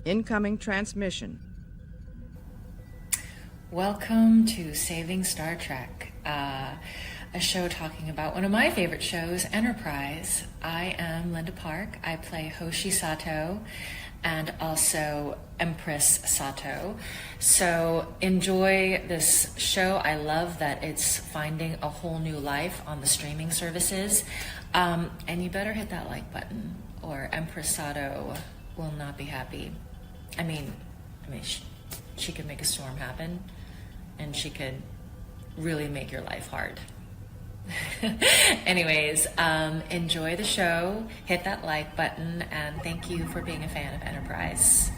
Incoming transmission. Welcome to Saving Star Trek, a show talking about one of my favorite shows, Enterprise. I am Linda Park. I play Hoshi Sato and also Empress Sato. So enjoy this show. I love that it's finding a whole new life on the streaming services. And you better hit that like button or Empress Sato will not be happy. I mean, she could make a storm happen, and she could really make your life hard. Anyways, enjoy the show, hit that like button, and thank you for being a fan of Enterprise.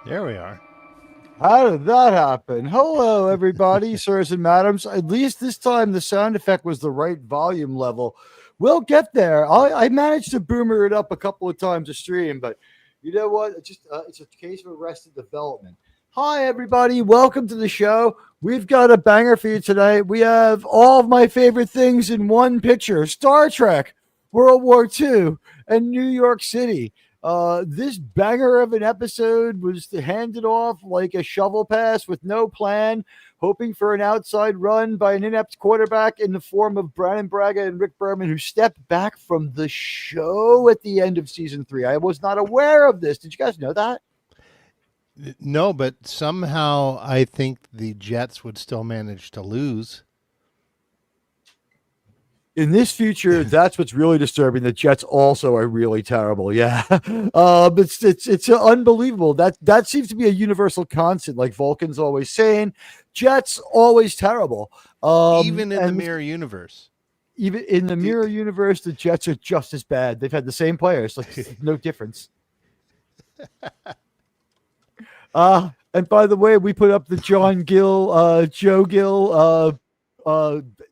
There we are. How did that happen? Hello, everybody, sirs and madams. At least this time the sound effect was the right volume level. We'll get there. I managed to boomer it up a couple of times a stream, but you know what? It's a case of arrested development. Hi, everybody. Welcome to the show. We've got a banger for you tonight. We have all of my favorite things in one picture: Star Trek, World War II, and New York City. This banger of an episode was handed off like a shovel pass with no plan, hoping for an outside run by an inept quarterback in the form of Brannon Braga and Rick Berman, who stepped back from the show at the end of season 3. I was not aware of this. Did you guys know that? No, but somehow I think the Jets would still manage to lose. In this future, that's what's really disturbing. The Jets also are really terrible. Yeah, it's unbelievable. That seems to be a universal constant. Like Vulcan's always saying, Jets always terrible. Even in the mirror universe. Even in the mirror universe, the Jets are just as bad. They've had the same players. Like no difference. And by the way, we put up the Joe Gill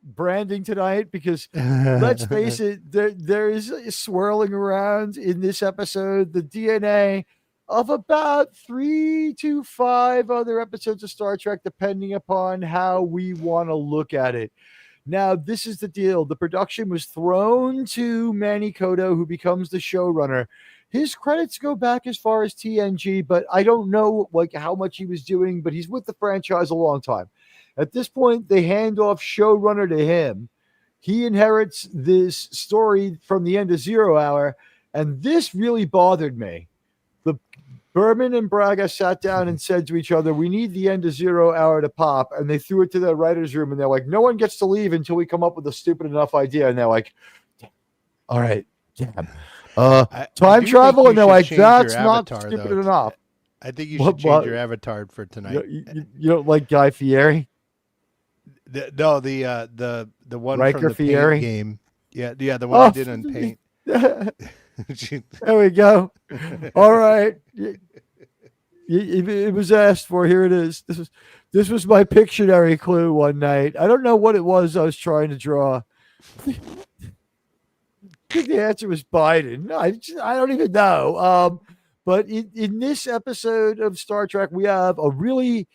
branding tonight because let's face it, there is swirling around in this episode the DNA of about 3 to 5 other episodes of Star Trek, depending upon how we want to look at it. Now, this is the deal. The production was thrown to Manny Koto, who becomes the showrunner. His credits go back as far as TNG, but I don't know how much he was doing, but he's with the franchise a long time. At this point, they hand off showrunner to him. He inherits this story from the end of Zero Hour, and this really bothered me. The Berman and Braga sat down and said to each other, we need the end of Zero Hour to pop, and they threw it to the writer's room, and they're like, no one gets to leave until we come up with a stupid enough idea, and they're like, all right, damn. Time travel, and they're like, that's not stupid enough. I think you should change your avatar for tonight. You don't like Guy Fieri? The one Riker from the Fieri? Paint game. Yeah, the one I did on Paint. There we go. All right. It was asked for. Here it is. This was my Pictionary clue one night. I don't know what it was I was trying to draw. I think the answer was Biden. I don't even know. But in this episode of Star Trek, we have a really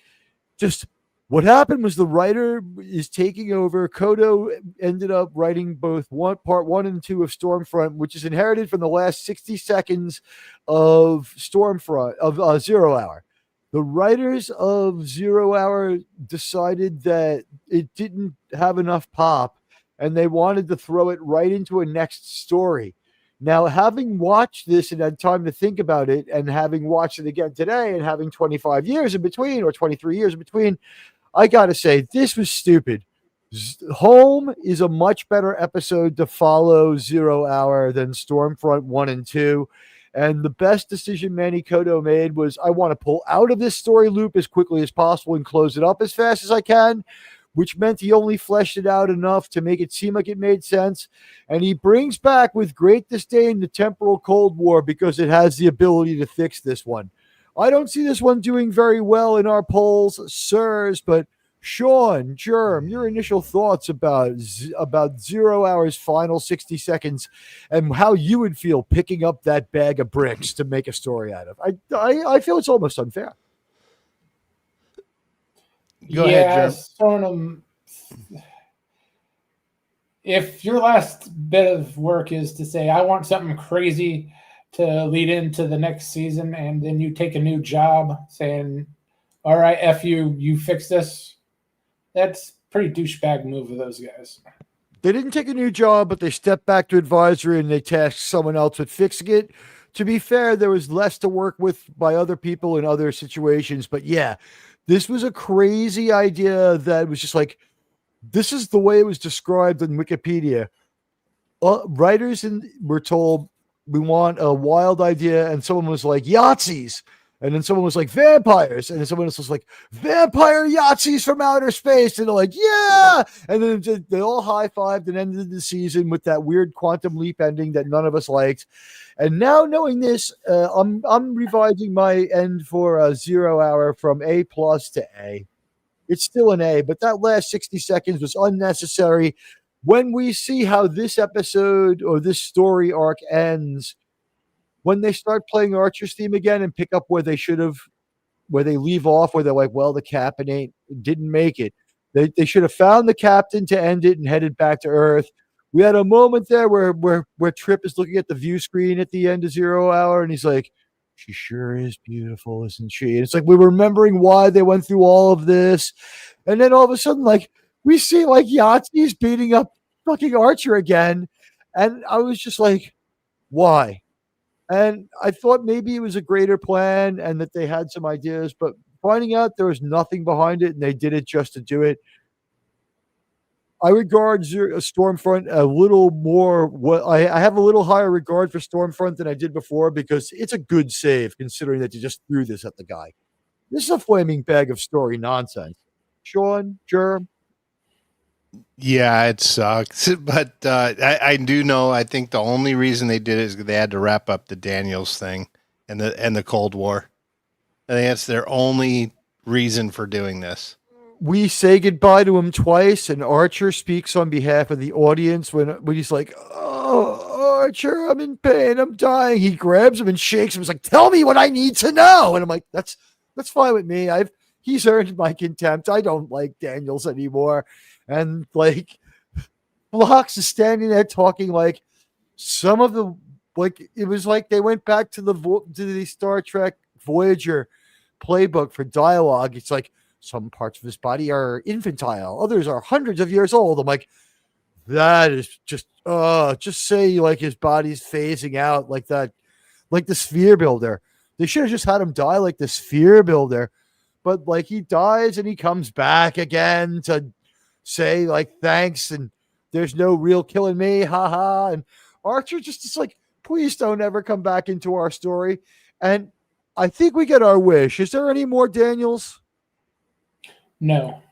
just what happened was the writer is taking over. Kodo ended up writing both part 1 and 2 of Stormfront, which is inherited from the last 60 seconds of Stormfront of Zero Hour. The writers of Zero Hour decided that it didn't have enough pop, and they wanted to throw it right into a next story. Now, having watched this and had time to think about it, and having watched it again today and having 25 years in between or 23 years in between, I got to say, this was stupid. Home is a much better episode to follow Zero Hour than Stormfront 1 and 2. And the best decision Manny Koto made was, I want to pull out of this story loop as quickly as possible and close it up as fast as I can, which meant he only fleshed it out enough to make it seem like it made sense. And he brings back with great disdain the Temporal Cold War because it has the ability to fix this one. I don't see this one doing very well in our polls, sirs, but Sean, Germ, your initial thoughts about 0 Hour's final 60 seconds and how you would feel picking up that bag of bricks to make a story out of. I feel it's almost unfair. Go ahead, Germ. Stornham, if your last bit of work is to say, I want something crazy to lead into the next season, and then you take a new job saying, all right, F you, you fix this, that's pretty douchebag move of those guys. They didn't take a new job, but they stepped back to advisory and they tasked someone else with fixing it. To be fair, there was less to work with by other people in other situations. But yeah, this was a crazy idea that was just like, this is the way it was described in Wikipedia. Writers were told, we want a wild idea, and someone was like, Yahtzees. And then someone was like, vampires. And then someone else was like, vampire Yahtzees from outer space. And they're like, yeah. And then they all high-fived and ended the season with that weird quantum leap ending that none of us liked. And now knowing this, I'm revising my end for 0 Hour from A+ to A. It's still an A, but that last 60 seconds was unnecessary. When we see how this episode or this story arc ends, when they start playing Archer's theme again and pick up where they should have, where they leave off, where they're like, well, the captain didn't make it. They should have found the captain to end it and headed back to Earth. We had a moment there where Trip is looking at the view screen at the end of 0 Hour, and he's like, she sure is beautiful, isn't she? And it's like we're remembering why they went through all of this. And then all of a sudden, like, we see like Yahtzee's beating up fucking Archer again. And I was just like, why? And I thought maybe it was a greater plan and that they had some ideas, but finding out there was nothing behind it and they did it just to do it. I regard Stormfront a little more. I have a little higher regard for Stormfront than I did before because it's a good save considering that you just threw this at the guy. This is a flaming bag of story nonsense. Sean, Germ. Yeah, it sucks. But I do know, I think the only reason they did it is they had to wrap up the Daniels thing and the Cold War. I think that's their only reason for doing this. We say goodbye to him twice, and Archer speaks on behalf of the audience when he's like, oh, Archer, I'm in pain, I'm dying. He grabs him and shakes him. He's like, tell me what I need to know. And I'm like, that's fine with me. He's earned my contempt. I don't like Daniels anymore. And like, Phlox is standing there talking like some of the, like, it was like they went back to the Star Trek Voyager playbook for dialogue. It's like, some parts of his body are infantile. Others are hundreds of years old. I'm like, that is just say like his body's phasing out like that, like the Sphere Builder. They should have just had him die like the Sphere Builder. But like he dies and he comes back again to say like, thanks. And there's no real killing me. Haha. And Archer just is like, please don't ever come back into our story. And I think we get our wish. Is there any more Daniels? No.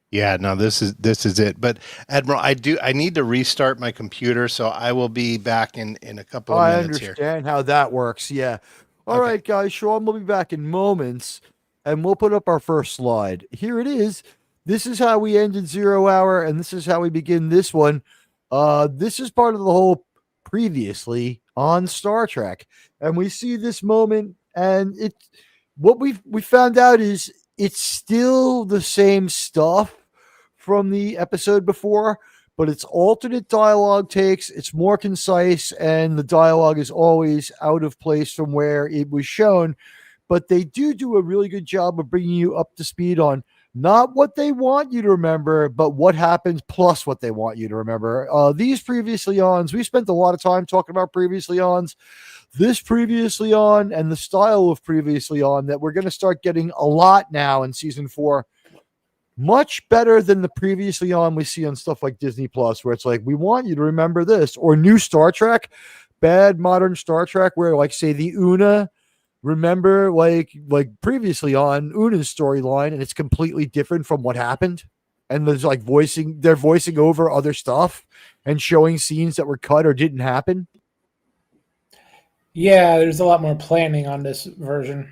Yeah, no, this is it. But Admiral, I need to restart my computer, so I will be back in a couple of minutes here. I understand how that works. Yeah. All right, guys. Sean will be back in moments, and we'll put up our first slide. Here it is. This is how we ended 0 Hour, and this is how we begin this one. This is part of the whole previously on Star Trek, and we see this moment, and what we found out is it's still the same stuff from the episode before, but it's alternate dialogue takes. It's more concise, and the dialogue is always out of place from where it was shown. But they do a really good job of bringing you up to speed on not what they want you to remember, but what happens plus what they want you to remember. These previously ons, we spent a lot of time talking about previously ons. This previously on and the style of previously on that we're going to start getting a lot now in season 4. Much better than the previously on we see on stuff like Disney Plus, where it's like, we want you to remember this, or new Star Trek, bad modern Star Trek, where like say the Una, remember like previously on Una's storyline, and it's completely different from what happened. And there's like they're voicing over other stuff and showing scenes that were cut or didn't happen. Yeah, there's a lot more planning on this version.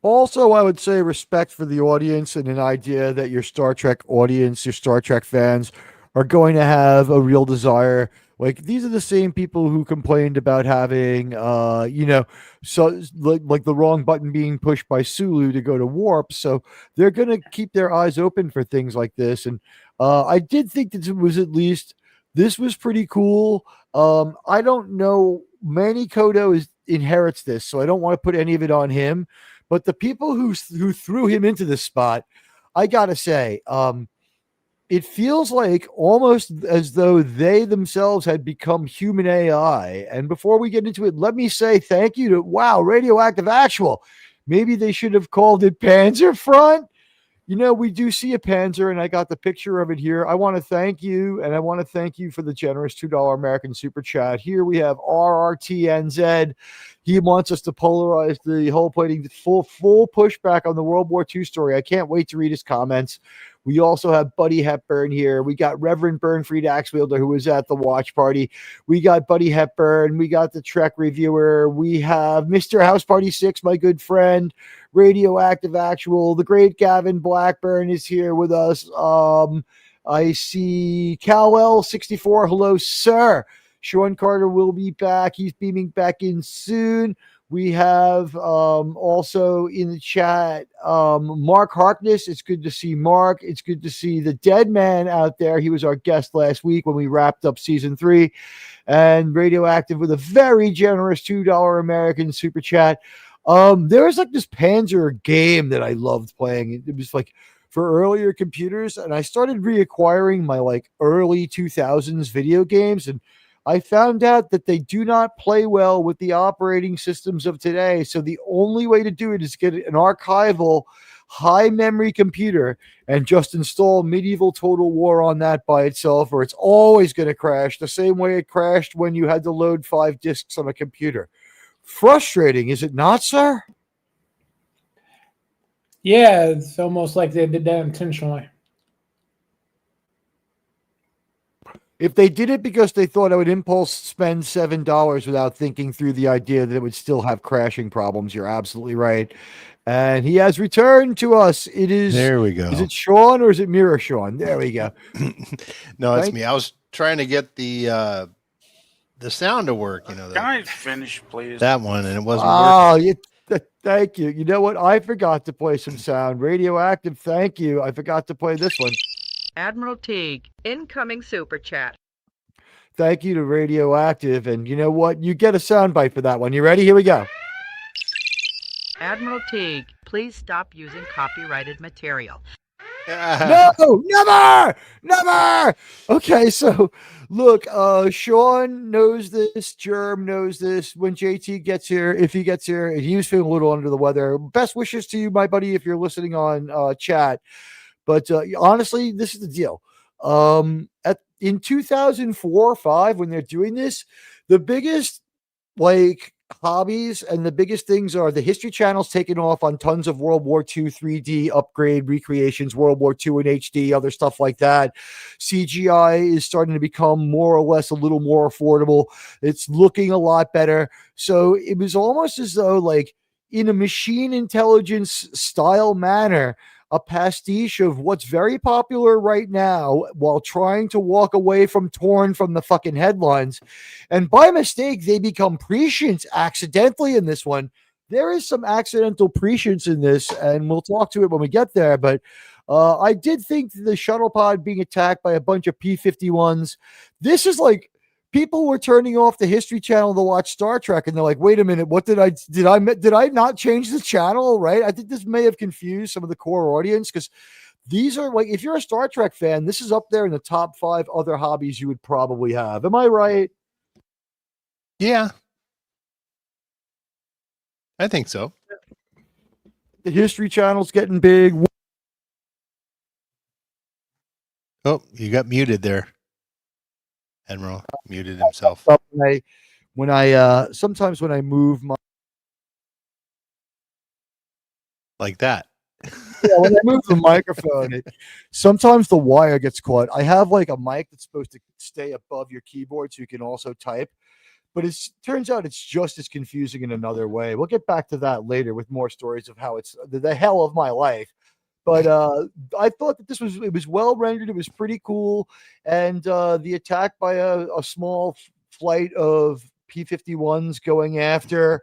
Also, I would say respect for the audience and an idea that your Star Trek audience, your Star Trek fans, are going to have a real desire. Like these are the same people who complained about having, so like the wrong button being pushed by Sulu to go to warp. So they're going to keep their eyes open for things like this. And I did think that it was at least this was pretty cool. I don't know. Manny Kodo inherits this, so I don't want to put any of it on him. But the people who threw him into this spot, I gotta say, it feels like almost as though they themselves had become human AI. And before we get into it, let me say thank you to Radioactive Actual. Maybe they should have called it Panzer Front. We do see a Panzer, and I got the picture of it here. I want to thank you, and I want to thank you for the generous $2 American Super Chat. Here we have RRTNZ. He wants us to polarize the whole plating, full pushback on the World War II story. I can't wait to read his comments. We also have Buddy Hepburn here. We got Reverend Burnfried Axwielder, who was at the watch party. We got Buddy Hepburn. We got the Trek reviewer. We have Mr. House Party 6, my good friend. Radioactive Actual. The great Gavin Blackburn is here with us. I see Calwell64. Hello, sir. Sean Carter will be back. He's beaming back in soon. We have also in the chat Mark Harkness. It's good to see Mark. It's good to see the Dead Man out there. He was our guest last week when we wrapped up season 3. And Radioactive with a very generous $2 American Super Chat. There was like this Panzer game that I loved playing. It was like for earlier computers, and I started reacquiring my like early 2000s video games, and I found out that they do not play well with the operating systems of today. So the only way to do it is get an archival high memory computer and just install Medieval Total War on that by itself, or it's always going to crash the same way it crashed when you had to load 5 disks on a computer. Frustrating, is it not, sir? Yeah, it's almost like they did that intentionally. If they did it because they thought I would impulse spend $7 without thinking through the idea that it would still have crashing problems, you're absolutely right. And he has returned to us. It is. There we go. Is it Sean or is it Mirror Sean? There we go. No, it's me. I was trying to get the sound to work. Can I finish, please? That one, and it wasn't working. Thank you. You know what? I forgot to play some sound. Radioactive, thank you. I forgot to play this one. Admiral Teague, incoming super chat. Thank you to Radioactive. And you know what? You get a soundbite for that one. You ready? Here we go. Admiral Teague, please stop using copyrighted material. No, never. Okay, so look, Sean knows this, Germ knows this. When JT gets here, if he gets here, and he was feeling a little under the weather, best wishes to you, my buddy, if you're listening on chat. But honestly, this is the deal. In 2004 or 5, when they're doing this, the biggest hobbies and the biggest things are the History Channel's taking off on tons of World War II 3D upgrade recreations, World War II in HD, other stuff like that. CGI is starting to become more or less a little more affordable. It's looking a lot better. So it was almost as though, like, in a machine intelligence style manner, a pastiche of what's very popular right now while trying to walk away from torn from the fucking headlines. And by mistake, they become prescience accidentally in this one. There is some accidental prescience in this, and we'll talk to it when we get there. But I did think the shuttle pod being attacked by a bunch of P-51s, this is like, people were turning off the History Channel to watch Star Trek, and they're like, "Wait a minute, what did I not change the channel?" Right? I think this may have confused some of the core audience, because these are like, if you're a Star Trek fan, this is up there in the top 5 other hobbies you would probably have. Am I right? Yeah, I think so. The History Channel's getting big. Oh, you got muted there. Admiral muted himself. When I sometimes when I move my like that. Yeah, when I move the microphone, sometimes the wire gets caught. I have like a mic that's supposed to stay above your keyboard so you can also type. but it turns out it's just as confusing in another way. We'll get back to that later with more stories of how it's the hell of my life. But I thought that it was well rendered. It was pretty cool, and the attack by a small flight of P-51s going after,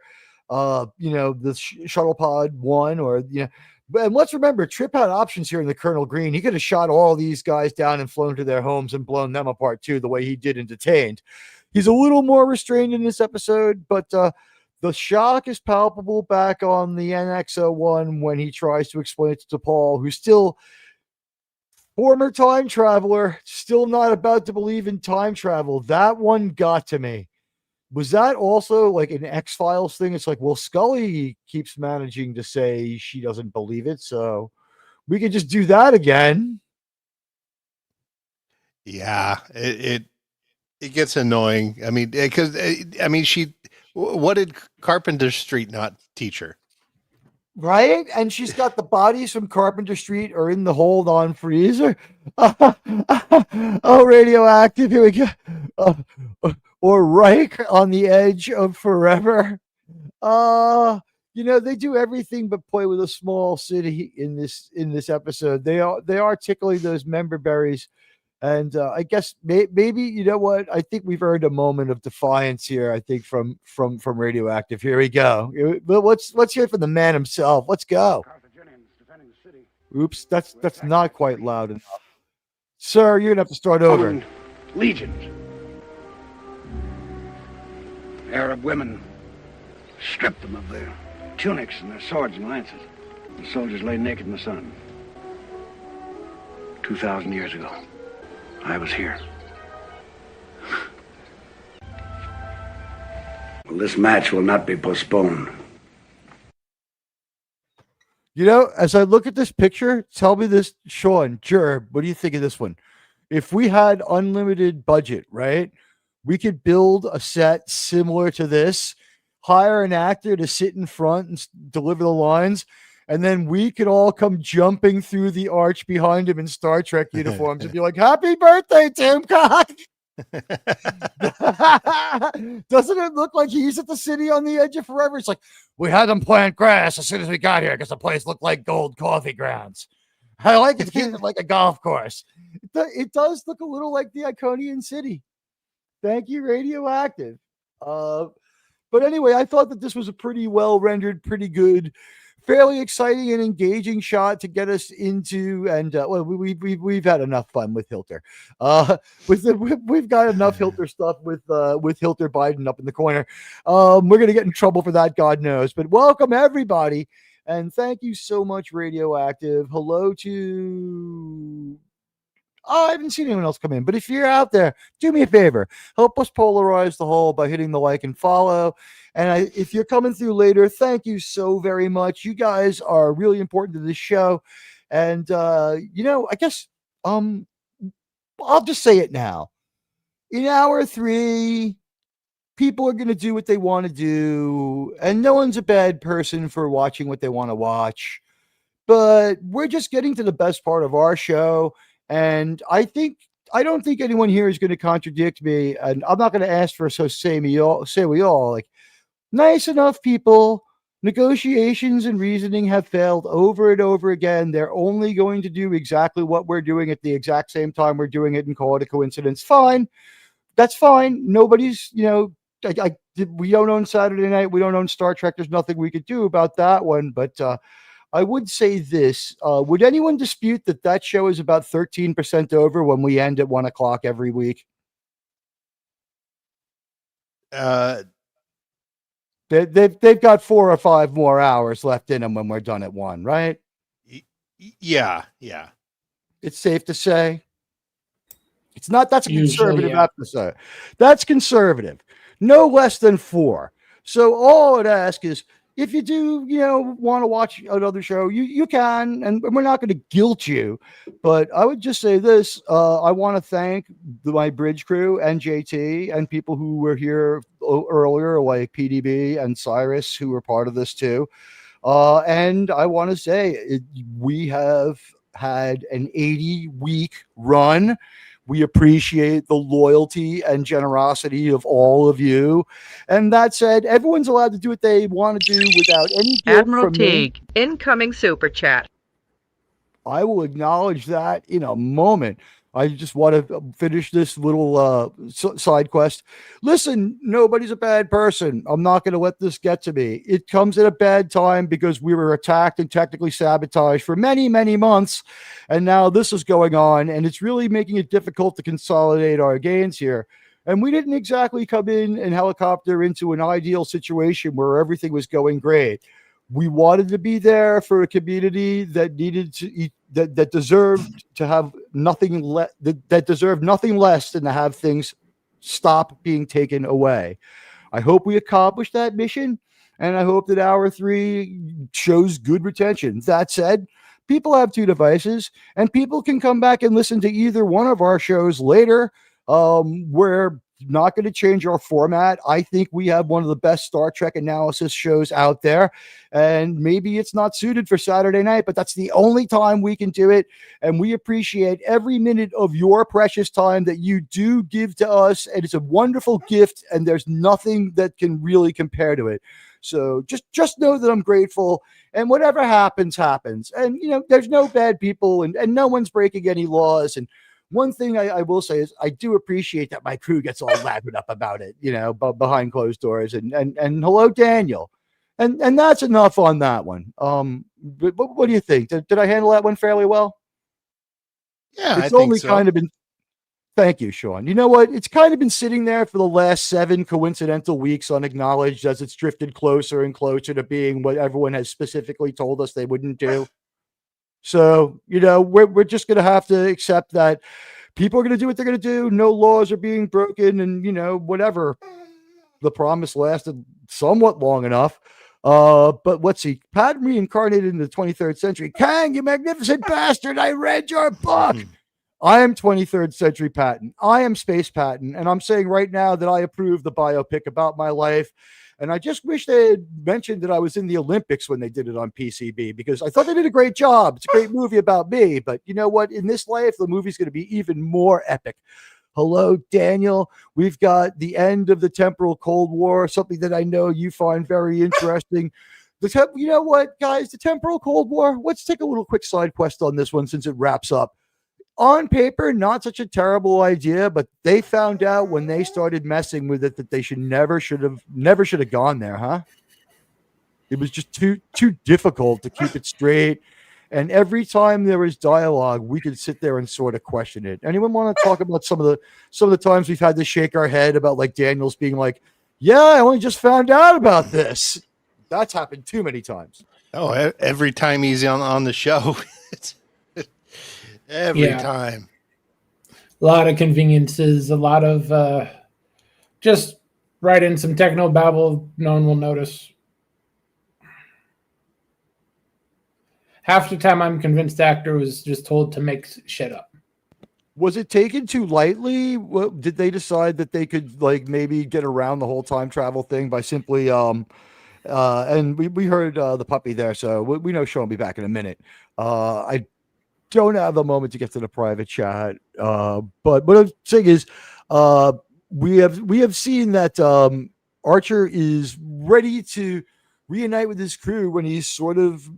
the shuttle pod one, or And let's remember, Trip had options here in the Colonel Green. He could have shot all these guys down and flown to their homes and blown them apart too, the way he did in Detained. He's a little more restrained in this episode, but the shock is palpable back on the NX-01 when he tries to explain it to Paul, who's still former time traveler, still not about to believe in time travel. That one got to me. Was that also like an X-Files thing? It's like, well, Scully keeps managing to say she doesn't believe it, so we could just do that again. Yeah, it gets annoying. I mean, because what did Carpenter Street not teach her? Right? And she's got the bodies from Carpenter Street are in the hold on freezer. Oh, radioactive. Here we go. Or Reich on the edge of forever. They do everything but play with a small city in this episode. They are tickling those member berries. And I guess maybe, you know what? I think we've earned a moment of defiance here. I think from Radioactive. Here we go. Let's hear it from the man himself. Let's go. Oops, that's not quite loud enough, sir. You're gonna have to start over. Legions. Arab women stripped them of their tunics and their swords and lances. The soldiers lay naked in the sun. 2,000 years ago. I was here. Well, this match will not be postponed. As I look at this picture, tell me this, Sean, Jerb, what do you think of this one? If we had unlimited budget, right, we could build a set similar to this, hire an actor to sit in front and deliver the lines, and then we could all come jumping through the arch behind him in Star Trek uniforms and be like, "Happy birthday, Tim Cock!" Doesn't it look like he's at the city on the edge of forever? It's like, we had them plant grass as soon as we got here because the place looked like gold coffee grounds. I like it, keep it like a golf course. It does look a little like the Iconian city. Thank you, Radioactive. But anyway, I thought that this was a pretty well rendered, pretty good, fairly exciting and engaging shot to get us into, and we've had enough fun with Hilter. We've got enough Hilter stuff with Hilter Biden up in the corner. We're gonna get in trouble for that, God knows. But welcome everybody, and thank you so much, Radioactive. Hello to. I haven't seen anyone else come in, but if you're out there, do me a favor. Help us polarize the whole by hitting the like and follow. And if you're coming through later, thank you so very much. You guys are really important to this show. And, I guess I'll just say it now. In hour 3, people are going to do what they want to do. And no one's a bad person for watching what they want to watch. But we're just getting to the best part of our show. And I don't think anyone here is going to contradict me, and I'm not going to ask for say we all. Like, nice enough people. Negotiations and reasoning have failed over and over again. They're only going to do exactly what we're doing at the exact same time we're doing it and call it a coincidence. Fine, that's fine. Nobody's, we don't own Saturday Night. We don't own Star Trek. There's nothing we could do about that one, but. I would say this. Would anyone dispute that show is about 13% over when we end at 1:00 every week? They've got 4 or 5 more hours left in them when we're done at 1, right? Yeah. It's safe to say. It's not. That's a conservative episode. That's conservative. No less than 4. So all I'd ask is, if you do, want to watch another show, you can, and we're not going to guilt you. But I would just say this. I want to thank my bridge crew and JT and people who were here earlier, like PDB and Cyrus, who were part of this too. And I want to say we have had an 80-week run. We appreciate the loyalty and generosity of all of you. And that said, everyone's allowed to do what they want to do without any guilt Admiral from me. Teague, incoming super chat. I will acknowledge that in a moment. I just want to finish this little side quest. Listen, nobody's a bad person. I'm not going to let this get to me. It comes at a bad time because we were attacked and technically sabotaged for many, many months. And now this is going on, and it's really making it difficult to consolidate our gains here. And we didn't exactly come in and helicopter into an ideal situation where everything was going great. We wanted to be there for a community that needed to eat, that deserved to have nothing that deserved nothing less than to have things stop being taken away. I hope we accomplished that mission, and I hope that Hour 3 shows good retention. That said, people have 2 devices, and people can come back and listen to either one of our shows later. We're not going to change our format. I think we have one of the best Star Trek analysis shows out there, and maybe it's not suited for Saturday night, but that's the only time we can do it. And we appreciate every minute of your precious time that you do give to us. And it's a wonderful gift, and there's nothing that can really compare to it. So just know that I'm grateful, and whatever happens, happens. And, you know, there's no bad people, and no one's breaking any laws. And one thing I will say is I do appreciate that my crew gets all lathered up about it, you know, behind closed doors. And hello, Daniel. And that's enough on that one. But what do you think? Did I handle that one fairly well? Yeah, It's I only think so. kind of been. Thank you, Sean. You know what? It's kind of been sitting there for the last 7 coincidental weeks unacknowledged as it's drifted closer and closer to being what everyone has specifically told us they wouldn't do. So, you know, we're just going to have to accept that people are going to do what they're going to do. No laws are being broken, and, you know, whatever. The promise lasted somewhat long enough. But let's see. Patton reincarnated in the 23rd century. Kang, you magnificent bastard. I read your book. I am 23rd century Patton. I am Space Patton. And I'm saying right now that I approve the biopic about my life. And I just wish they had mentioned that I was in the Olympics when they did it on PCB, because I thought they did a great job. It's a great movie about me. But you know what? In this life, the movie's going to be even more epic. Hello, Daniel. We've got the end of the Temporal Cold War, something that I know you find very interesting. You know what, guys? The Temporal Cold War, let's take a little quick side quest on this one since it wraps up. On paper, not such a terrible idea, but they found out when they started messing with it that they never should have gone there, huh? It was just too difficult to keep it straight. And every time there was dialogue, we could sit there and sort of question it. Anyone want to talk about some of the times we've had to shake our head about, like, Daniels being like, "Yeah, I only just found out about this." That's happened too many times. Oh, every time he's on the show. Every time. A lot of conveniences, a lot of just write in some techno babble, no one will notice. Half the time I'm convinced the actor was just told to make shit up. Was it taken too lightly? Did they decide that they could, like, maybe get around the whole time travel thing by simply and we heard the puppy there, so we know Sean will be back in a minute. I don't have a moment to get to the private chat, but what I'm saying is we have seen that Archer is ready to reunite with his crew when he's sort of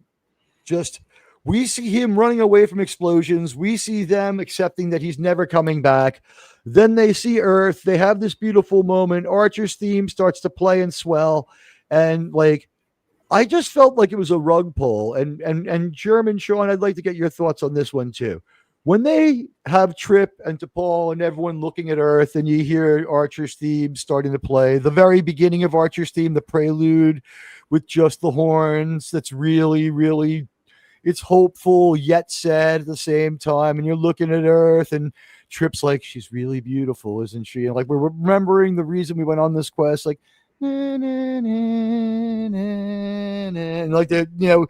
just, we see him running away from explosions. We see them accepting that he's never coming back. Then they see Earth. They have this beautiful moment. Archer's theme starts to play and swell. And, like, I just felt like it was a rug pull. And German, Sean, I'd like to get your thoughts on this one too. When they have Trip and T'Pol and everyone looking at Earth, and you hear Archer's theme starting to play, the very beginning of Archer's theme, the prelude with just the horns, that's really, really, it's hopeful yet sad at the same time. And you're looking at Earth, and Trip's like, "She's really beautiful, isn't she?" And, like, we're remembering the reason we went on this quest, like, and, like, they, you know,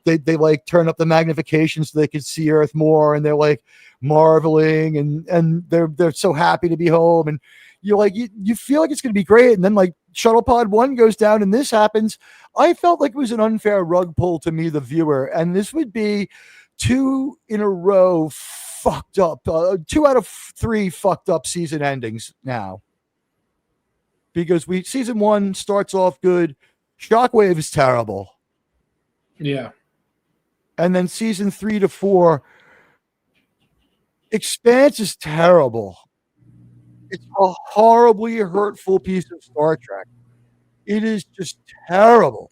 they like turn up the magnification so they could see Earth more, and they're like marveling, and they're so happy to be home, and you're like, you feel like it's going to be great, and then, like, Shuttle Pod 1 goes down and this happens. I felt like it was an unfair rug pull to me, the viewer, and this would be 2 in a row fucked up. 2 out of 3 fucked up season endings now. Because season 1 starts off good. Shockwave is terrible. Yeah. And then season 3 to 4, Expanse is terrible. It's a horribly hurtful piece of Star Trek. It is just terrible.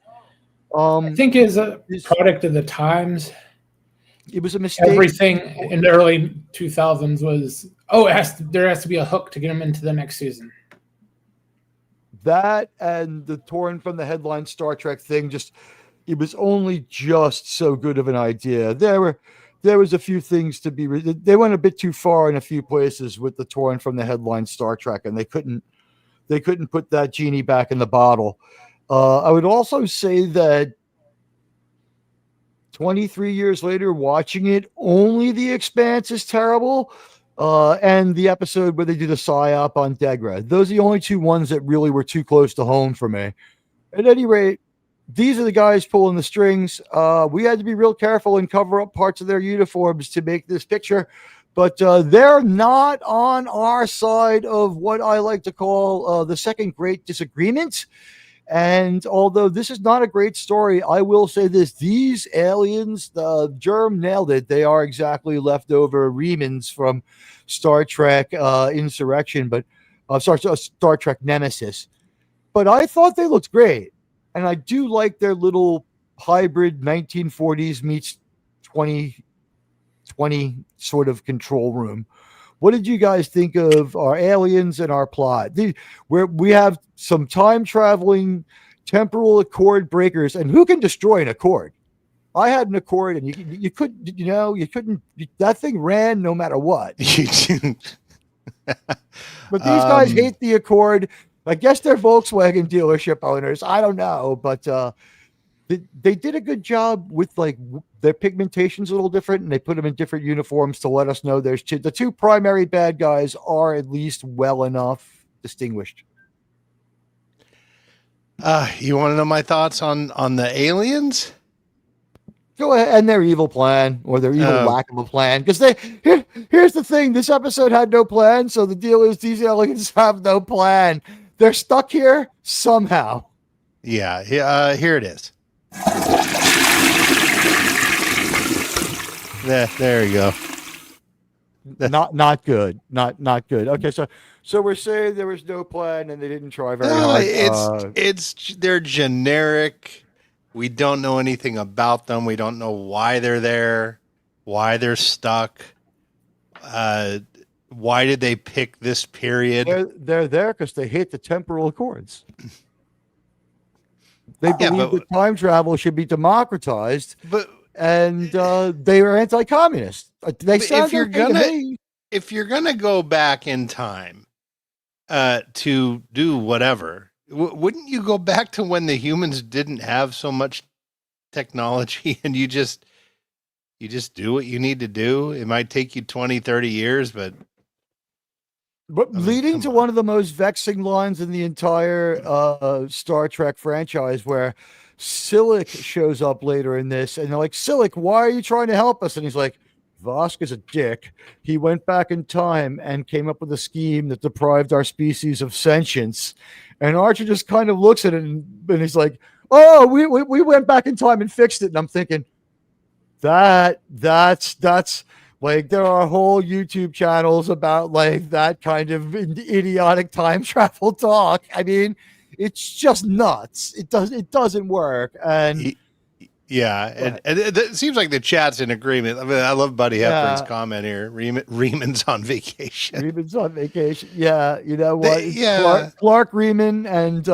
I think is a product of the times. It was a mistake. Everything in the early 2000s was, there has to be a hook to get them into the next season. That and the torn from the headline Star Trek thing, it was only just so good of an idea. There was a few things to be. They went a bit too far in a few places with the torn from the headline Star Trek, and they couldn't put that genie back in the bottle. I would also say that 23 years later, watching it, only The Expanse is terrible. And the episode where they do the psyop on Degra. Those are the only 2 ones that really were too close to home for me. At any rate, these are the guys pulling the strings. We had to be real careful and cover up parts of their uniforms to make this picture. But they're not on our side of what I like to call the Second Great Disagreement. And although this is not a great story, I will say this. These aliens, Germ nailed it. They are exactly leftover remnants from Star Trek Insurrection, but Star Trek Nemesis. But I thought they looked great. And I do like their little hybrid 1940s meets 2020 sort of control room. What did you guys think of our aliens and our plot? Where we have some time traveling temporal accord breakers, and who can destroy an accord? I had an accord, and you couldn't. That thing ran no matter what. But these guys hate the accord. I guess they're Volkswagen dealership owners. I don't know, but they did a good job with their pigmentation's a little different, and they put them in different uniforms to let us know the 2 primary bad guys are at least well enough distinguished. You want to know my thoughts on the aliens? Go ahead, and their evil plan, or their evil lack of a plan. Because here's the thing: this episode had no plan, so the deal is these aliens have no plan. They're stuck here somehow. Yeah. Here it is. There you go. Not good. Not good. Okay, so we're saying there was no plan and they didn't try very hard. They're generic. We don't know anything about them. We don't know why they're there, why they're stuck. Why did they pick this period? They're there because they hate the temporal accords. They believe that time travel should be democratized, and they are anti-communist. They sound if you're gonna go back in time to do whatever, wouldn't you go back to when the humans didn't have so much technology and you just do what you need to do? It might take you 20, 30 years, but leading to one of the most vexing lines in the entire Star Trek franchise, where Silic shows up later in this, and they're like, Silic, why are you trying to help us? And he's like, Vosk is a dick. He went back in time and came up with a scheme that deprived our species of sentience. And Archer just kind of looks at it and he's like, oh, we went back in time and fixed it. And I'm thinking, that's like, there are whole YouTube channels about like that kind of idiotic time travel talk. I mean, it's just nuts. It doesn't work. And yeah, and it seems like the chat's in agreement. I mean, I love Buddy Hepburn's comment here. Rieman's on vacation. Rieman's on vacation. Yeah, you know what? Clark Riemann and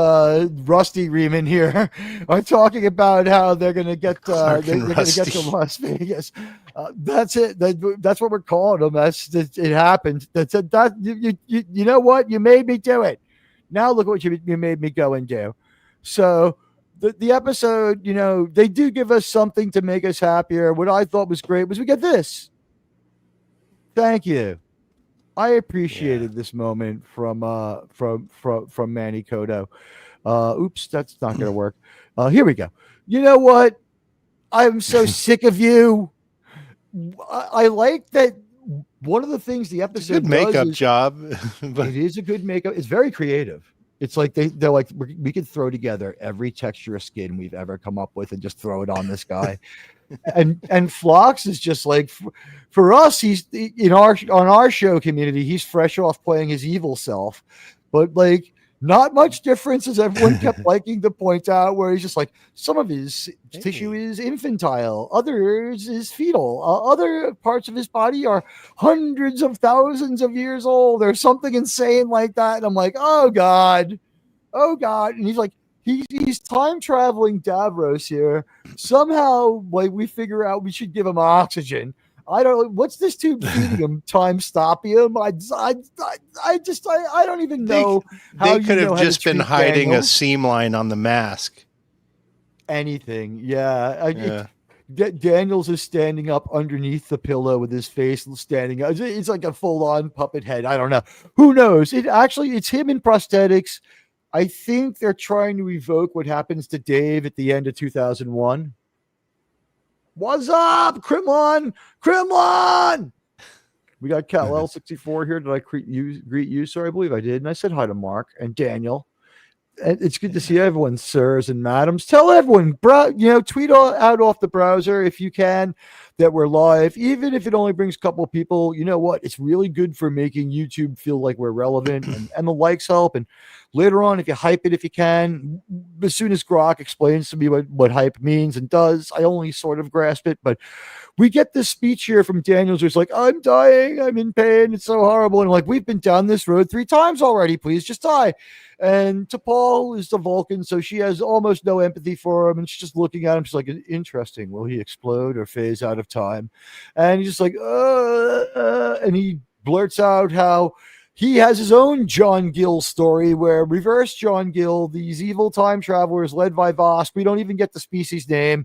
Rusty Riemann here are talking about how they're going to get they're going to get to Las Vegas. That's it. That's what we're calling them. It happened. You know what? You made me do it. Now look what you made me go and do. So the episode, you know, they do give us something to make us happier. What I thought was great was we get this. Thank you. I appreciated this moment from Manny Kodo. Oops, that's not going to work. Here we go. You know what? I'm so sick of you. I like that one of the things the It's a episode good makeup does is, job. But it is a good makeup. It's very creative. It's like they're like, we could throw together every texture of skin we've ever come up with and just throw it on this guy. and Phlox is just like, for us, he's on our show community, he's fresh off playing his evil self, but like not much difference, as everyone kept liking to point out, where he's just like, some of his tissue is infantile, others is fetal, other parts of his body are hundreds of thousands of years old, or something insane like that. And I'm like, oh god, and he's like, he's time traveling Davros here. Somehow, like, we figure out we should give him oxygen. I don't. What's this tube feeding him? Time stopium? I don't even know. They could have just been hiding a seam line on the mask. Anything, yeah. Daniels is standing up underneath the pillow with his face standing up. It's like a full-on puppet head. I don't know. Who knows? It's him in prosthetics. I think they're trying to evoke what happens to Dave at the end of 2001. What's up, Kremlin? We got Cal L64 here. Did I greet you? Sorry, I believe I did. And I said hi to Mark and Daniel. And it's good to see everyone, sirs and madams. Tell everyone, tweet out off the browser if you can that we're live, even if it only brings a couple of people. You know what? It's really good for making YouTube feel like we're relevant, and the likes help. And later on, if you hype it, if you can, as soon as Grok explains to me what hype means and does, I only sort of grasp it. But we get this speech here from Daniels who's like, I'm dying, I'm in pain, it's so horrible. And like, we've been down this road 3 times already, please just die. And T'Pol is the Vulcan, so she has almost no empathy for him, and she's just looking at him. She's like, interesting. Will he explode or phase out of time? And he's just like, and he blurts out how he has his own John Gill story, where reverse John Gill, these evil time travelers led by Vosk, we don't even get the species name.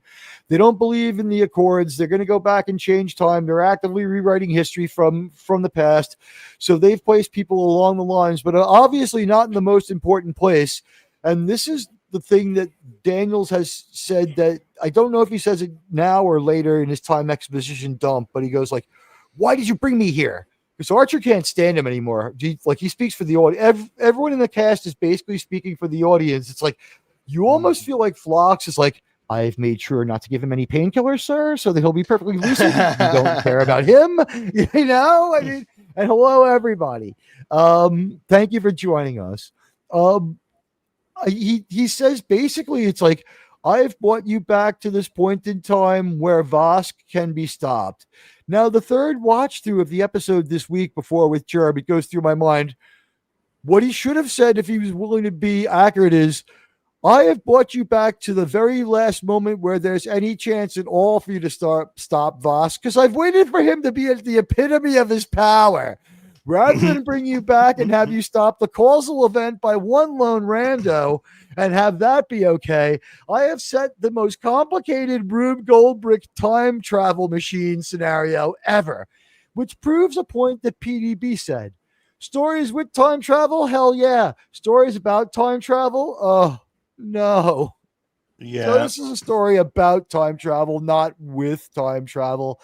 They don't believe in the Accords. They're going to go back and change time. They're actively rewriting history from the past. So they've placed people along the lines, but obviously not in the most important place. And this is the thing that Daniels has said, that I don't know if he says it now or later in his time exposition dump, but he goes like, why did you bring me here? Because Archer can't stand him anymore. He speaks for the audience. Everyone in the cast is basically speaking for the audience. It's like, you almost feel like Phlox is like, I've made sure not to give him any painkillers, sir, so that he'll be perfectly lucid. You don't care about him, I mean, and hello, everybody. Thank you for joining us. He says basically, it's like, I've brought you back to this point in time where Vosk can be stopped. Now, the third watch through of the episode this week before with Jerb, it goes through my mind. What he should have said, if he was willing to be accurate, is, I have brought you back to the very last moment where there's any chance at all for you to stop Vosk, because I've waited for him to be at the epitome of his power. Rather than bring you back and have you stop the causal event by one lone rando and have that be okay, I have set the most complicated Rube Goldberg time travel machine scenario ever, which proves a point that PDB said. Stories with time travel? Hell yeah. Stories about time travel? Oh, no. Yeah. So this is a story about time travel, not with time travel.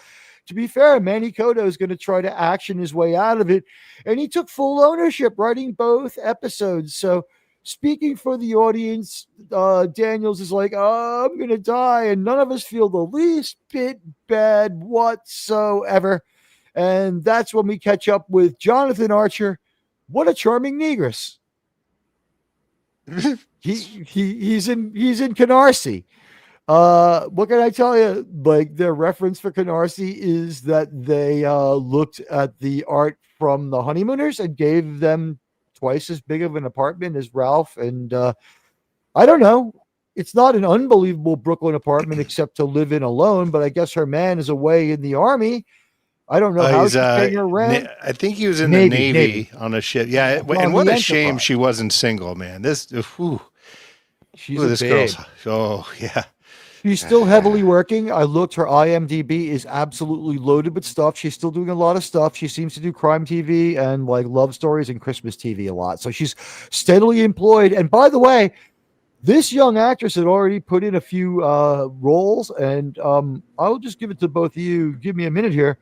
To be fair, Manny Koto is going to try to action his way out of it, and he took full ownership writing both episodes. So speaking for the audience, Daniels is like, oh, I'm going to die, and none of us feel the least bit bad whatsoever. And that's when we catch up with Jonathan Archer. What a charming negress. He's in Canarsie. What can I tell you? Like, their reference for Canarsie is that they looked at the art from the Honeymooners and gave them twice as big of an apartment as Ralph. And I don't know. It's not an unbelievable Brooklyn apartment except to live in alone, but I guess her man is away in the army. I don't know how she's paying her rent. I think he was in the Navy on a ship. Yeah, and what a shame she wasn't single, man. She's a babe. Oh, yeah. She's still heavily working. I looked. Her IMDb is absolutely loaded with stuff. She's still doing a lot of stuff. She seems to do crime TV and like love stories and Christmas TV a lot. So she's steadily employed. And by the way, this young actress had already put in a few roles. And I'll just give it to both of you. Give me a minute here.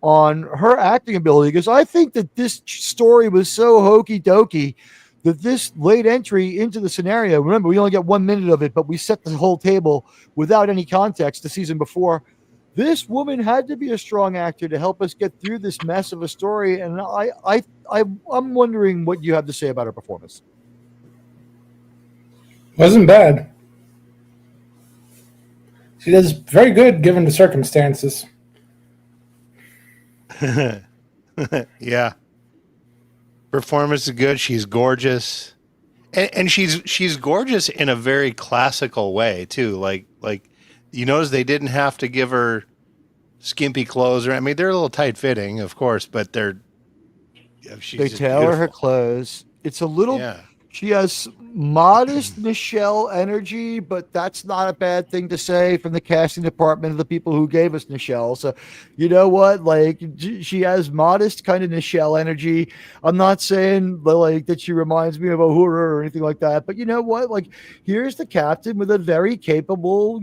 on her acting ability, because I think that this story was so hokey dokey that this late entry into the scenario, remember, we only get 1 minute of it, but we set the whole table without any context the season before. This woman had to be a strong actor to help us get through this mess of a story. And I'm wondering what you have to say about her performance. Wasn't bad. She does very good given the circumstances. Yeah. Performance is good. She's gorgeous. And she's gorgeous in a very classical way too. Like you notice they didn't have to give her skimpy clothes, or I mean they're a little tight fitting, of course, but they tailor her clothes. It's a little She has modest Nichelle energy, but that's not a bad thing to say from the casting department of the people who gave us Nichelle. So, you know what? Like, she has modest kind of Nichelle energy. I'm not saying like that she reminds me of Uhura or anything like that, but you know what? Like, here's the captain with a very capable,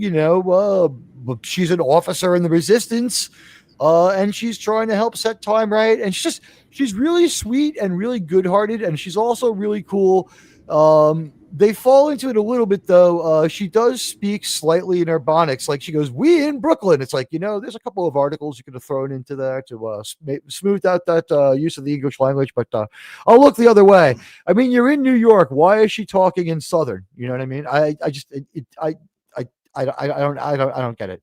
she's an officer in the Resistance, and she's trying to help set time right, and she's really sweet and really good-hearted, and she's also really cool. They fall into it a little bit, though. She does speak slightly in Urbanics. Like, she goes, "We in Brooklyn." It's like, there's a couple of articles you could have thrown into there to smooth out that use of the English language, but I'll look the other way. I mean, you're in New York. Why is she talking in Southern? You know what I mean? I don't get it.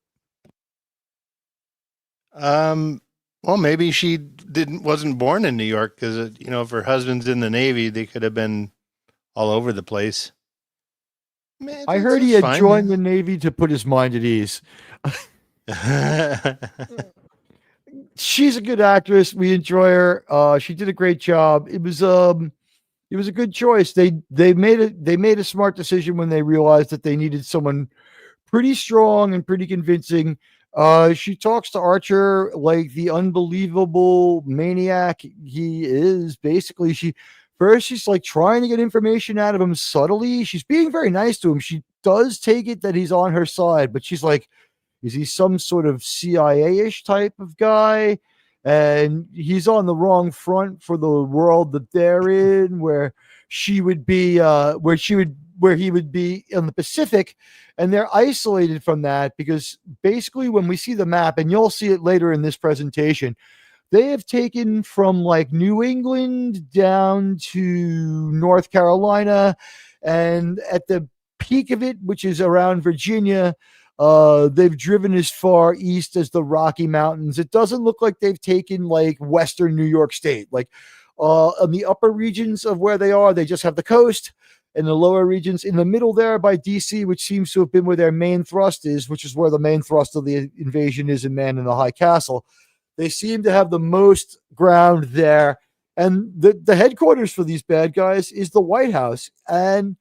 Well, maybe she wasn't born in New York, because if her husband's in the Navy, they could have been all over the place. Man, I heard he had joined the Navy to put his mind at ease. She's a good actress. We enjoy her. She did a great job. It was a good choice. They made a smart decision when they realized that they needed someone pretty strong and pretty convincing. She talks to Archer like the unbelievable maniac he is. Basically, she's like trying to get information out of him subtly. She's being very nice to him. She does take it that he's on her side, but she's like, is he some sort of CIA-ish type of guy? And he's on the wrong front for the world that they're in, where he would be in the Pacific, and they're isolated from that because basically when we see the map, and you'll see it later in this presentation, they have taken from like New England down to North Carolina, and at the peak of it, which is around Virginia, they've driven as far east as the Rocky Mountains. It doesn't look like they've taken like Western New York State. Like in the upper regions of where they are, they just have the coast. In the lower regions, in the middle there by DC, which seems to have been where their main thrust is, which is where the main thrust of the invasion is in Man in the High Castle. They seem to have the most ground there. And the headquarters for these bad guys is the White House. And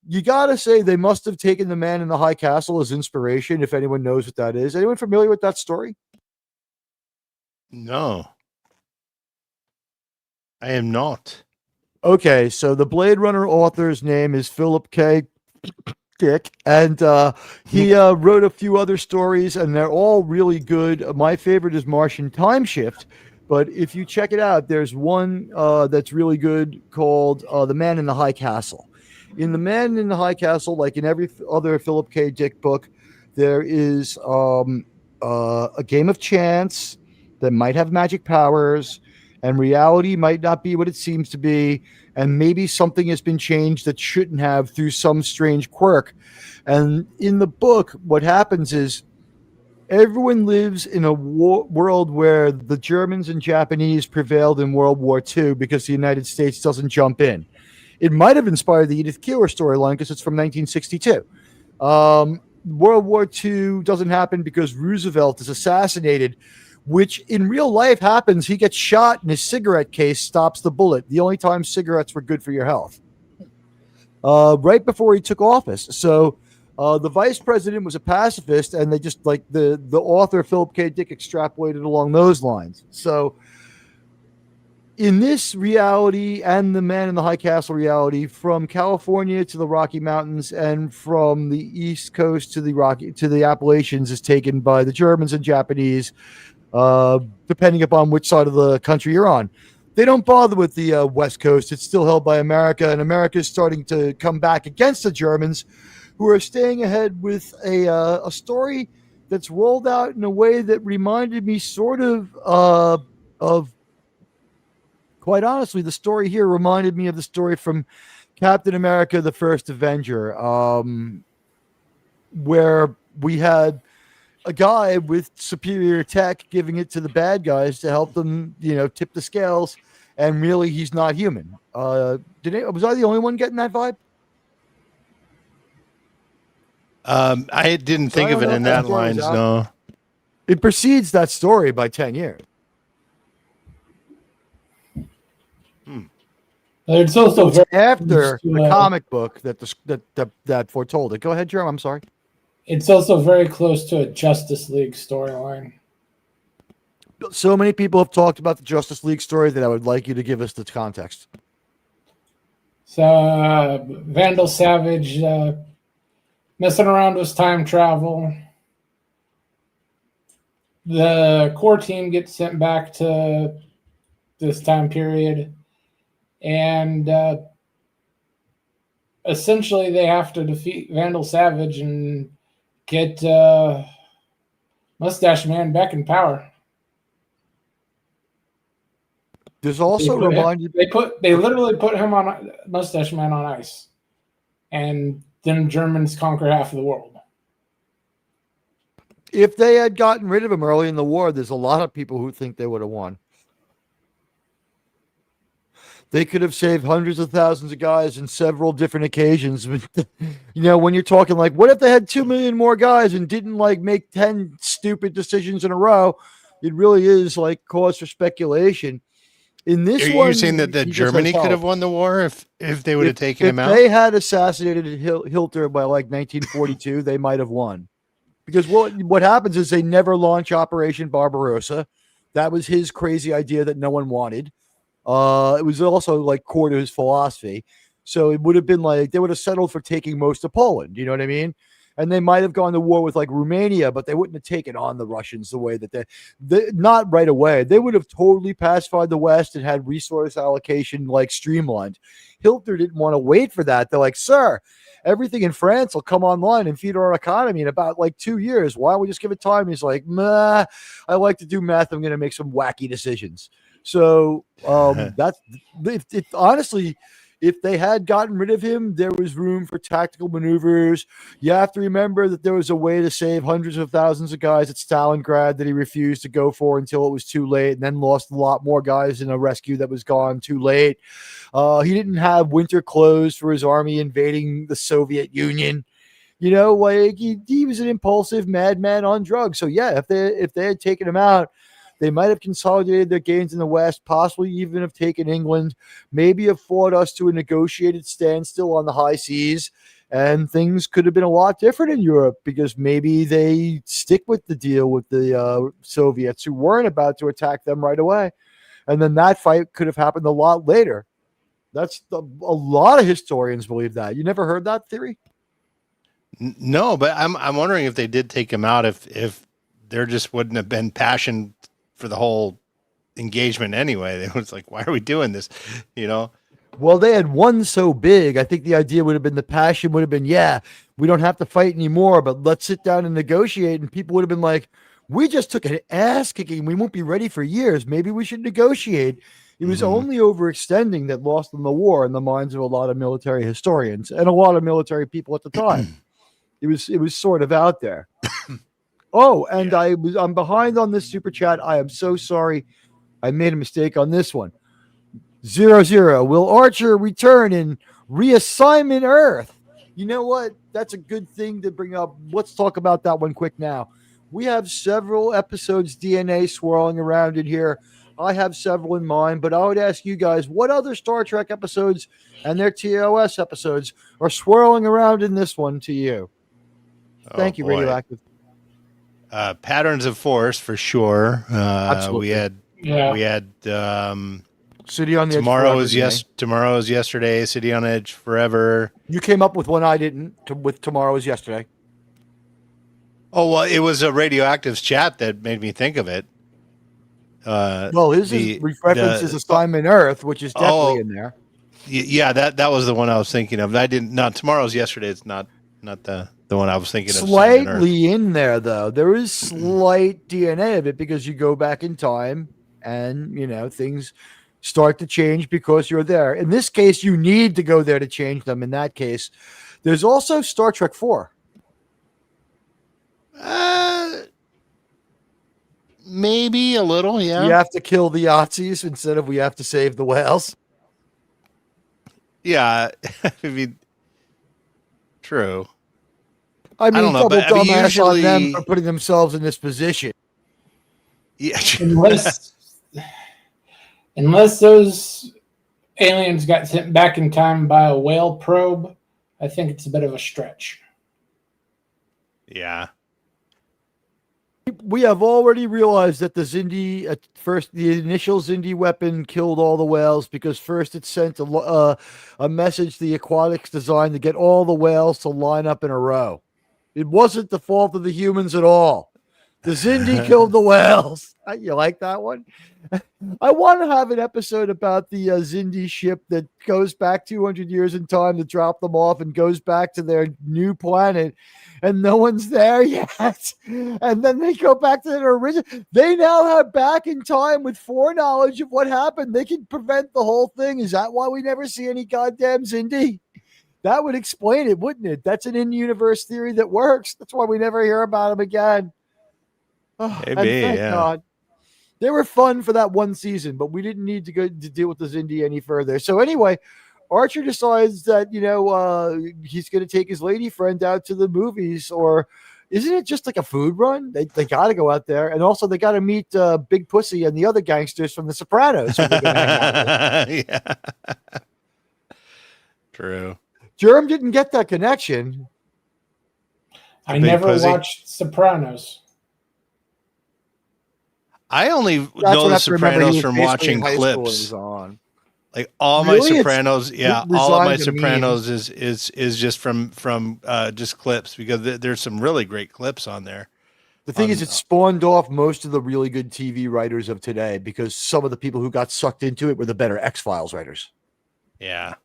you got to say they must have taken the Man in the High Castle as inspiration, if anyone knows what that is. Anyone familiar with that story? No. I am not. Okay, so the Blade Runner author's name is Philip K. Dick, and he wrote a few other stories, and they're all really good. My favorite is Martian Time Shift, but if you check it out, there's one that's really good called The Man in the High Castle. In The Man in the High Castle, like in every other Philip K. Dick book, there is a game of chance that might have magic powers, and reality might not be what it seems to be, and maybe something has been changed that shouldn't have through some strange quirk. And in the book, what happens is everyone lives in a world where the Germans and Japanese prevailed in World War II because the United States doesn't jump in. It might have inspired the Edith Keeler storyline because it's from 1962. World War II doesn't happen because Roosevelt is assassinated, which in real life happens. He gets shot and his cigarette case stops the bullet. The only time cigarettes were good for your health. Right before he took office. So the vice president was a pacifist, and they just like the author, Philip K. Dick, extrapolated along those lines. So in this reality and the Man in the High Castle reality, from California to the Rocky Mountains and from the East Coast to the Appalachians is taken by the Germans and Japanese. depending upon which side of the country you're on. They don't bother with the West Coast. It's still held by America, and America is starting to come back against the Germans, who are staying ahead with a story that's rolled out in a way that reminded me sort of quite honestly, the story here reminded me of the story from Captain America: The First Avenger, where we had a guy with superior tech giving it to the bad guys to help them, tip the scales, and really he's not human. Was I the only one getting that vibe? I didn't think of it in that lines. No, it precedes that story by 10 years. It's also very after the comic book that foretold it. Go ahead, Jerome. I'm sorry. It's also very close to a Justice League storyline. So many people have talked about the Justice League story that I would like you to give us the context. So Vandal Savage messing around with time travel. The core team gets sent back to this time period, and essentially they have to defeat Vandal Savage and get Mustache Man back in power. There's also they literally put him on Mustache Man on ice, and then Germans conquer half of the world. If they had gotten rid of him early in the war, there's a lot of people who think they would have won. They could have saved hundreds of thousands of guys in several different occasions. When you're talking like, what if they had 2 million more guys and didn't make 10 stupid decisions in a row? It really is cause for speculation. In this one, you're saying that Germany could have won the war if they would have taken him out? If they had assassinated Hitler by 1942, they might have won. Because what happens is they never launch Operation Barbarossa. That was his crazy idea that no one wanted. It was also core to his philosophy. So it would have been they would have settled for taking most of Poland. You know what I mean? And they might have gone to war with Romania, but they wouldn't have taken on the Russians the way that they not right away. They would have totally pacified the West and had resource allocation streamlined. Hitler didn't want to wait for that. They're like, sir, everything in France will come online and feed our economy in about 2 years. Why don't we just give it time? He's like, nah, I like to do math. I'm going to make some wacky decisions. So that's honestly, if they had gotten rid of him, there was room for tactical maneuvers. You have to remember that there was a way to save hundreds of thousands of guys at Stalingrad that he refused to go for until it was too late, and then lost a lot more guys in a rescue that was gone too late. He didn't have winter clothes for his army invading the Soviet Union. He was an impulsive madman on drugs. So yeah, if they had taken him out, they might have consolidated their gains in the West, possibly even have taken England, maybe have fought us to a negotiated standstill on the high seas, and things could have been a lot different in Europe because maybe they stick with the deal with the Soviets who weren't about to attack them right away. And then that fight could have happened a lot later. That's a lot of historians believe that. You never heard that theory? No, but I'm wondering if they did take him out, if there just wouldn't have been passion for the whole engagement anyway. It was why are we doing this? Well, they had won so big. I think the idea would have been, the passion would have been, yeah, we don't have to fight anymore, but let's sit down and negotiate. And people would have been like, we just took an ass kicking. We won't be ready for years. Maybe we should negotiate. It was only overextending that lost them the war in the minds of a lot of military historians and a lot of military people at the time. It was sort of out there. Oh, and yeah. I'm behind on this super chat. I am so sorry. I made a mistake on this one. 00. Will Archer return in Reassignment Earth? You know what? That's a good thing to bring up. Let's talk about that one quick now. We have several episodes DNA swirling around in here. I have several in mind, but I would ask you guys, what other Star Trek episodes and their TOS episodes are swirling around in this one to you? Thank you, Radioactive. Patterns of Force for sure. Absolutely. We had City on the Edge. Tomorrow is yesterday. City on Edge Forever. You came up with one I didn't. With Tomorrow is Yesterday. Oh well, it was a Radioactive's chat that made me think of it. Well, his references Assignment Earth, which is definitely in there. Yeah, that was the one I was thinking of. I didn't. Not Tomorrow's Yesterday. It's not the one I was thinking of. Slightly in there, though. There is slight DNA of it because you go back in time, and things start to change because you're there. In this case, you need to go there to change them. In that case, there's also Star Trek 4. Maybe a little, yeah. You have to kill the Yahtzees instead of we have to save the whales. Yeah, I mean, true. I don't know, but dumbass on them for putting themselves in this position. Yeah, unless those aliens got sent back in time by a whale probe, I think it's a bit of a stretch. Yeah. We have already realized that the Xindi the initial Xindi weapon killed all the whales because first it sent a message the aquatics designed to get all the whales to line up in a row. It wasn't the fault of the humans at all. The Xindi killed the whales. You like that one? I want to have an episode about the Xindi ship that goes back 200 years in time to drop them off and goes back to their new planet, and no one's there yet. And then they go back to their original. They now have back in time with foreknowledge of what happened. They can prevent the whole thing. Is that why we never see any goddamn Xindi? That would explain it, wouldn't it? That's an in-universe theory that works. That's why we never hear about them again. Oh, maybe, thank God. They were fun for that one season, but we didn't need to go to deal with the Xindi any further. So anyway, Archer decides that, he's going to take his lady friend out to the movies, or isn't it just like a food run? They got to go out there. And also they got to meet Big Pussy and the other gangsters from The Sopranos. Yeah. True. Jerm didn't get that connection. I never watched Sopranos. I only know The Sopranos from watching clips. Like all my Sopranos, all of my Sopranos is just from just clips, because there's some really great clips on there. The thing is, it spawned off most of the really good TV writers of today, because some of the people who got sucked into it were the better X-Files writers. Yeah.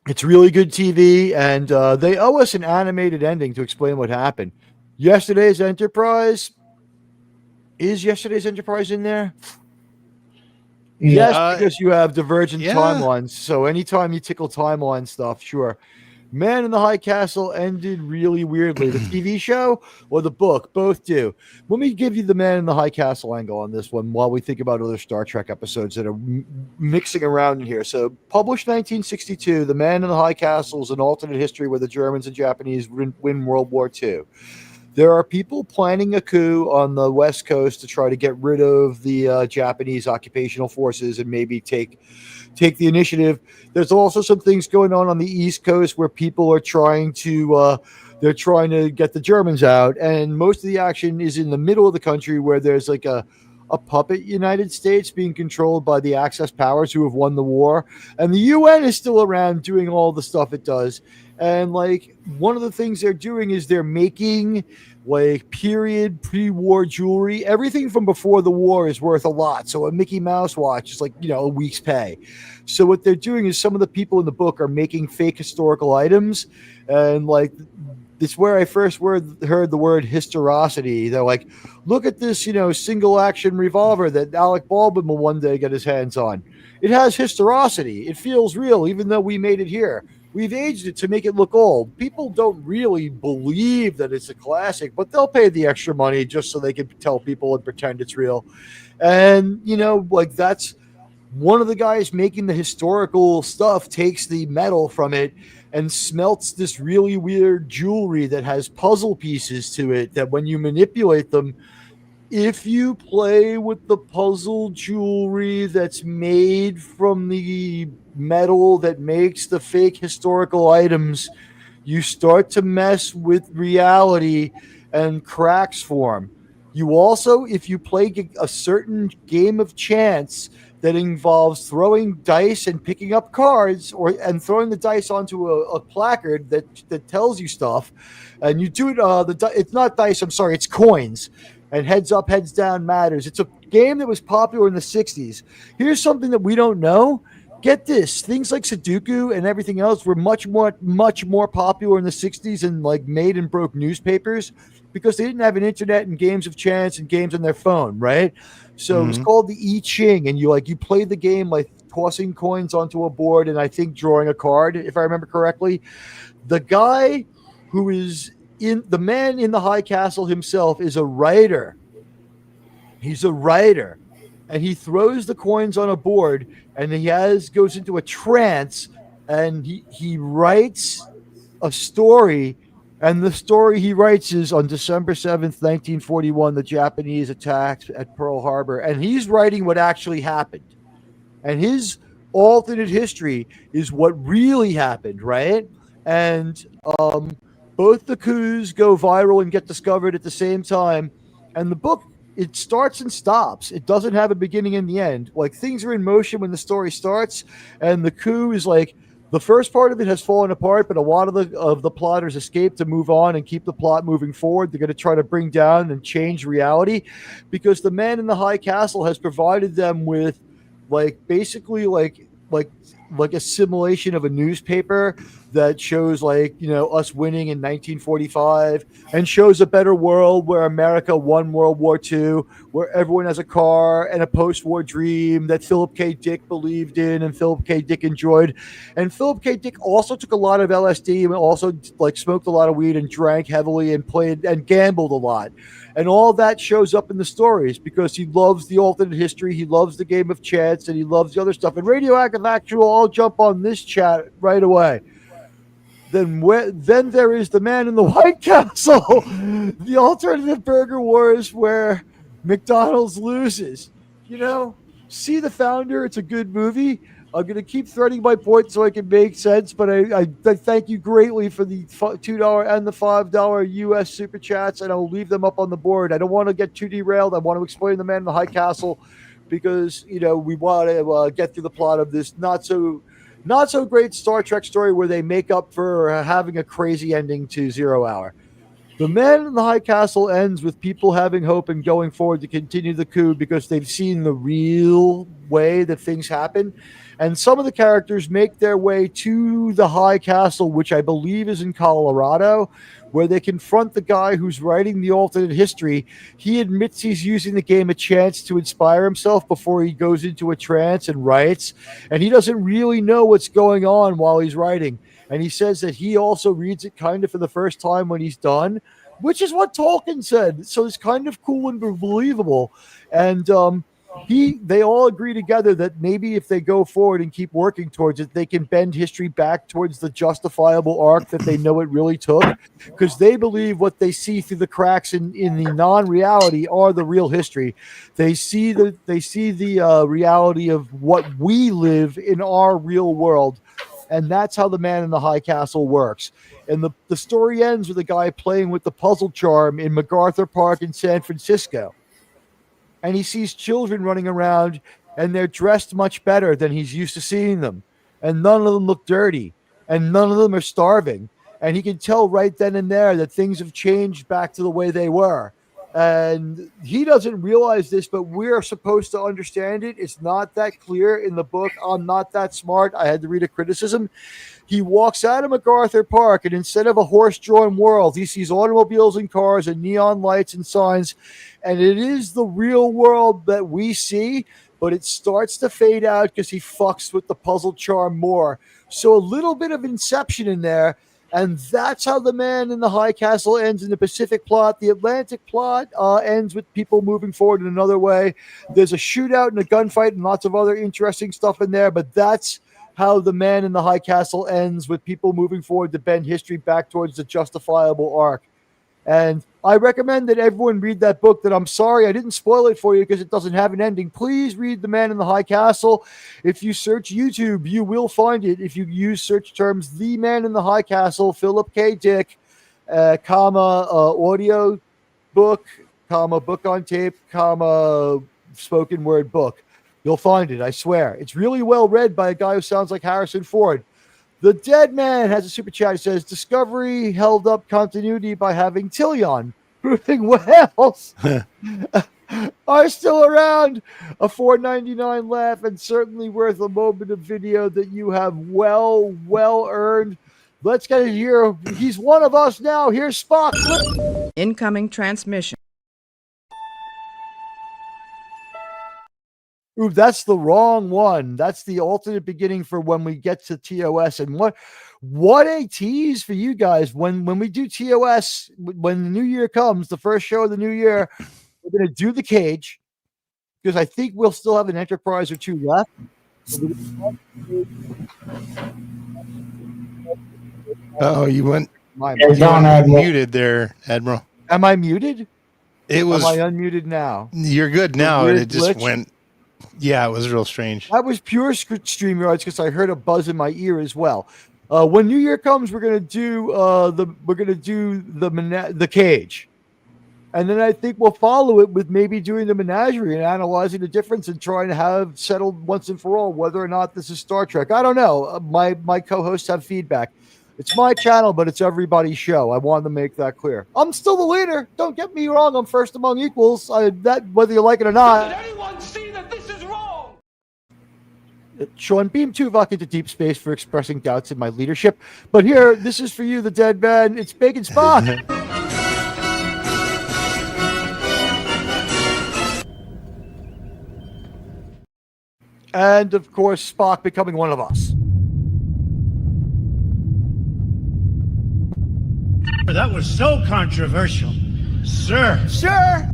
It's really good TV, and they owe us an animated ending to explain what happened. Yesterday's Enterprise. Is Yesterday's Enterprise in there? Yes, because you have divergent timelines. So anytime you tickle timeline stuff, sure. Man in the High Castle ended really weirdly. The TV show or the book, both do. Let me give you the Man in the High Castle angle on this one while we think about other Star Trek episodes that are mixing around in here. So, published 1962, The Man in the High Castle is an alternate history where the Germans and Japanese win World War II. There are people planning a coup on the West Coast to try to get rid of the Japanese occupational forces and maybe take the initiative. There's also some things going on the East Coast where people are trying to get the Germans out, and most of the action is in the middle of the country where there's like a puppet United States being controlled by the Axis powers who have won the war, and the UN is still around doing all the stuff it does. And like one of the things they're doing is they're making like period pre-war jewelry. Everything from before the war is worth a lot. So a Mickey Mouse watch is like, a week's pay. So what they're doing is some of the people in the book are making fake historical items. And like, it's where I first heard the word historicity. They're like, look at this, single action revolver that Alec Baldwin will one day get his hands on. It has historicity. It feels real, even though we made it here. We've aged it to make it look old. People don't really believe that it's a classic, but they'll pay the extra money just so they can tell people and pretend it's real. And, like that's one of the guys making the historical stuff takes the metal from it and smelts this really weird jewelry that has puzzle pieces to it that when you manipulate them, if you play with the puzzle jewelry that's made from the metal that makes the fake historical items, you start to mess with reality and cracks form. You also, if you play a certain game of chance that involves throwing dice and picking up cards and throwing the dice onto a placard that tells you stuff, and you do it, it's not dice, I'm sorry, it's coins. and heads up, heads down matters. It's a game that was popular in the 60s. Here's something that we don't know. Get this, things like Sudoku and everything else were much more popular in the 60s and like made and broke newspapers because they didn't have an internet and games of chance and games on their phone, right? So it was called the I Ching, and you played the game like tossing coins onto a board and I think drawing a card, if I remember correctly. The guy who is in the man in the high castle himself is a writer. He's a writer, and he throws the coins on a board, and goes into a trance, and he writes a story. And the story he writes is on December 7th, 1941, the Japanese attacked at Pearl Harbor. And he's writing what actually happened. And his alternate history is what really happened, right? And both the coups go viral and get discovered at the same time. And the book, it starts and stops. It doesn't have a beginning and the end. Like, things are in motion when the story starts, and the coup is like, the first part of it has fallen apart, but a lot of the plotters escape to move on and keep the plot moving forward. They're going to try to bring down and change reality because the man in the high castle has provided them with basically a simulation of a newspaper that shows us winning in 1945 and shows a better world where America won World War II, where everyone has a car and a post-war dream that Philip K. Dick believed in and Philip K. Dick enjoyed. And Philip K. Dick also took a lot of LSD and also smoked a lot of weed and drank heavily and played and gambled a lot. And all that shows up in the stories because he loves the alternate history, he loves the game of chance, and he loves the other stuff. And Radioactive Actual, I'll jump on this chat right away. Then there is the man in the White Castle, the alternative burger wars where McDonald's loses. See The Founder. It's a good movie. I'm going to keep threading my point so I can make sense, but I thank you greatly for the $2 and the $5 U.S. super chats, and I'll leave them up on the board. I don't want to get too derailed. I want to explain the man in the high castle because, we want to get through the plot of this not so great Star Trek story where they make up for having a crazy ending to Zero Hour. The Man in the High Castle ends with people having hope and going forward to continue the coup because they've seen the real way that things happen. And some of the characters make their way to the High Castle, which I believe is in Colorado, where they confront the guy who's writing the alternate history. He admits he's using the game a chance to inspire himself before he goes into a trance and writes. And he doesn't really know what's going on while he's writing. And he says that he also reads it kind of for the first time when he's done, which is what Tolkien said. So it's kind of cool and believable. And they all agree together that maybe if they go forward and keep working towards it, they can bend history back towards the justifiable arc that they know it really took, because they believe what they see through the cracks in the non-reality are the real history. They see the reality of what we live in our real world. And that's how the Man in the High Castle works. And the story ends with a guy playing with the puzzle charm in MacArthur Park in San Francisco. And he sees children running around, and they're dressed much better than he's used to seeing them. And none of them look dirty, and none of them are starving. And he can tell right then and there that things have changed back to the way they were. And he doesn't realize this, but we're supposed to understand it. It's not that clear in the book. I'm not that smart. I had to read a criticism. He walks out of MacArthur Park, and instead of a horse-drawn world, he sees automobiles and cars and neon lights and signs. And it is the real world that we see, but it starts to fade out because he fucks with the puzzle charm more. So a little bit of Inception in there. And that's how the Man in the High Castle ends in the Pacific plot. The Atlantic plot ends with people moving forward in another way. There's a shootout and a gunfight and lots of other interesting stuff in there. But that's how the Man in the High Castle ends, with people moving forward to bend history back towards the justifiable arc. And I recommend that everyone read that book. That I'm sorry I didn't spoil it for you because it doesn't have an ending. Please read The Man in the High Castle. If you search YouTube, you will find it. If you use search terms, The Man in the High Castle, Philip K. Dick, audio book, book on tape, spoken word book. You'll find it, I swear. It's really well read by a guy who sounds like Harrison Ford. The Dead Man has a super chat. He says, Discovery held up continuity by having Tillion. Proving whales are still around. A $4.99 laugh, and certainly worth a moment of video that you have well earned. Let's get it here. He's one of us now. Here's Spock. Incoming transmission. Ooh, that's the wrong one. That's the alternate beginning for when we get to TOS. And what a tease for you guys. When we do TOS, when the new year comes, the first show of the new year, we're going to do the cage, because I think we'll still have an Enterprise or two left. Oh, you went You're gone, Admiral. muted there, Admiral. Am I muted? It was. Am I unmuted now? You're good now, and weird it just glitch? went. Yeah, it was real strange. That was pure StreamYards, because I heard a buzz in my ear as well. When New Year comes, we're gonna do the cage, and then I think we'll follow it with maybe doing the menagerie and analyzing the difference and trying to have settled once and for all whether or not this is Star Trek. I don't know. My co-hosts have feedback. It's my channel, but it's everybody's show. I wanted to make that clear. I'm still the leader. Don't get me wrong. I'm first among equals. That whether you like it or not. Did anyone see that this is wrong? Sean, beam Tuvok into deep space for expressing doubts in my leadership. But here, this is for you, the dead man. It's Bacon Spock. And, of course, Spock becoming one of us. That was so controversial. Sir. Sure.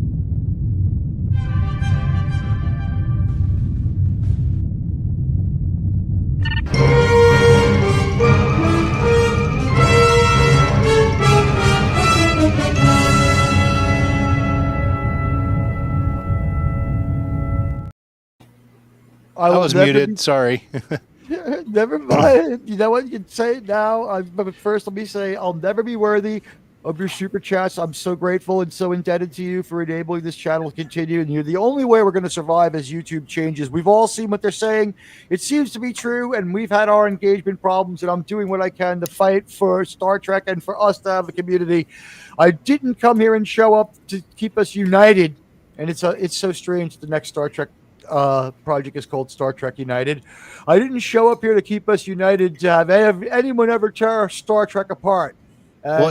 I was muted. Sorry. Never mind. You know what? You can say it now. But first, let me say I'll never be worthy of your super chats. I'm so grateful and so indebted to you for enabling this channel to continue. And you're the only way we're going to survive as YouTube changes. We've all seen what they're saying. It seems to be true, and we've had our engagement problems, and I'm doing what I can to fight for Star Trek and for us to have a community. I didn't come here and show up to keep us united, and it's so strange. The next Star Trek project is called Star Trek United. I didn't show up here to keep us united to have anyone ever tear Star Trek apart. And, well,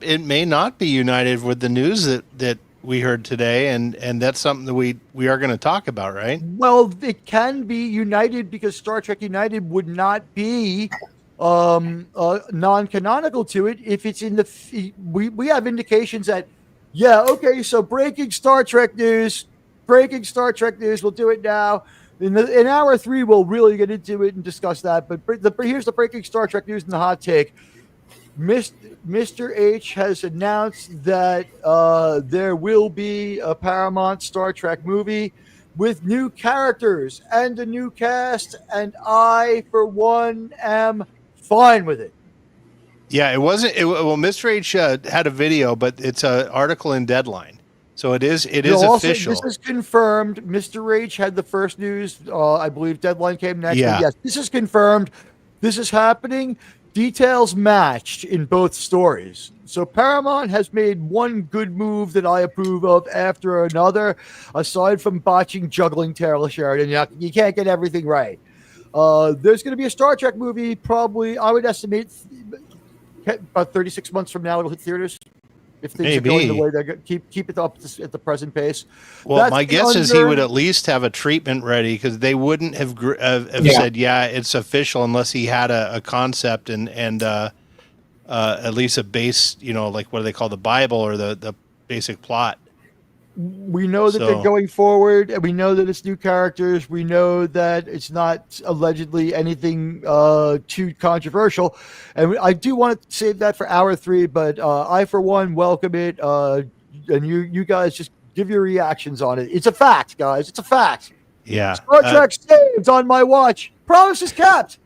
it may not be united with the news that we heard today, and that's something that we are going to talk about, right? Well, it can be united because Star Trek United would not be non-canonical to it if it's in the we have indications that so breaking Star Trek news, we'll do it now. In hour 3 we'll really get into it and discuss that, but here's the breaking Star Trek news and the hot take. Mr. H has announced that there will be a Paramount Star Trek movie with new characters and a new cast, and I, for one, am fine with it. Yeah, it wasn't. Well, Mr. H had a video, but it's an article in Deadline, so it is official. This is confirmed. Mr. H had the first news. I believe Deadline came next. Yeah. But yes, this is confirmed. This is happening. Details matched in both stories. So Paramount has made one good move that I approve of after another, aside from botching juggling Taylor Sheridan. You can't get everything right. There's going to be a Star Trek movie, probably, I would estimate, about 36 months from now, it'll hit theaters. If things are going the way they're keep it up at the present pace. Well, that's my guess is he would at least have a treatment ready, because they wouldn't have said, it's official, unless he had a concept and at least a base, like what do they call the Bible or the basic plot. We know that they're going forward, and we know that it's new characters. We know that it's not allegedly anything too controversial. And I do want to save that for hour 3, but I, for one, welcome it. And you guys just give your reactions on it. It's a fact, guys. It's a fact. Yeah. Star Trek saved on my watch. Promise is kept.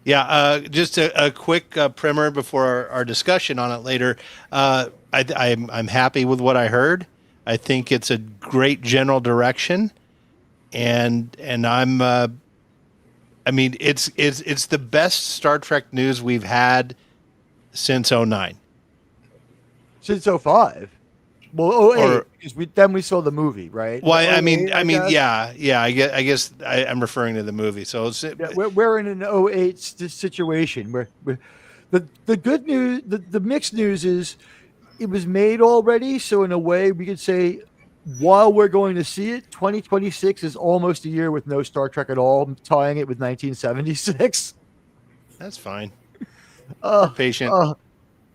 Yeah, just a quick primer before our discussion on it later. I'm happy with what I heard. I think it's a great general direction, and I'm. It's the best Star Trek news we've had since 2009. since '05. Well, '08 Or because we saw the movie, right? why? I mean, '08, guess. yeah. I'm referring to the movie. So it's Yeah, we're in an '08 situation where the good news, the mixed news is it was made already. So in a way, we could say while we're going to see it, 2026 is almost a year with no Star Trek at all, tying it with 1976. that's fine. We're Uh, patient. uh,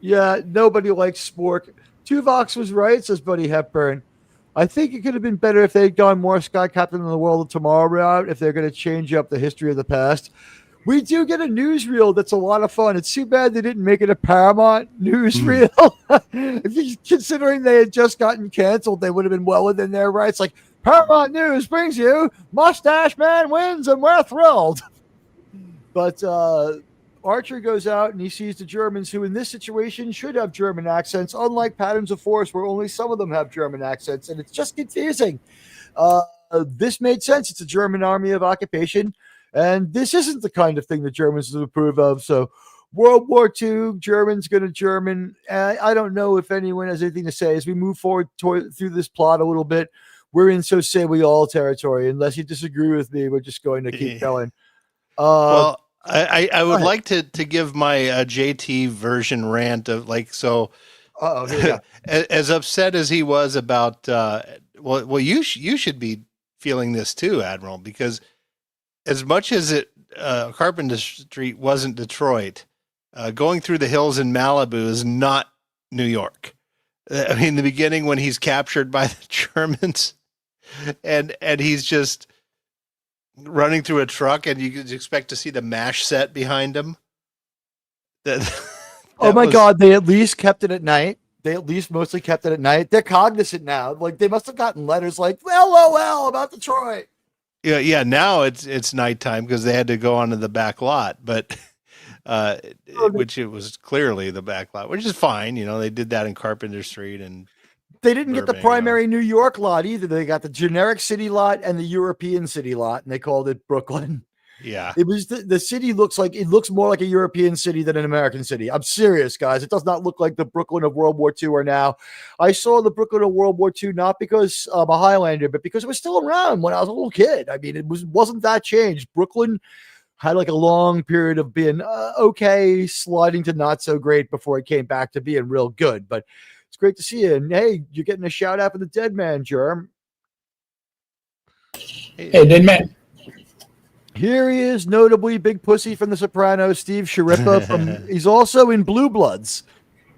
yeah, nobody likes Spork. Tuvok was right, says Buddy Hepburn. I think it could have been better if they'd gone more Sky Captain in the World of Tomorrow route, if they're going to change up the history of the past. We do get a newsreel that's a lot of fun. It's too bad they didn't make it a Paramount newsreel. Considering they had just gotten canceled, they would have been well within their rights. Like, Paramount News brings you Mustache Man wins and we're thrilled. But Archer goes out and he sees the Germans who in this situation should have German accents, unlike Patterns of Force where only some of them have German accents. And it's just confusing. This made sense. It's a German army of occupation. And this isn't the kind of thing the Germans would approve of. So World War II, Germans going to German. I don't know if anyone has anything to say. As we move forward through this plot a little bit, we're in so say we all territory. Unless you disagree with me, we're just going to keep going. Well, I would like to give my JT version rant of like, so as upset as he was about, you should be feeling this too, Admiral, because as much as Carpenter Street wasn't Detroit, going through the hills in Malibu is not New York. I mean, the beginning when he's captured by the Germans and he's just running through a truck and you could expect to see the MASH set behind him. Oh my God, they at least kept it at night. They at least mostly kept it at night. They're cognizant now. Like they must have gotten letters like LOL about Detroit. Yeah. Now it's nighttime because they had to go onto the back lot, but which it was clearly the back lot, which is fine. You know, they did that in Carpenter Street, and they didn't get the primary New York lot either. They got the generic city lot and the European city lot, and they called it Brooklyn. Yeah, it was the city looks more like a European city than an American city. I'm serious, guys. It does not look like the Brooklyn of World War II or now. I saw the Brooklyn of World War II not because I'm a Highlander, but because it was still around when I was a little kid. I mean, wasn't that changed. Brooklyn had like a long period of being okay, sliding to not so great before it came back to being real good. But it's great to see you. And hey, you're getting a shout out for the Dead Man, Germ. Hey, Dead Man. Here he is, notably big pussy from The Sopranos, Steve Sharippa. He's also in Blue Bloods.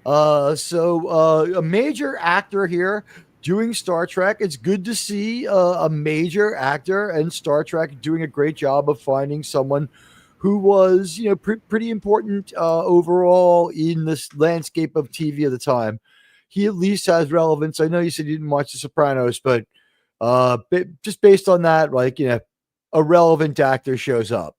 So a major actor here doing Star Trek. It's good to see a major actor and Star Trek doing a great job of finding someone who was, pretty important overall in this landscape of TV at the time. He at least has relevance. I know you said you didn't watch The Sopranos, but just based on that, a relevant actor shows up.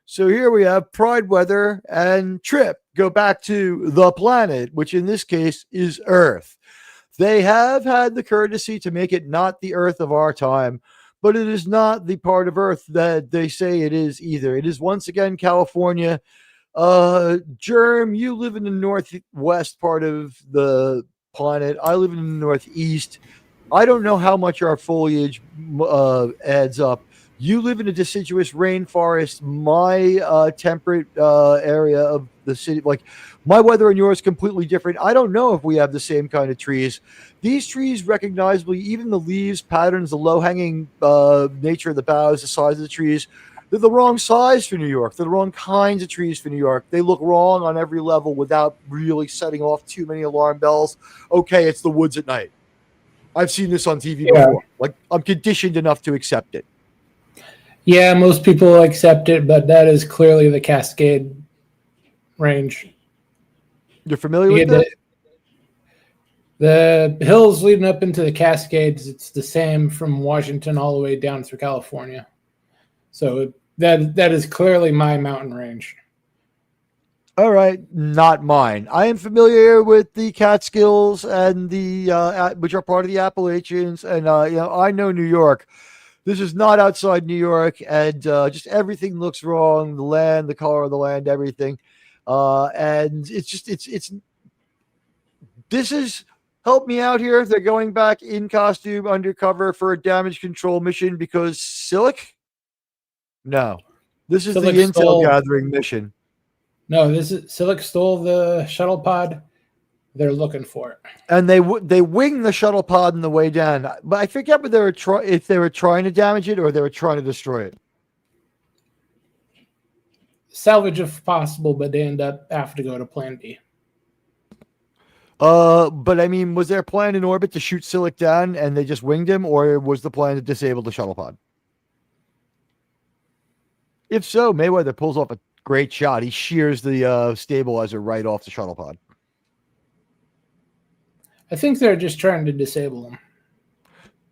So here we have Pride Weather and Trip go back to the planet, which in this case is Earth. They have had the courtesy to make it not the Earth of our time, but it is not the part of Earth that they say it is either. It is once again California. Germ, you live in the northwest part of the planet. I live in the northeast. I don't know how much our foliage adds up. You live in a deciduous rainforest. My temperate area of the city, like my weather and yours, completely different. I don't know if we have the same kind of trees. These trees, recognizably, even the leaves, patterns, the low-hanging nature of the boughs, the size of the trees, they're the wrong size for New York. They're the wrong kinds of trees for New York. They look wrong on every level without really setting off too many alarm bells. Okay, it's the woods at night. I've seen this on TV before. Like, I'm conditioned enough to accept it. Yeah, most people accept it, but that is clearly the Cascade range. You're familiar with that? The hills leading up into the Cascades, it's the same from Washington all the way down through California. So that is clearly my mountain range. All right, not mine. I am familiar with the Catskills and the which are part of the Appalachians, and I know New York. This is not outside New York, and just everything looks wrong. The land, the color of the land, everything, and it's this is help me out here. They're going back in costume undercover for a damage control mission because Silic? No. This is Silic the intel stole- gathering mission. No, this is Silic stole the shuttle pod. They're looking for it. And they wing the shuttle pod on the way down. But I forget whether if they were trying to damage it or they were trying to destroy it. Salvage if possible, but they end up having to go to Plan B. But I mean, was their plan in orbit to shoot Silic down and they just winged him, or was the plan to disable the shuttle pod? If so, Mayweather pulls off a great shot. He shears the stabilizer right off the shuttle pod. I think they're just trying to disable him.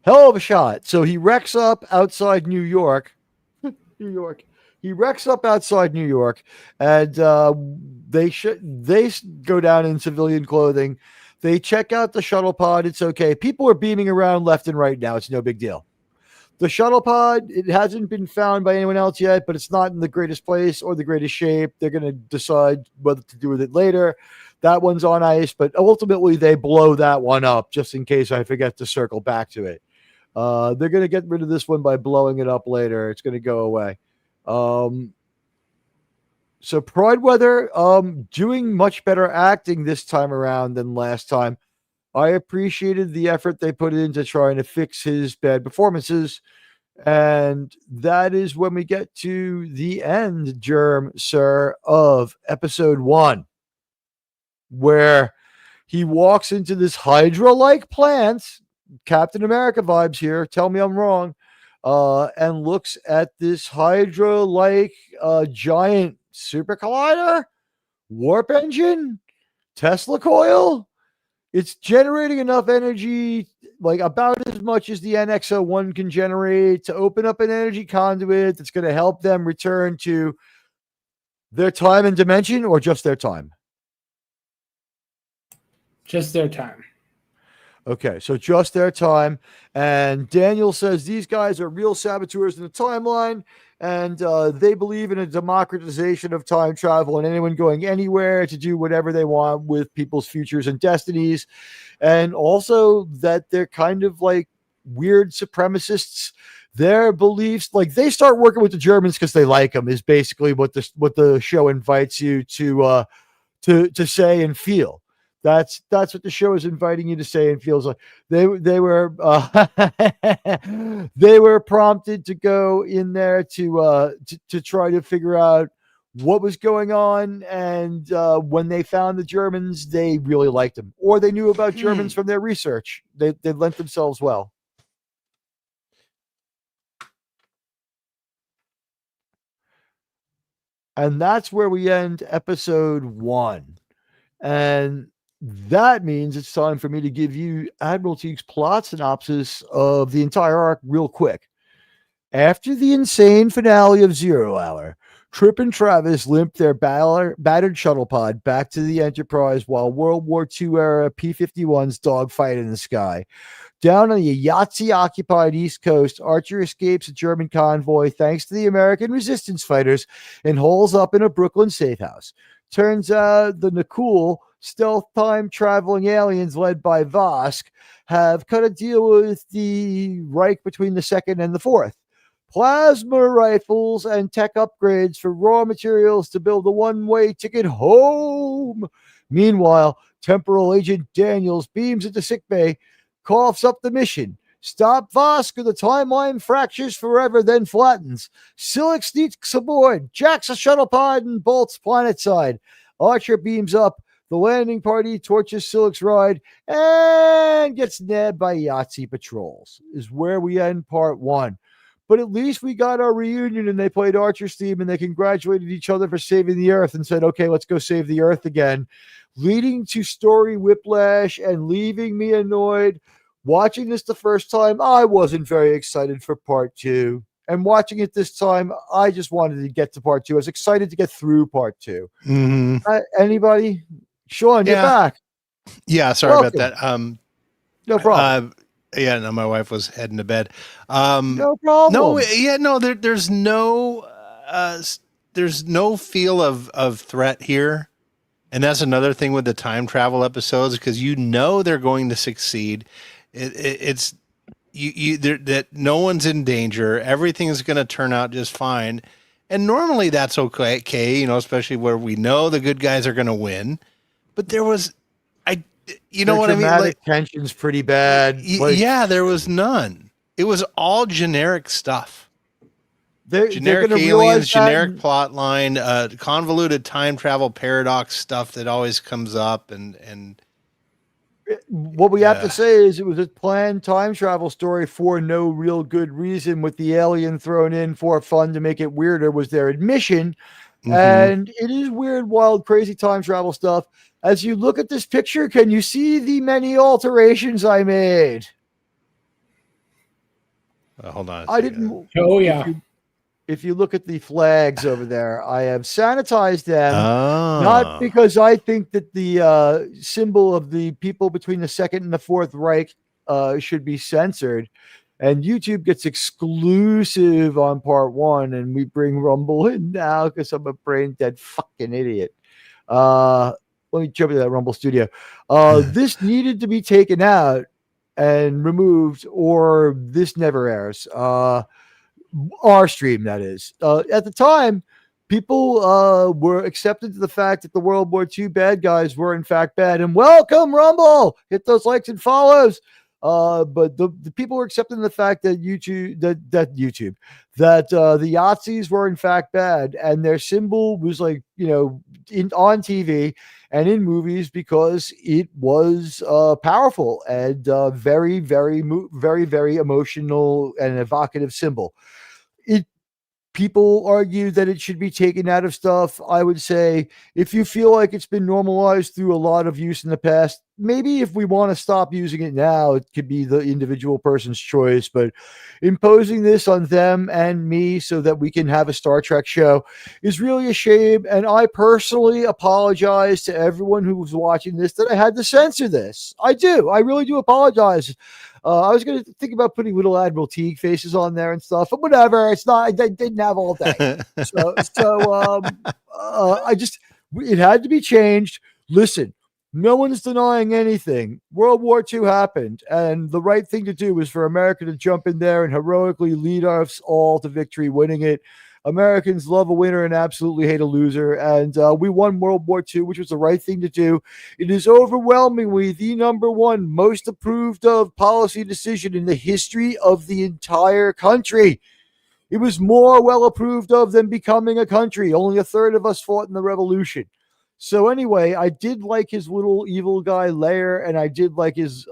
Hell of a shot. So he wrecks up outside New York. He wrecks up outside New York, and they go down in civilian clothing. They check out the shuttle pod. It's okay. People are beaming around left and right now. It's no big deal. The shuttle pod, it hasn't been found by anyone else yet, but it's not in the greatest place or the greatest shape. They're going to decide whether to do with it later. That one's on ice, but ultimately they blow that one up just in case I forget to circle back to it. They're going to get rid of this one by blowing it up later. It's going to go away. So Pride Weather doing much better acting this time around than last time. I appreciated the effort they put into trying to fix his bad performances. And that is when we get to the end, Germ, sir, of episode 1, where he walks into this Hydra-like plant, Captain America vibes here, tell me I'm wrong, and looks at this Hydra-like giant super collider, warp engine, Tesla coil. It's generating enough energy, like about as much as the NX-01 can generate, to open up an energy conduit that's going to help them return to their time and dimension, or just their time? Just their time. Okay, so just their time. And Daniel says these guys are real saboteurs in the timeline, and they believe in a democratization of time travel and anyone going anywhere to do whatever they want with people's futures and destinies. And also that they're kind of like weird supremacists. Their beliefs, like they start working with the Germans because they like them, is basically what the show invites you to say and feel. That's what the show is inviting you to say and feels like. They were they were prompted to go in there to try to figure out what was going on, and when they found the Germans, they really liked them, or they knew about Germans from their research. They lent themselves well. And that's where we end episode 1. And that means it's time for me to give you Admiral Teague's plot synopsis of the entire arc real quick. After the insane finale of 0 Hour, Trip and Travis limp their battered shuttle pod back to the Enterprise while World War II era P-51s dogfight in the sky. Down on the Yahtzee-occupied East Coast, Archer escapes a German convoy thanks to the American resistance fighters and holes up in a Brooklyn safe house. Turns out the Nakul stealth time traveling aliens led by Vosk have cut a deal with the Reich between the 2nd and the 4th. Plasma rifles and tech upgrades for raw materials to build a one-way ticket home. Meanwhile, Temporal Agent Daniels beams into sickbay, coughs up the mission. Stop Vosk or the timeline fractures forever, then flattens. Silic sneaks aboard, jacks a shuttle pod, and bolts planetside. Archer beams up. The landing party torches Silic's ride and gets nabbed by Yahtzee patrols. Is where we end part 1. But at least we got our reunion, and they played Archer's theme, and they congratulated each other for saving the Earth and said, okay, let's go save the Earth again, leading to story whiplash and leaving me annoyed. Watching this the first time, I wasn't very excited for part 2. And watching it this time, I just wanted to get to part 2. I was excited to get through part 2. Mm-hmm. Anybody? Sean, you're back. Yeah, sorry Welcome. about that. No problem. Yeah, no, my wife was heading to bed. No problem. There's no feel of threat here And that's another thing with the time travel episodes, because you know they're going to succeed. It's that no one's in danger. Everything is going to turn out just fine. And normally that's okay, you know, especially where we know the good guys are going to win. But there was, you know what I mean? Dramatic tension's pretty bad. Yeah, there was none. It was all generic stuff. Generic aliens, generic plot line, convoluted time travel paradox stuff that always comes up, and what we have to say is it was a planned time travel story for no real good reason, with the alien thrown in for fun to make it weirder was their admission. And it is weird, wild, crazy time travel stuff. As you look at this picture, can you see the many alterations I made? Hold on. I didn't. Oh, yeah. If you look at the flags over there, I have sanitized them, not because I think that the symbol of the people between the Second and the Fourth Reich should be censored. And YouTube gets exclusive on part 1, and we bring Rumble in now because I'm a brain dead fucking idiot. Let me jump into that Rumble studio. This needed to be taken out and removed, or this never airs. Our stream, that is. At the time, people were accepted to the fact that the World War II bad guys were in fact bad. And welcome, Rumble! Hit those likes and follows. But the people were accepting the fact that the Yazis were in fact bad, and their symbol was like, you know, on TV and in movies because it was powerful and very, very, very, very emotional and evocative symbol. People argue that it should be taken out of stuff. I would say if you feel like it's been normalized through a lot of use in the past, maybe if we want to stop using it now, it could be the individual person's choice. But imposing this on them and me so that we can have a Star Trek show is really a shame. And I personally apologize to everyone who was watching this that I had to censor this. I do. I really do apologize. I was going to think about putting little Admiral Teague faces on there and stuff, but whatever. It's not, I didn't have all day. It had to be changed. Listen, no one's denying anything. World War II happened, and the right thing to do was for America to jump in there and heroically lead us all to victory, winning it. Americans love a winner and absolutely hate a loser. And we won World War II, which was the right thing to do. It is overwhelmingly the number one most approved of policy decision in the history of the entire country. It was more well approved of than becoming a country. Only a third of us fought in the revolution. So anyway, I did like his little evil guy lair, and I did like his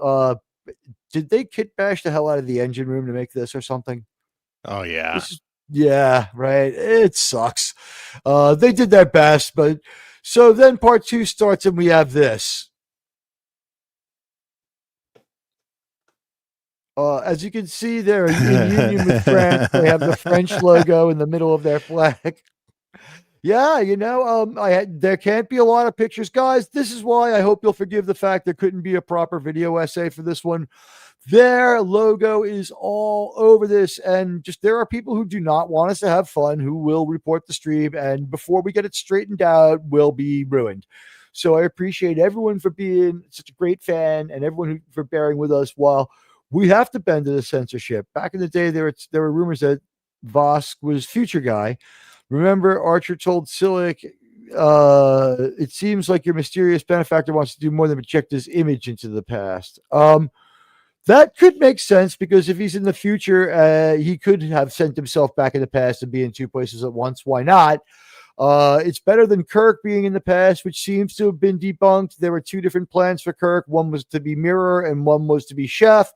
did they kit bash the hell out of the engine room to make this or something? Oh yeah. Yeah, right. It sucks. They did their best, but so then part 2 starts and we have this. As you can see, they're in union with France. They have the French logo in the middle of their flag. Yeah, you know, there can't be a lot of pictures, guys. This is why I hope you'll forgive the fact there couldn't be a proper video essay for this one. Their logo is all over this, and just there are people who do not want us to have fun who will report the stream, and before we get it straightened out, we'll be ruined. So I appreciate everyone for being such a great fan and everyone for bearing with us while we have to bend to the censorship. Back in the day, there were rumors that Vosk was future guy. Remember, Archer told Silic, it seems like your mysterious benefactor wants to do more than project his image into the past. That could make sense because if he's in the future, he could have sent himself back in the past and be in 2 places at once. Why not? It's better than Kirk being in the past, which seems to have been debunked. There were 2 different plans for Kirk. One was to be Mirror and one was to be Chef.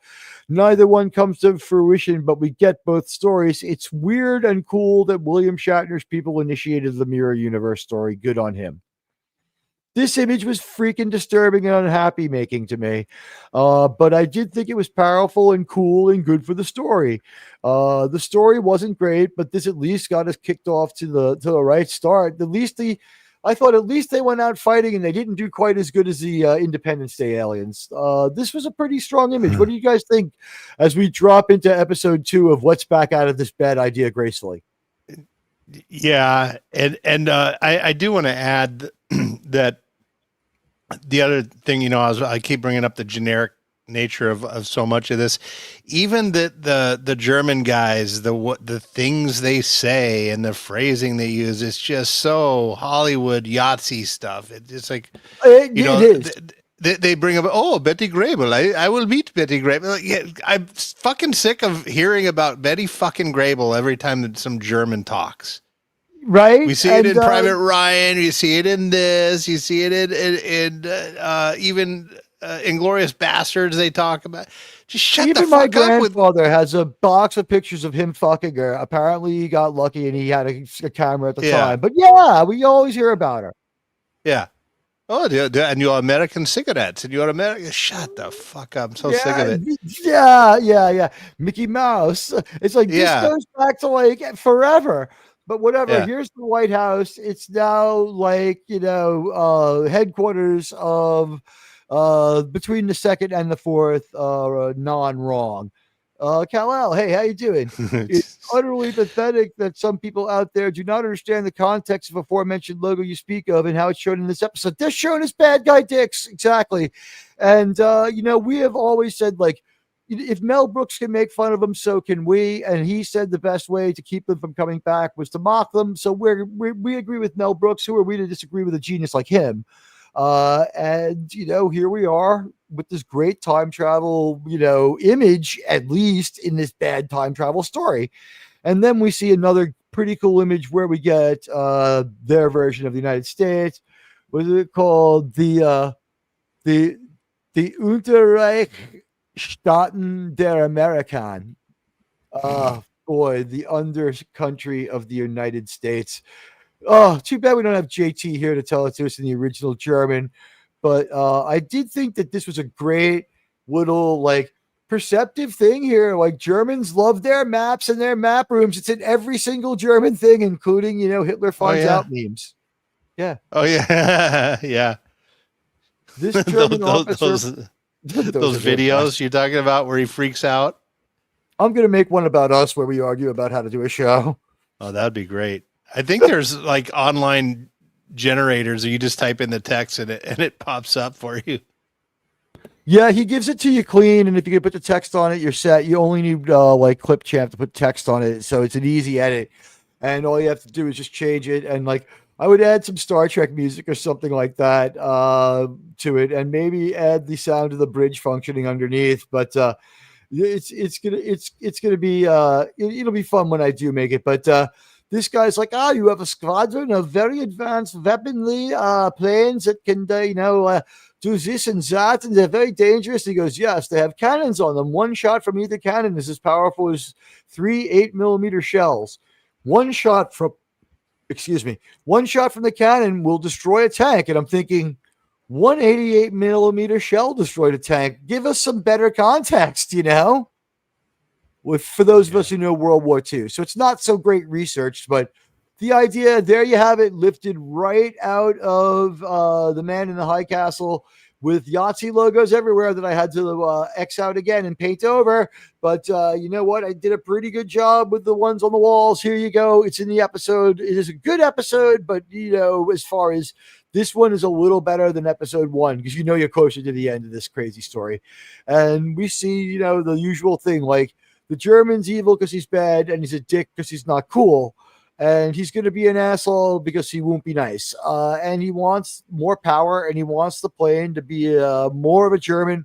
Neither one comes to fruition, but we get both stories. It's weird and cool that William Shatner's people initiated the Mirror Universe story. Good on him. This image was freaking disturbing and unhappy making to me. But I did think it was powerful and cool and good for the story. The story wasn't great, but this at least got us kicked off to the right start. I thought at least they went out fighting and they didn't do quite as good as the Independence Day aliens. This was a pretty strong image. What do you guys think as we drop into episode 2 of Let's Back Out of This Bad Idea Gracefully? Yeah. And I do want to add that The other thing, I keep bringing up the generic nature of so much of this. Even the German guys, the things they say and the phrasing they use, it's just so Hollywood Yahtzee stuff. It's like, It is. They bring up, Betty Grable. I will meet Betty Grable. Like, yeah, I'm fucking sick of hearing about Betty fucking Grable every time that some German talks. Right. We see it in Private Ryan. You see it in this. You see it in even Inglorious Bastards. They talk about. Just shut even the my fuck up. grandfather has a box of pictures of him fucking her. Apparently, he got lucky and he had a camera at the time. But yeah, we always hear about her. Yeah. Oh, and your American cigarettes and your American. Shut the fuck up. I'm so sick of it. Yeah. Mickey Mouse. It's like this goes back to like forever. But whatever, here's the White House. It's now like, headquarters of between the second and the fourth non-wrong. Kal-El, hey, how you doing? It's utterly pathetic that some people out there do not understand the context of aforementioned logo you speak of and how it's shown in this episode. They're shown as bad guy dicks, exactly. And we have always said, like, if Mel Brooks can make fun of them, so can we. And he said the best way to keep them from coming back was to mock them. So we agree with Mel Brooks. Who are we to disagree with a genius like him? And here we are with this great time travel, image, at least in this bad time travel story. And then we see another pretty cool image where we get their version of the United States. What is it called? The Unterreich Staaten der Amerikan. Boy, the under country of the United States. Oh, too bad we don't have JT here to tell it to us in the original German. But I did think that this was a great little, like, perceptive thing here. Like, Germans love their maps and their map rooms. It's in every single German thing, including, Hitler finds out memes. Yeah. Oh, yeah. Yeah. This German officer... Those videos you're talking about where he freaks out. I'm going to make one about us where we argue about how to do a show. Oh, that'd be great. I think there's like online generators where you just type in the text and it pops up for you. Yeah, he gives it to you clean, and if you can put the text on it, you're set. You only need like Clipchamp to put text on it, so it's an easy edit. And all you have to do is just change it, and like I would add some Star Trek music or something like that to it, and maybe add the sound of the bridge functioning underneath. But it's gonna be it'll be fun when I do make it. But this guy's like, you have a squadron of very advanced weaponry planes that can do this and that, and they're very dangerous. He goes, yes, they have cannons on them. One shot from either cannon is as powerful as 3 8mm shells. One shot from the cannon will destroy a tank. And I'm thinking, 188mm shell destroyed a tank. Give us some better context, for those of us who know World War II. So it's not so great research, but the idea, there you have it, lifted right out of The Man in the High Castle, with Yahtzee logos everywhere that I had to X out again and paint over. But you know what? I did a pretty good job with the ones on the walls. Here you go. It's in the episode. It is a good episode, but, as far as this one is a little better than episode 1, because you're closer to the end of this crazy story. And we see, the usual thing, like the German's evil because he's bad and he's a dick because he's not cool. And he's going to be an asshole because he won't be nice. And he wants more power, and he wants the plane to be more of a German.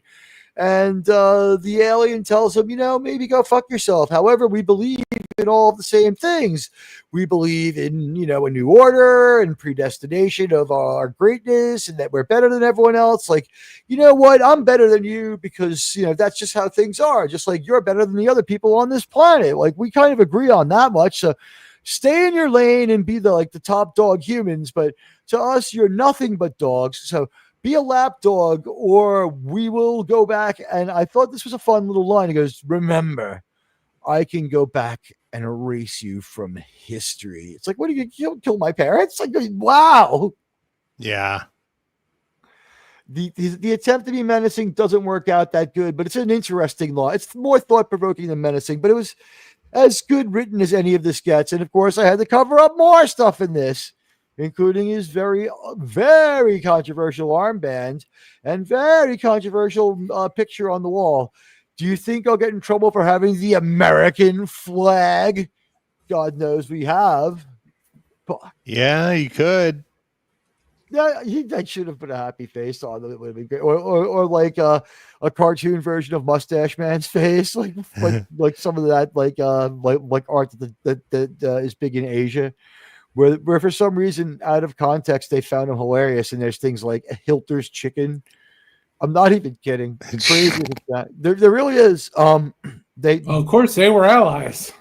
And the alien tells him, maybe go fuck yourself. However, we believe in all of the same things. We believe in, a new order and predestination of our greatness, and that we're better than everyone else. Like, you know what? I'm better than you because, that's just how things are. Just like you're better than the other people on this planet. Like, we kind of agree on that much. So stay in your lane and be the top dog humans. But to us, you're nothing but dogs. So be a lap dog or we will go back. And I thought this was a fun little line. He goes, remember, I can go back and erase you from history. It's like, what, are you going to kill my parents? Like, wow. Yeah. The attempt to be menacing doesn't work out that good, but it's an interesting line. It's more thought-provoking than menacing, but it was as good written as any of this gets. And of course, I had to cover up more stuff in this. including his very, very controversial armband and very controversial picture on the wall. Do you think I'll get in trouble for having the American flag? God knows we have. But Yeah, you could. yeah, I should have put a happy face on it. It would have been great, or like a cartoon version of Mustache Man's face, like some of that, like art that is big in Asia, where for some reason, out of context, they found him hilarious. And there's things like Hilter's chicken. I'm not even kidding. It's crazy that there really is. Well, of course, they were allies.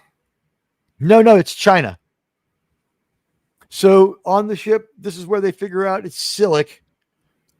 No, it's China. So on the ship, this is where they figure out it's Silic,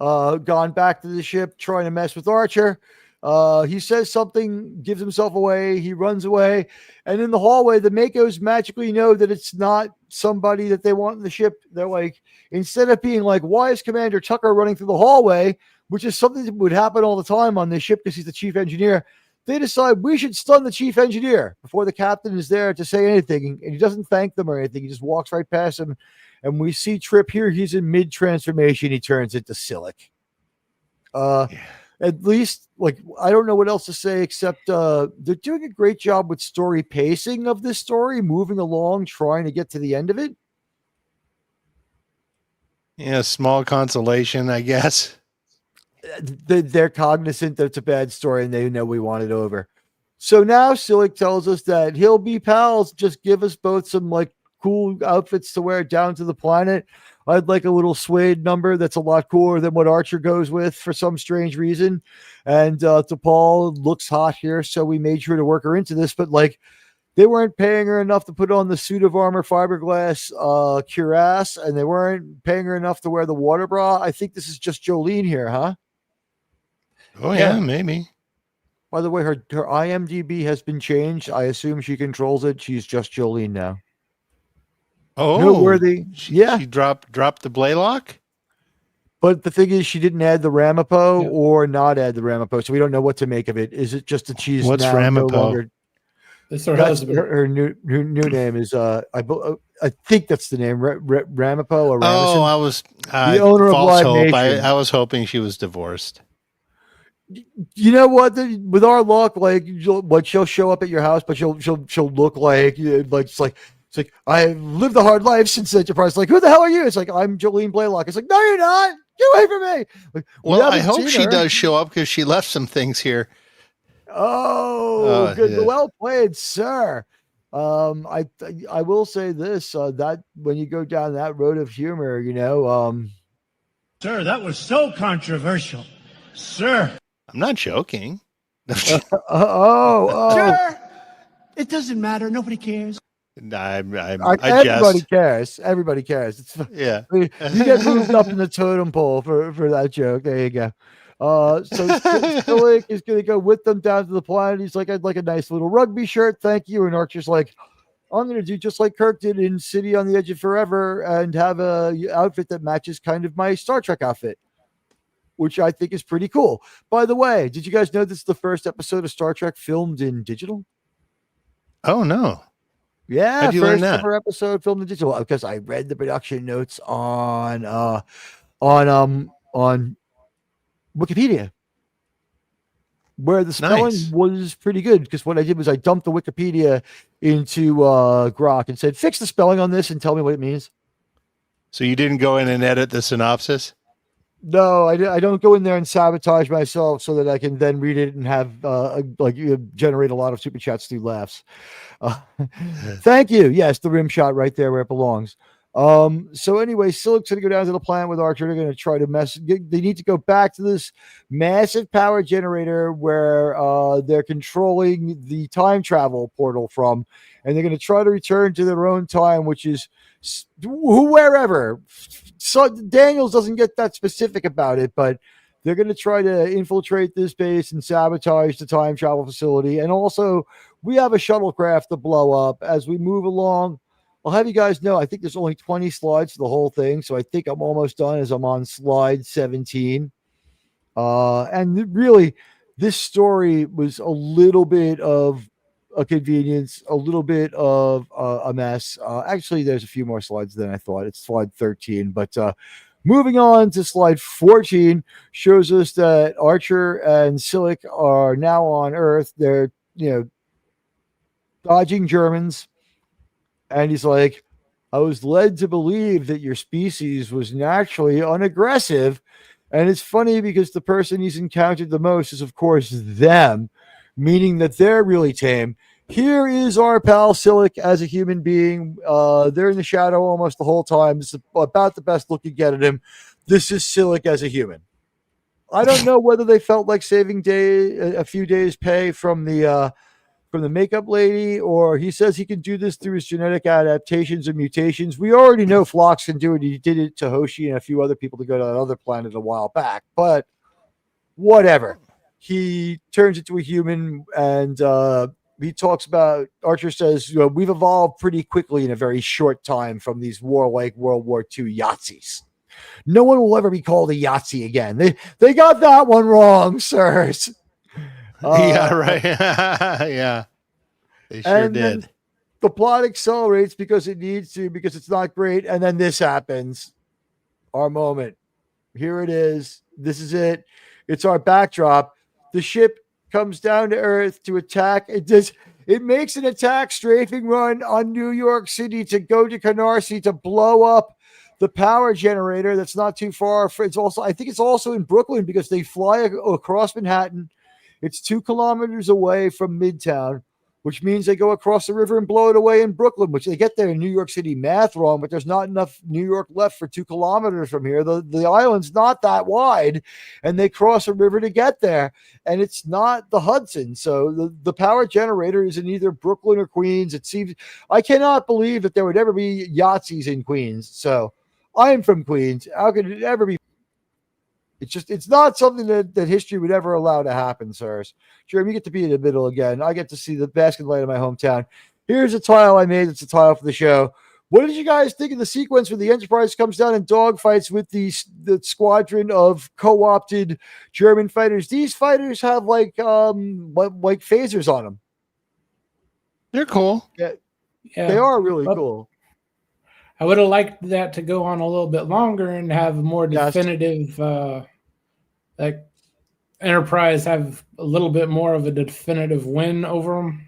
gone back to the ship, trying to mess with Archer. He says something, gives himself away. He runs away. And in the hallway, the Makos magically know that it's not somebody that they want in the ship. They're like, instead of being like, why is Commander Tucker running through the hallway, which is something that would happen all the time on this ship because he's the chief engineer, they decide we should stun the chief engineer before the captain is there to say anything. And he doesn't thank them or anything. He just walks right past them. And we see Trip here. He's in mid-transformation. He turns into Silic. At least, like, I don't know what else to say except they're doing a great job with story pacing of this story, moving along, trying to get to the end of it. Yeah, small consolation, I guess. They're cognizant that it's a bad story and they know we want it over. So now Silic tells us that he'll be pals. Just give us both some like cool outfits to wear down to the planet. I'd like a little suede number that's a lot cooler than what Archer goes with for some strange reason. And T'Pol looks hot here, so we made sure to work her into this. But like, they weren't paying her enough to put on the suit of armor fiberglass cuirass, and they weren't paying her enough to wear the water bra. I think this is just Jolene here, huh? Oh yeah, maybe. By the way, her IMDb has been changed. I assume she controls it. She's just Jolene now. Oh, noteworthy. She dropped the Blaylock. But the thing is, she didn't add the Ramapo or not add the Ramapo, so we don't know what to make of it. Is it just that she's what's now Ramapo? No longer? That's her husband. Her new name is I think that's the name Ramapo or Ramison. Oh, I was the owner of Live Nation. I was hoping she was divorced. You know what? With our luck, like she'll show up at your house, but she'll look like it's like I've lived a hard life since Enterprise. Like, who the hell are you? It's like, I'm Jolene Blaylock. It's like, no, you're not. Get away from me. Like, well, I hope she does show up because she left some things here. Oh, good. Yeah. Well played, sir. I will say this, that when you go down that road of humor, Sir, that was so controversial. Sir. I'm not joking. Sir, it doesn't matter. Nobody cares. Everybody cares. Everybody cares. It's, yeah. You get moved up in the totem pole for that joke. There you go. So Silic is going to go with them down to the planet. He's like, I'd like a nice little rugby shirt. Thank you. And Archer's like, I'm going to do just like Kirk did in City on the Edge of Forever and have a outfit that matches kind of my Star Trek outfit, which I think is pretty cool. By the way, did you guys know this is the first episode of Star Trek filmed in digital? Oh, no. Yeah, how'd you learn that? Ever episode filmed in digital because I read the production notes on Wikipedia, where the spelling was pretty good. Because what I did was I dumped the Wikipedia into Grok and said, "Fix the spelling on this and tell me what it means." So you didn't go in and edit the synopsis? No, I don't go in there and sabotage myself so that I can then read it and have generate a lot of super chats through laughs. Thank you. Yes, the rim shot right there where it belongs. So anyway, Silic's going to go down to the planet with Archer. They're going to try to they need to go back to this massive power generator where they're controlling the time travel portal from, and they're going to try to return to their own time, which is wherever. So Daniels doesn't get that specific about it, but they're going to try to infiltrate this base and sabotage the time travel facility. And also, we have a shuttlecraft to blow up as we move along. I'll have you guys know, I think there's only 20 slides for the whole thing, so I think I'm almost done as I'm on slide 17. And really, this story was a little bit of a convenience, a little bit of a mess. Actually, there's a few more slides than I thought. It's slide 13, but moving on to slide 14 shows us that Archer and Silic are now on Earth. They're, dodging Germans. And he's like, I was led to believe that your species was naturally unaggressive. And it's funny because the person he's encountered the most is, of course, them, meaning that they're really tame. Here is our pal Silic as a human being. They're in the shadow almost the whole time. This is about the best look you get at him. This is Silic as a human. I don't know whether they felt like saving a few days' pay from the makeup lady, or he says he can do this through his genetic adaptations and mutations. We already know Phlox can do it. He did it to Hoshi and a few other people to go to that other planet a while back, but whatever. He turns into a human, and he talks about, Archer says, we've evolved pretty quickly in a very short time from these warlike World War II Yahtzees. No one will ever be called a Yahtzee again. They got that one wrong, sirs. Yeah, right. Yeah, they sure did. The plot accelerates because it needs to, because it's not great. And then this happens. Our moment. Here it is. This is it. It's our backdrop. The ship comes down to Earth to attack. It makes an attack strafing run on New York City to go to Canarsie to blow up the power generator that's not too far. I think it's also in Brooklyn because they fly across Manhattan. It's 2 kilometers away from Midtown, which means they go across the river and blow it away in Brooklyn, which they get there in New York City math wrong, but there's not enough New York left for 2 kilometers from here. The island's not that wide, and they cross a river to get there, and it's not the Hudson. So the power generator is in either Brooklyn or Queens. It seems, I cannot believe that there would ever be Yahtzees in Queens. So I'm from Queens. How could it ever be? It's not something that history would ever allow to happen, sirs. Jeremy, you get to be in the middle again. I get to see the basket light of my hometown. Here's a tile I made. It's a tile for the show. What did you guys think of the sequence where the Enterprise comes down and dogfights with the squadron of co-opted German fighters? These fighters have like phasers on them. They're cool. Yeah, they are really cool. I would have liked that to go on a little bit longer and have a more definitive, like Enterprise have a little bit more of a definitive win over them.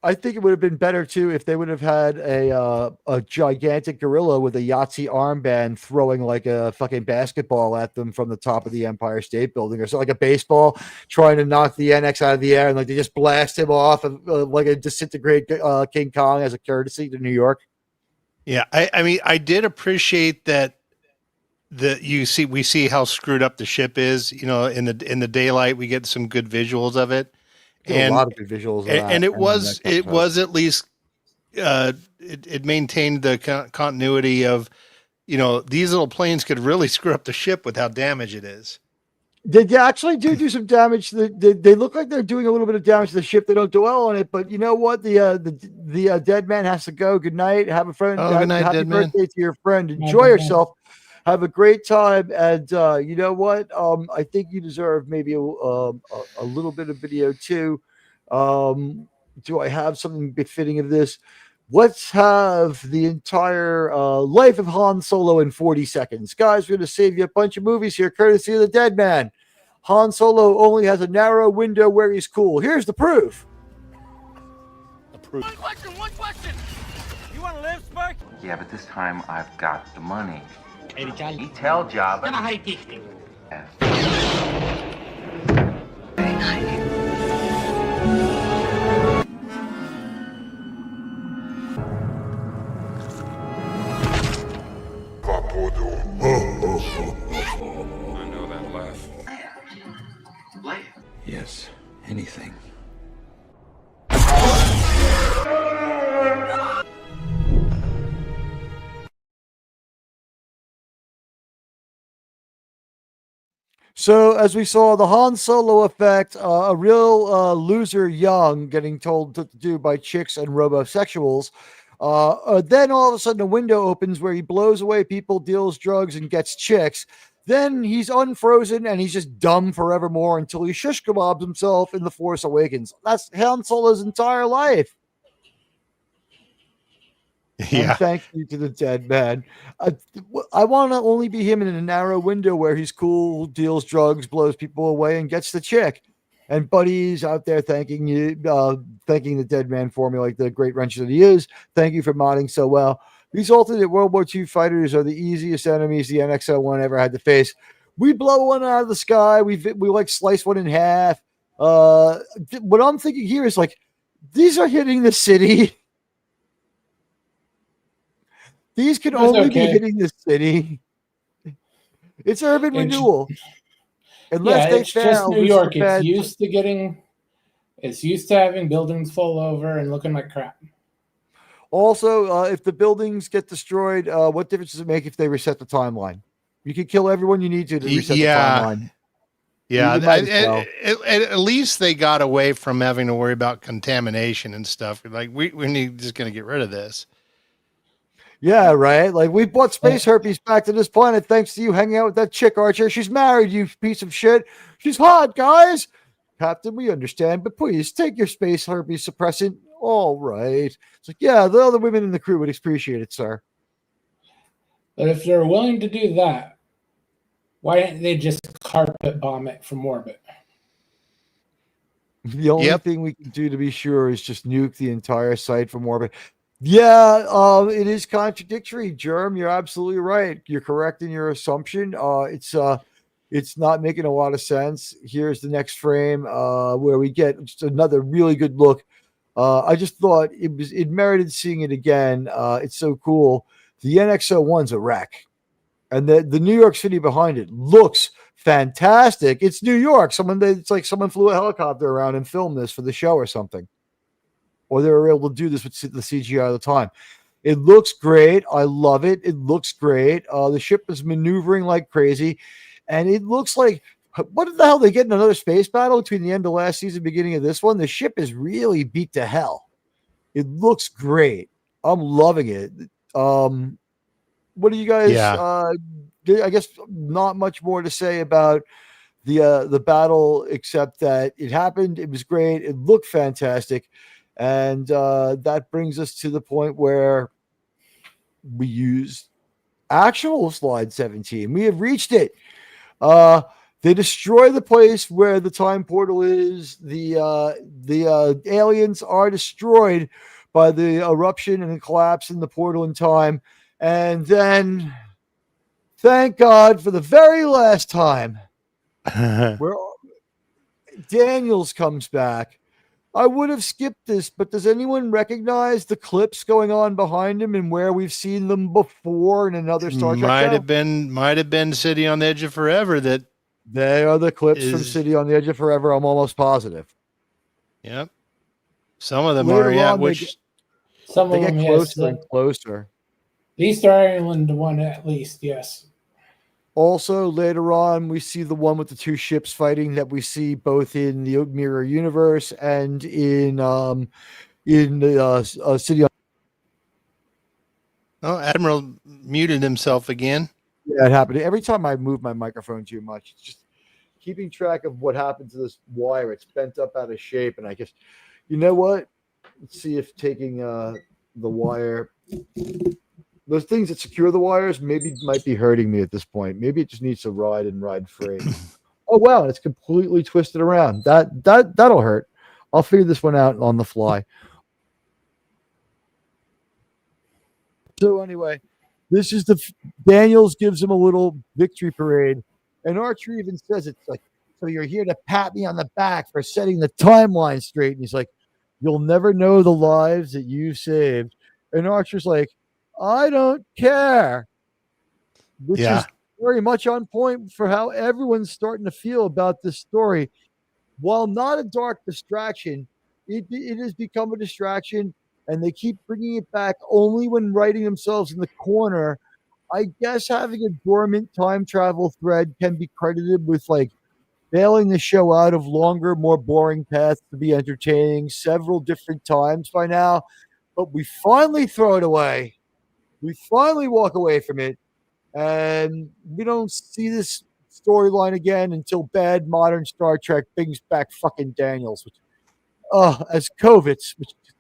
I think it would have been better too if they would have had a gigantic gorilla with a Yahtzee armband throwing like a fucking basketball at them from the top of the Empire State Building, or so like a baseball trying to knock the NX out of the air, and like they just blast him off and like a disintegrate King Kong as a courtesy to New York. Yeah, I mean, I did appreciate that. We see how screwed up the ship is. In the daylight, we get some good visuals of it, and a lot of good visuals of that. And it was at least it maintained the continuity of, these little planes could really screw up the ship with how damaged it is. They actually do some damage. They look like they're doing a little bit of damage to the ship. They don't dwell on it, but you know what? The dead man has to go. Good night. Have a friend. Good night, happy dead birthday man. to your friend. Enjoy yourself. Have a great time. And you know what? I think you deserve maybe a little bit of video too. Do I have something befitting of this? Let's have the entire life of Han Solo in 40 seconds. Guys, we're going to save you a bunch of movies here, courtesy of the dead man. Han Solo only has a narrow window where he's cool. Here's the proof. One question. You want to live, Spark? Yeah, but this time I've got the money. Hey, You tell Jabba. I know that laugh. Yes, anything. So, as we saw, the Han Solo effect, a real loser young getting told to do by chicks and robosexuals. Then all of a sudden a window opens where he blows away people, deals drugs, and gets chicks. Then he's unfrozen and he's just dumb forevermore until he shish kebabs himself in The Force Awakens. That's Han Solo's entire life. Yeah. And thank you to the dead man. I want to only be him in a narrow window where he's cool, deals drugs, blows people away, and gets the chick. And Buddy's out there thanking you, thanking the dead man for me, like the great wrencher that he is. Thank you for modding so well. These alternate World War II fighters are the easiest enemies the NX-01 ever had to face. We blow one out of the sky. We like slice one in half. What I'm thinking here is like, these are hitting the city. These can only be hitting the city. It's urban renewal. Unless they it's fail, just New York. It's used to having buildings fall over and looking like crap. Also, if the buildings get destroyed, what difference does it make if they reset the timeline? You can kill everyone you need to reset the timeline. Yeah, at least they got away from having to worry about contamination and stuff. Like we need just going to get rid of this. Yeah, right. Like we brought space herpes back to this planet thanks to you hanging out with that chick, Archer. She's married, you piece of shit. She's hot, guys. Captain, we understand, but please take your space herpes suppressant. All right. It's like, yeah, the other women in the crew would appreciate it, sir. But if they're willing to do that, why didn't they just carpet bomb it from orbit? The only thing we can do to be sure is just nuke the entire site from orbit. Yeah, it is contradictory, Germ. You're absolutely right. You're correct in your assumption. It's not making a lot of sense. Here's the next frame where we get just another really good look. I just thought it merited seeing it again. It's so cool. The NX-01's a wreck, and the New York City behind it looks fantastic. It's New York. It's like someone flew a helicopter around and filmed this for the show or something. Or they were able to do this with the CGI at the time. It looks great. I love it. It looks great. The ship is maneuvering like crazy. And it looks like, what the hell? They get in another space battle between the end of last season and beginning of this one. The ship is really beat to hell. It looks great. I'm loving it. What do you guys, I guess not much more to say about the battle, except that it happened. It was great. It looked fantastic. And that brings us to the point where we use actual slide 17. We have reached it. They destroy the place where the time portal is. The aliens are destroyed by the eruption and the collapse in the portal in time. And then, thank God, for the very last time, where Daniels comes back. I would have skipped this, but does anyone recognize the clips going on behind him and where we've seen them before in another Star Trek show? Might have been City on the Edge of Forever. That they are the clips from City on the Edge of Forever. I'm almost positive. Yep, some of them Later are. Yeah, on, which some they of get them closer and closer. The Easter Island one, at least, yes. Also, later on, we see the one with the two ships fighting that we see both in the Mirror Universe and in the City on. Oh, Admiral muted himself again. Yeah, it happened. Every time I move my microphone too much, it's just keeping track of what happened to this wire. It's bent up out of shape, and I guess, you know what? Let's see if taking the wire... Those things that secure the wires might be hurting me at this point. Maybe it just needs to ride and ride free. Oh wow, it's completely twisted around. That'll hurt. I'll figure this one out on the fly. So anyway, this is Daniels gives him a little victory parade, and Archer even says it's like, so you're here to pat me on the back for setting the timeline straight. And he's like, you'll never know the lives that you saved. And Archer's like, I don't care, which is very much on point for how everyone's starting to feel about this story. While not a dark distraction, it has become a distraction, and they keep bringing it back only when writing themselves in the corner. I guess having a dormant time travel thread can be credited with like bailing the show out of longer, more boring paths to be entertaining several different times by now, but we finally throw it away. We finally walk away from it, And we don't see this storyline again until bad modern Star Trek brings back fucking Daniels, which, as Kovitz, which is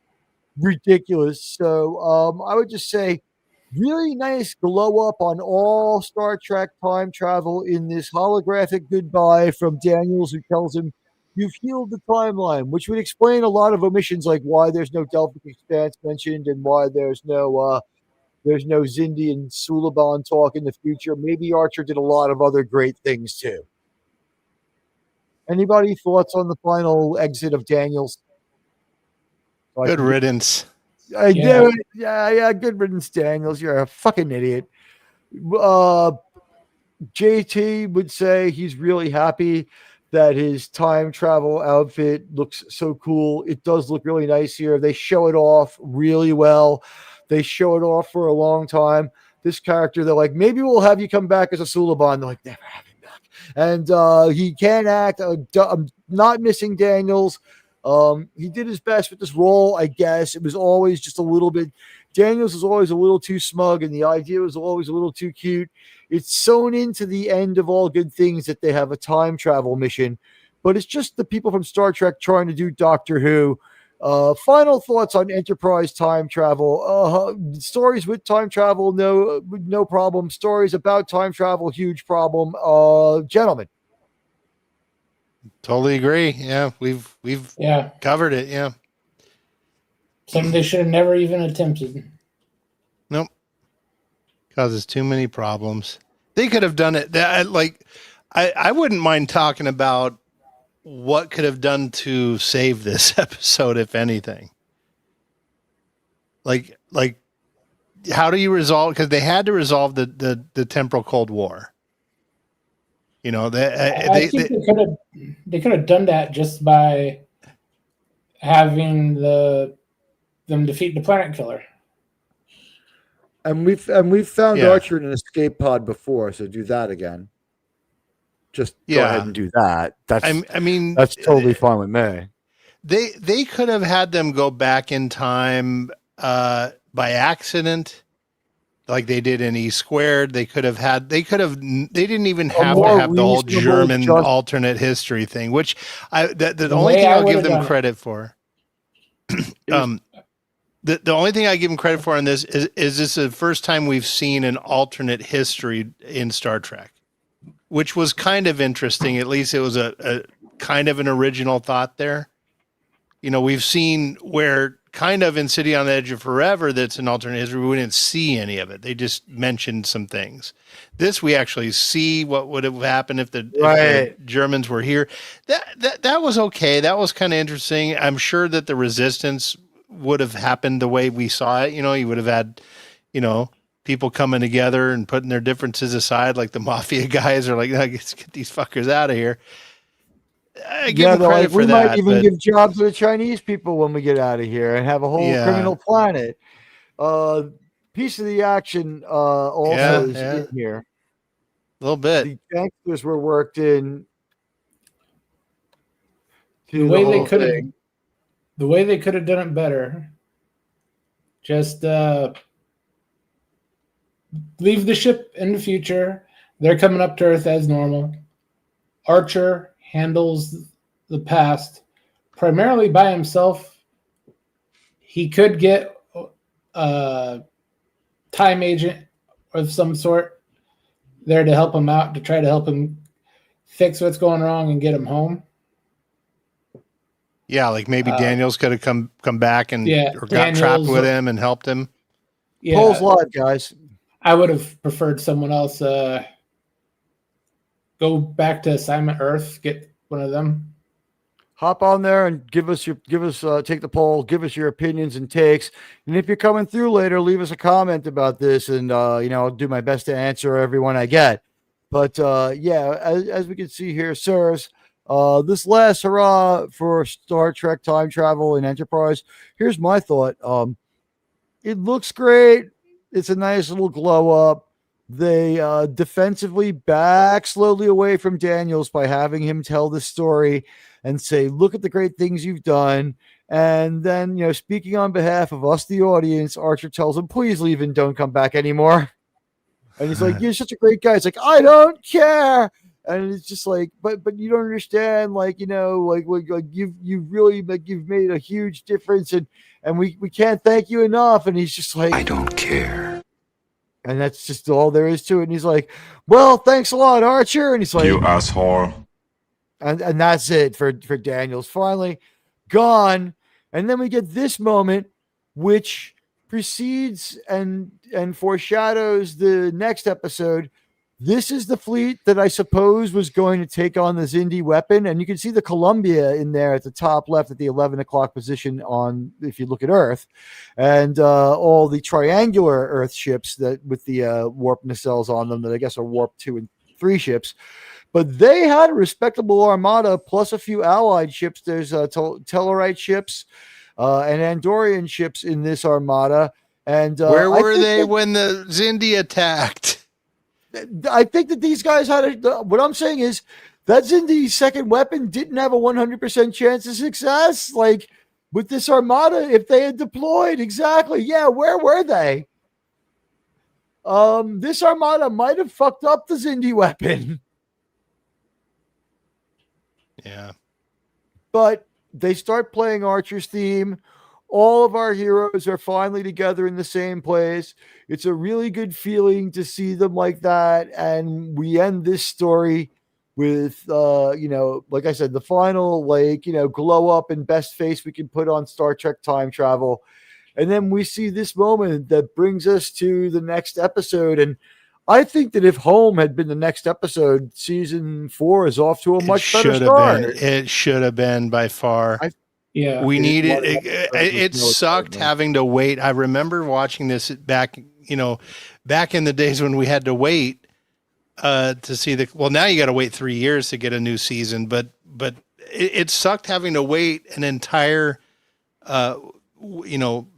ridiculous. So I would just say, really nice glow up on all Star Trek time travel in this holographic goodbye from Daniels, who tells him, "You've healed the timeline," which would explain a lot of omissions, like why there's no Delphic Expanse mentioned and why there's no Zindi and Suliban talk in the future. Maybe Archer did a lot of other great things too. Anybody thoughts on the final exit of Daniels? Good riddance. I do it. Yeah. Good riddance, Daniels. You're a fucking idiot. JT would say he's really happy that his time travel outfit looks so cool. It does look really nice here. They show it off really well. They show it off for a long time. This character, they're like, maybe we'll have you come back as a Suliban. They're like, never have him back. And he can act. I'm not missing Daniels. He did his best with this role, I guess. It was always just a little bit. Daniels was always a little too smug, and the idea was always a little too cute. It's sewn into the end of all good things that they have a time travel mission, but it's just the people from Star Trek trying to do Doctor Who. Final thoughts on Enterprise time travel. Stories with time travel, no problem. Stories about time travel, huge problem. Gentlemen. Totally agree. Yeah, we've covered it. Yeah. Something they should have never even attempted. Nope. Causes too many problems. They could have done it. I wouldn't mind talking about what could have done to save this episode, if anything. Like how do you resolve? Because they had to resolve the Temporal Cold War. You know, they could have done that just by having them defeat the Planet Killer. And we've found Archer in an escape pod before, so do that again. Just go ahead and do that. That's that's totally fine with me. They could have had them go back in time by accident, like they did in E Squared. They didn't even have to have the whole German alternate history thing, which the only thing I'll give them credit for. The only thing I give them credit for on this is this is the first time we've seen an alternate history in Star Trek, which was kind of interesting. At least it was a kind of an original thought there. You know, we've seen where kind of in City on the Edge of Forever that's an alternate history. We didn't see any of it. They just mentioned some things. This we actually see what would have happened if the Germans were here. That was okay. That was kind of interesting. I'm sure that the resistance would have happened the way we saw it. You know, you would have had, people coming together and putting their differences aside, like the mafia guys are like, let's get these fuckers out of here. I give them credit for that. We might even give jobs to the Chinese people when we get out of here and have a whole criminal planet. Piece of the action also is in here. A little bit. The gangsters were worked in. The way they could have done it better. Just leave the ship in the future. They're coming up to Earth as normal. Archer handles the past primarily by himself. He could get a time agent of some sort there to help him out, to try to help him fix what's going wrong and get him home. Yeah, like maybe Daniels could have come back and or got trapped with him and helped him. Yeah, Polls live, guys. I would have preferred someone else go back to assignment Earth, get one of them. Hop on there and take the poll, give us your opinions and takes. And if you're coming through later, leave us a comment about this, and I'll do my best to answer everyone I get. But as we can see here, sirs, this last hurrah for Star Trek time travel and Enterprise. Here's my thought. It looks great. It's a nice little glow up. They defensively back slowly away from Daniels by having him tell the story and say, look at the great things you've done. And then, speaking on behalf of us, the audience, Archer tells him, please leave and don't come back anymore. And he's like, "You're such a great guy." It's like, "I don't care." And it's just like, but you don't understand, like, like you've really, like, you've made a huge difference, and we can't thank you enough. And he's just like, I don't care. and that's just all there is to it. And he's like, "Well, thanks a lot, Archer." And he's like, You asshole. and that's it for Daniels. Finally gone. And then we get this moment, which precedes and foreshadows the next episode. This is the fleet that I suppose was going to take on the Zindi weapon. And you can see the Columbia in there at the top left at the 11 o'clock position on, if you look at Earth, and all the triangular Earth ships that with the warp nacelles on them that I guess are warp 2 and 3 ships. But they had a respectable armada plus a few allied ships. There's Tellarite ships and Andorian ships in this armada. And where were they when the Zindi attacked? I think that these guys had what I'm saying is that Zindi's second weapon didn't have a 100% chance of success. Like with this armada, if they had deployed exactly, yeah, where were they? This armada might have fucked up the Zindi weapon. Yeah. But they start playing Archer's theme. All of our heroes are finally together in the same place. It's a really good feeling to see them like that. And we end this story with, like I said, the final, glow up and best face we can put on Star Trek time travel. And then we see this moment that brings us to the next episode. And I think that if Home had been the next episode, season 4 is off to a much better start. It should have been by far. We needed it sucked having to wait. I remember watching this back in the days when we had to wait to see now you got to wait 3 years to get a new season, but it sucked having to wait an entire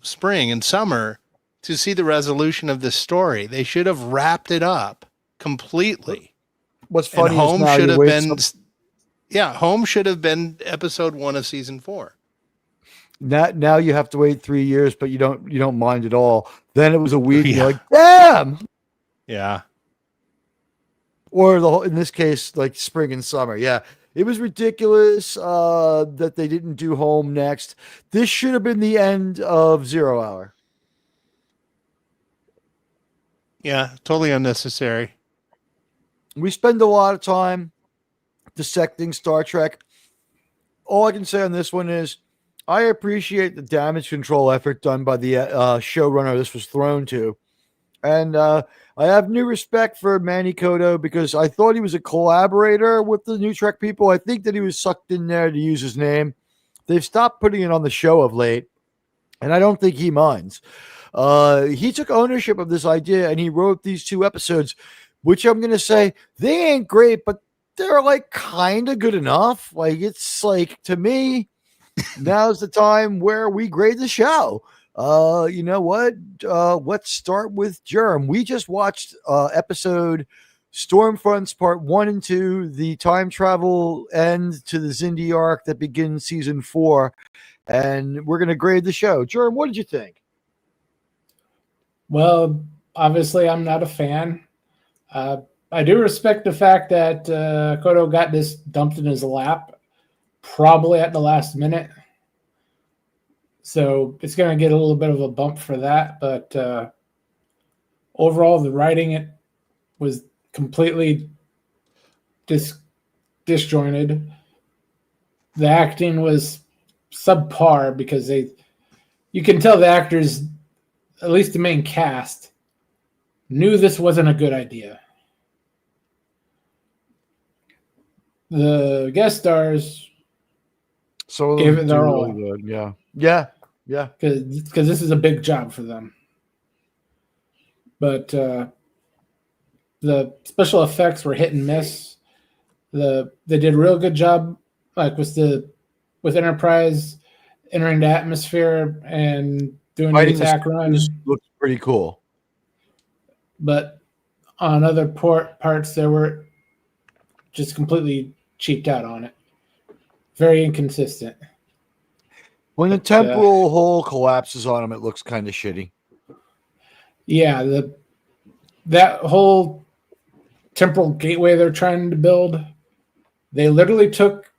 spring and summer to see the resolution of this story. They should have wrapped it up completely. What's funny is Home should have been Home should have been episode 1 of season 4. Now you have to wait 3 years, but you don't mind at all. Then it was a week. You're like, damn. Yeah. Or in this case, like spring and summer. Yeah. It was ridiculous that they didn't do Home next. This should have been the end of 0 Hour. Yeah, totally unnecessary. We spend a lot of time dissecting Star Trek. All I can say on this one is I appreciate the damage control effort done by the showrunner this was thrown to. And I have new respect for Manny Koto because I thought he was a collaborator with the New Trek people. I think that he was sucked in there to use his name. They've stopped putting it on the show of late, and I don't think he minds. He took ownership of this idea, and he wrote these 2 episodes, which I'm going to say, they ain't great, but they're like kind of good enough. Like, it's like, to me, now's the time where we grade the show. You know what? Let's start with Germ. We just watched episode Stormfronts Part 1 and 2, the time travel end to the Zindi arc that begins season 4, and we're going to grade the show. Germ, what did you think? Well, obviously, I'm not a fan. I do respect the fact that Koto got this dumped in his lap, probably at the last minute. So it's going to get a little bit of a bump for that. But overall, the writing it was completely disjointed. The acting was subpar because you can tell the actors, at least the main cast, knew this wasn't a good idea. The guest stars gave it their all. Really good. Yeah. Because this is a big job for them. But the special effects were hit and miss. They did a real good job, like with Enterprise entering the atmosphere and doing the attack run. Looks pretty cool. But on other parts, they were just completely cheaped out on it. Very inconsistent. When the temporal hole collapses on him, it looks kind of shitty. Yeah, that whole temporal gateway they're trying to build, they literally took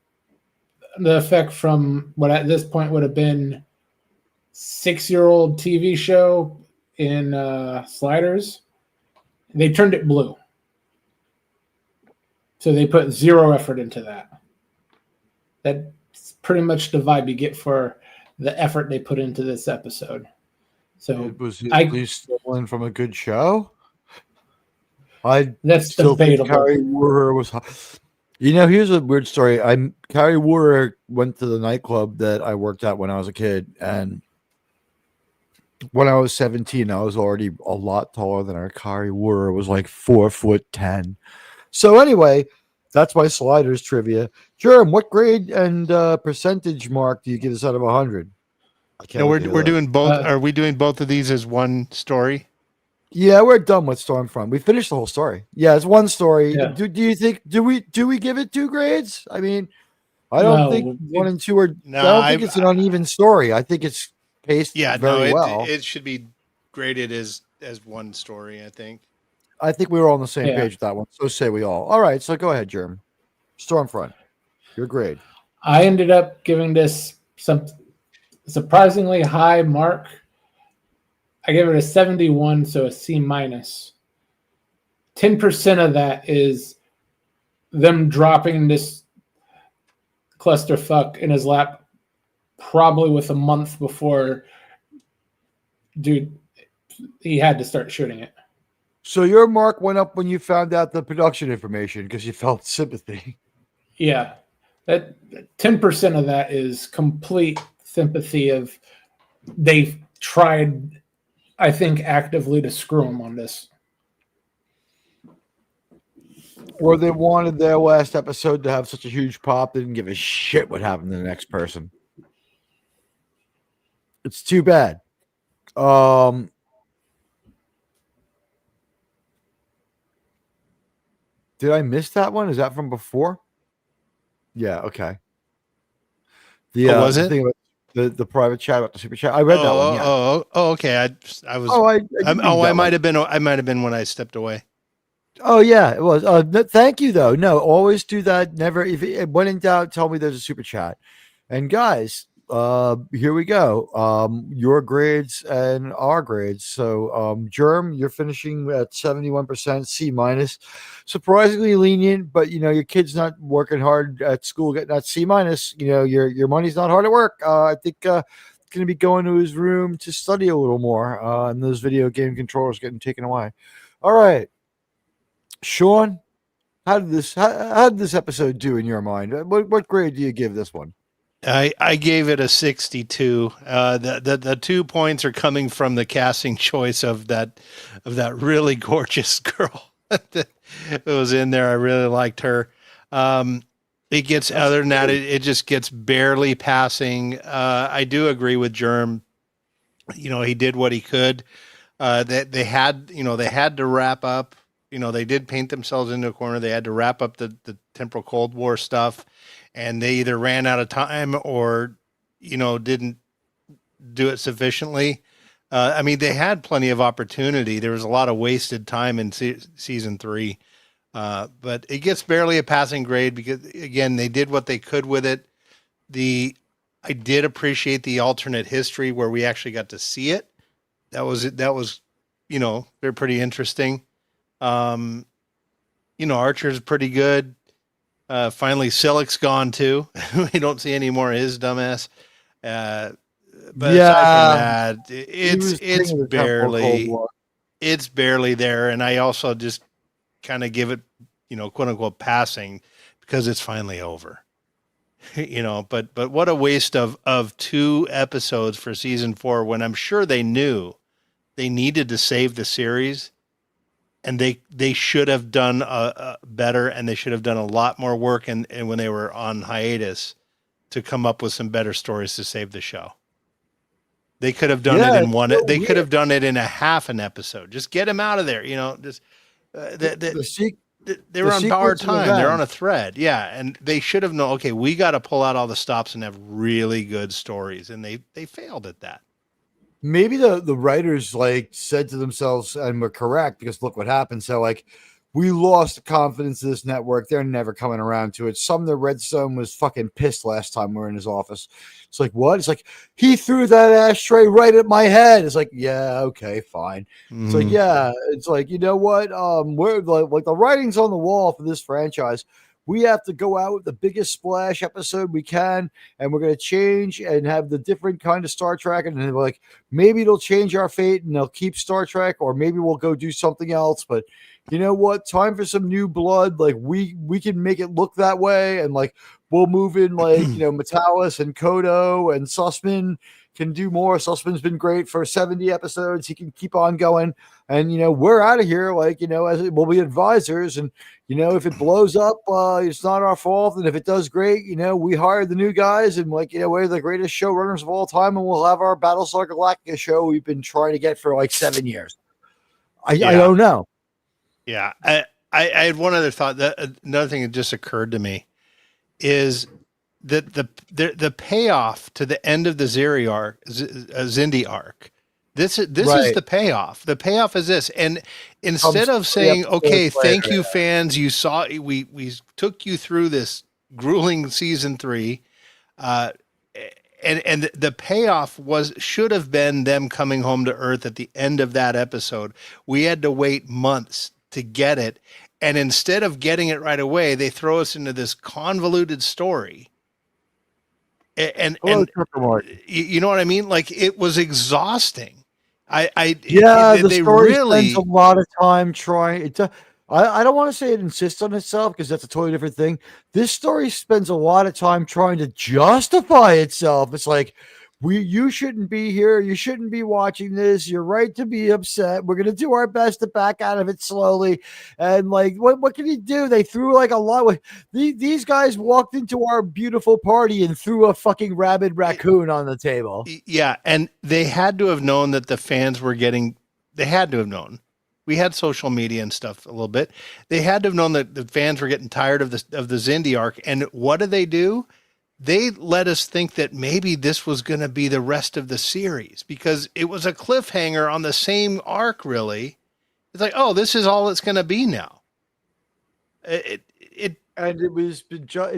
the effect from what at this point would have been 6-year-old TV show in Sliders. They turned it blue. So they put zero effort into that. That's pretty much the vibe you get for the effort they put into this episode. So it was at least stolen from a good show. That's still debatable. think Carrie Wooher was. Here's a weird story. Carrie Wooher went to the nightclub that I worked at when I was a kid, and when I was 17, I was already a lot taller than her. Carrie Wooher was like 4'10". So anyway, that's my Sliders trivia. Jerem, what grade and percentage mark do you give this out of 100? No, we're doing both. Are we doing both of these as one story? Yeah, we're done with Stormfront. We finished the whole story. Yeah, it's one story. Yeah. Do you think do we give it 2 grades? I mean, I don't think 1 and 2 are. No, I don't think it's an uneven story. I think it's paced very well. It should be graded as one story. I think. I think we were all on the same page with that one. So say we all. All right, so go ahead, Jerem. Stormfront, your grade. I ended up giving this some surprisingly high mark. I gave it a 71, so a C minus. 10% of that is them dropping this clusterfuck in his lap probably with a month before he had to start shooting it. So your mark went up when you found out the production information because you felt sympathy. Yeah. That 10% of that is complete sympathy of they've tried, I think, actively to screw him on this. Or they wanted their last episode to have such a huge pop, they didn't give a shit what happened to the next person. It's too bad. Did I miss that one? Is that from before? Yeah, okay. Was it? Thing about the private chat about the super chat. I read that one. Yeah. Okay. I was. I might have been. I might have been when I stepped away. Oh yeah, it was. Thank you though. No, always do that. Never. If when in doubt, tell me there's a super chat. And guys, here we go. Your grades and our grades. So, Germ, you're finishing at 71%, C minus. Surprisingly lenient, but your kid's not working hard at school, getting that C minus. Your money's not hard at work. I think going to be going to his room to study a little more. And those video game controllers getting taken away. All right, Sean, how did this episode do in your mind? What grade do you give this one? I gave it a 62. The 2 points are coming from the casting choice of that really gorgeous girl that was in there. I really liked her. It gets other than that, it just gets barely passing. I do agree with Germ. He did what he could. They had to wrap up. They did paint themselves into a corner. They had to wrap up the Temporal Cold War stuff. And they either ran out of time or, didn't do it sufficiently. They had plenty of opportunity. There was a lot of wasted time in season 3. But it gets barely a passing grade because, again, they did what they could with it. I did appreciate the alternate history where we actually got to see it. That was they're pretty interesting. Archer's pretty good. Finally, Silik's gone too. We don't see any more of his dumbass. But aside from that, it's barely there. And I also just kind of give it, quote unquote, passing because it's finally over. But what a waste of 2 episodes for season 4 when I'm sure they knew they needed to save the series. And they should have done better, and they should have done a lot more work. And when they were on hiatus, to come up with some better stories to save the show, they could have done it in one. They could have done it in a half an episode. Just get them out of there. Just they were on borrowed time. They're on a thread. Yeah, and they should have known. Okay, we got to pull out all the stops and have really good stories, and they failed at that. maybe the writers like said to themselves and were correct, because look what happened. So like we lost the confidence of this network. They're never coming around to it. Sumner Redstone was fucking pissed last time we were in his office. It's like, what? It's like, he threw that ashtray right at my head. It's like, yeah, okay, fine. It's like, yeah, it's like, you know what? We're like the writing's on the wall for this franchise. We have to go out with the biggest splash episode we can, and we're going to change and have the different kind of Star Trek. And then like, maybe it'll change our fate and they'll keep Star Trek, or maybe we'll go do something else. But you know what? Time for some new blood. Like we can make it look that way, and like we'll move in like Metalis and Kodo and Sussman can do more. Sussman's been great for 70 episodes. He can keep on going, and we're out of here. Like as we'll be advisors, and if it blows up, it's not our fault. And if it does great, we hired the new guys, and like we're the greatest showrunners of all time, and we'll have our Battlestar Galactica show we've been trying to get for like 7 years. I don't know. Yeah, I had one other thought. Another thing that just occurred to me is that the payoff to the end of the Xindi arc. This is the payoff. The payoff is this, and instead of saying, "Okay, thank you, fans, you saw we took you through this grueling season 3," and the payoff should have been them coming home to Earth at the end of that episode. We had to wait months to get it, and instead of getting it right away, they throw us into this convoluted story. And you know what I mean? Like, it was exhausting. The story spends a lot of time trying to. I don't want to say it insists on itself, because that's a totally different thing. This story spends a lot of time trying to justify itself. It's like, you shouldn't be here. You shouldn't be watching this. You're right to be upset. We're going to do our best to back out of it slowly. And like, what can you do? They threw like a lot. These guys walked into our beautiful party and threw a fucking rabid raccoon on the table. Yeah. And they had to have known that the fans were they had to have known. We had social media and stuff a little bit. They had to have known that the fans were getting tired of the Xindi arc. And what did they do? They let us think that maybe this was going to be the rest of the series, because it was a cliffhanger on the same arc, really. It's like, oh, this is all it's going to be now. It's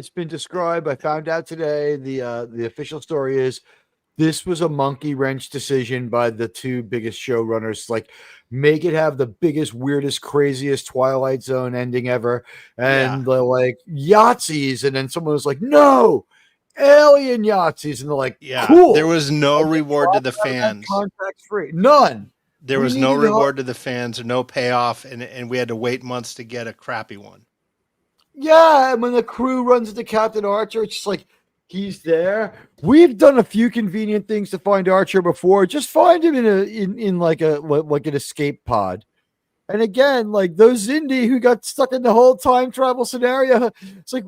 been described. I found out today, the official story is this was a monkey wrench decision by the two biggest showrunners. Like, make it have the biggest, weirdest, craziest Twilight Zone ending ever. And they're like, Yahtzees. And then someone was like, no, alien Yahtzees. And they're like, cool. There was no reward to the fans. Contract free. None. There was no reward to the fans, or no payoff. And we had to wait months to get a crappy one. Yeah. And when the crew runs into Captain Archer, it's just like, he's there. We've done a few convenient things to find Archer before. Just find him in like an escape pod. And again, like those Xindi who got stuck in the whole time travel scenario. It's like,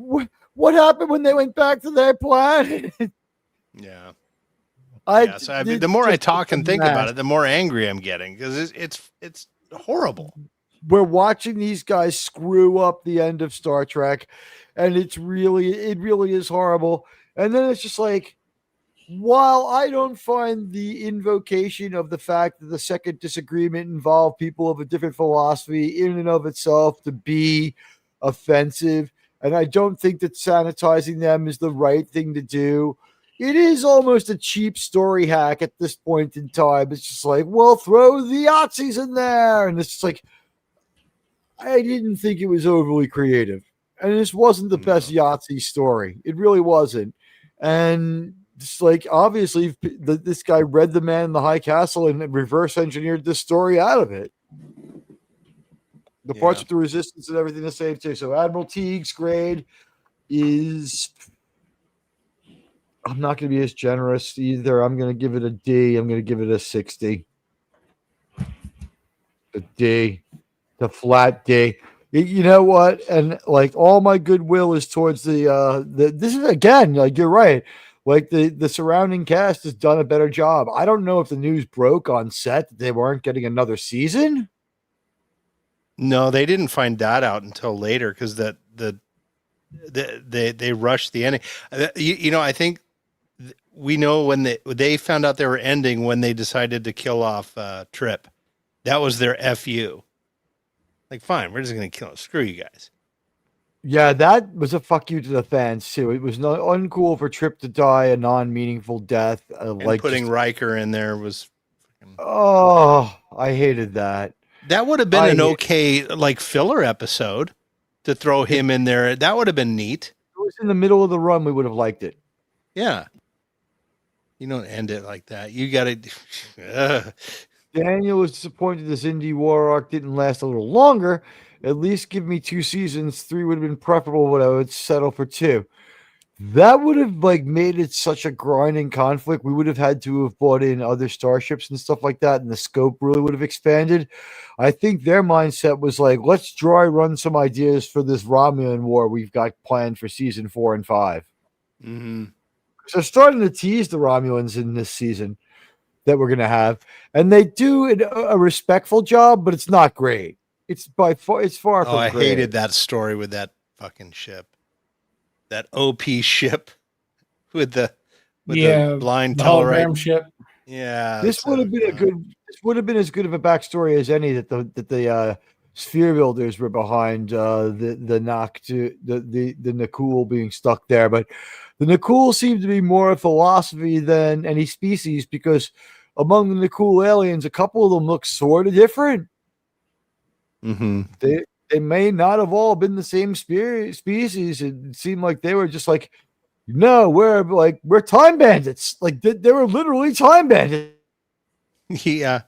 what happened when they went back to their planet? Yeah. So the more I talk and think about it, the more angry I'm getting, because it's horrible. We're watching these guys screw up the end of Star Trek, and it really is horrible. And then it's just like, while I don't find the invocation of the fact that the Second Disagreement involved people of a different philosophy in and of itself to be offensive, and I don't think that sanitizing them is the right thing to do, it is almost a cheap story hack at this point in time. It's just like, well, throw the Yahtzees in there. And it's just like, I didn't think it was overly creative. And this wasn't the best Yahtzee story. It really wasn't. And it's like, obviously, this guy read The Man in the High Castle and reverse engineered this story out of it. The parts with the resistance and everything the same too. So Admiral Teague's grade is, I'm not going to be as generous either. I'm going to give it a D. I'm going to give it a 60. A D. The flat D. You know what? And like, all my goodwill is towards the this is, again, like, you're right. Like the surrounding cast has done a better job. I don't know if the news broke on set that they weren't getting another season. No, they didn't find that out until later, because they rushed the ending. I think we know when they found out they were ending when they decided to kill off Trip. That was their FU. Like, fine, we're just going to kill him. Screw you guys. Yeah, that was a fuck you to the fans too. It was not uncool for Trip to die a non-meaningful death. And Like putting Riker in there was. Oh, I hated that. That would have been an okay like filler episode to throw him in there. That would have been neat. If it was in the middle of the run, we would have liked it. Yeah. You don't end it like that. You got to. Daniel was disappointed this Indie War arc didn't last a little longer. At least give me 2 seasons. 3 would have been preferable, but I would settle for 2. That would have like made it such a grinding conflict. We would have had to have brought in other starships and stuff like that, and the scope really would have expanded. I think their mindset was like, let's dry run some ideas for this Romulan war we've got planned for season 4 and 5. Mm-hmm. So they're starting to tease the Romulans in this season that we're going to have, and they do a respectful job, but it's not great. It's far from I great. hated that story with that fucking ship. That OP ship with the blind hologram ship. Yeah. This would have been this would have been as good of a backstory as any that the sphere builders were behind the Nakul being stuck there. But the Nakul seemed to be more a philosophy than any species, because among the Nakul aliens, a couple of them look sort of different. Mm-hmm. They may not have all been the same species. It seemed like they were just like, no, we're time bandits. Like they were literally time bandits. Yeah.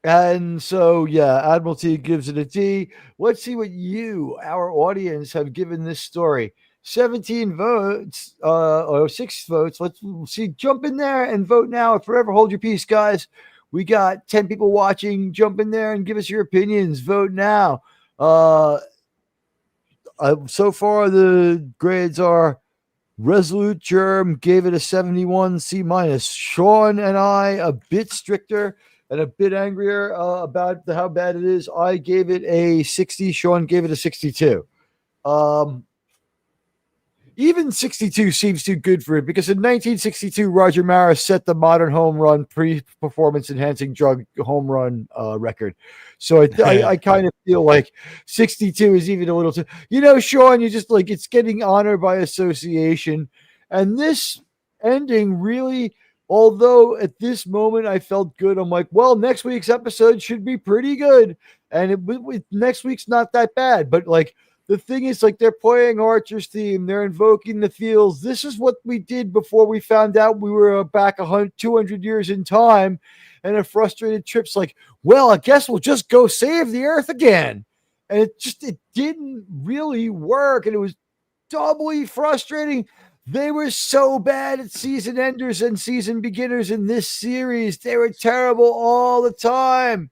And so, yeah, Admiralty gives it a D. Let's see what you, our audience, have given this story. 17 votes, or 6 votes. Let's see. Jump in there and vote now. Forever hold your peace, guys. We got 10 people watching. Jump in there and give us your opinions. Vote now. So far the grades are: Resolute Germ gave it a 71 C-. Sean and I a bit stricter and a bit angrier about how bad it is. I gave it a 60. Sean gave it a 62. Even 62 seems too good for it, because in 1962, Roger Maris set the modern home run performance enhancing drug home run record. So I kind of feel like 62 is even a little too, Sean, you just like, it's getting honor by association. And this ending really, although at this moment I felt good, I'm like, well, next week's episode should be pretty good. And next week's not that bad, but like, the thing is, like, they're playing Archer's theme. They're invoking the fields. This is what we did before we found out we were back 200 years in time. And a frustrated Trip's like, well, I guess we'll just go save the Earth again. And it didn't really work. And it was doubly frustrating. They were so bad at season enders and season beginners in this series. They were terrible all the time.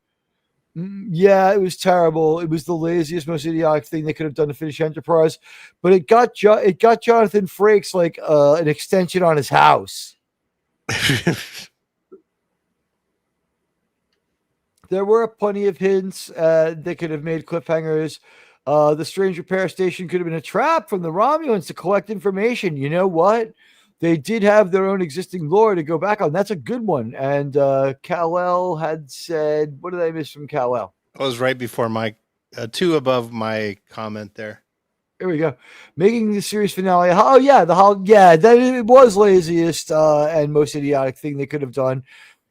Yeah, it was terrible. It was the laziest, most idiotic thing they could have done to finish Enterprise, but it got Jonathan Frakes like an extension on his house. There were plenty of hints they could have made cliffhangers. The strange repair station could have been a trap from the Romulans to collect information. You know what? They did have their own existing lore to go back on. That's a good one. And Kal-El had said, what did I miss from Kal-El? It was right before my 2 above my comment there. Here we go. Making the series finale. Oh yeah, that it was laziest and most idiotic thing they could have done.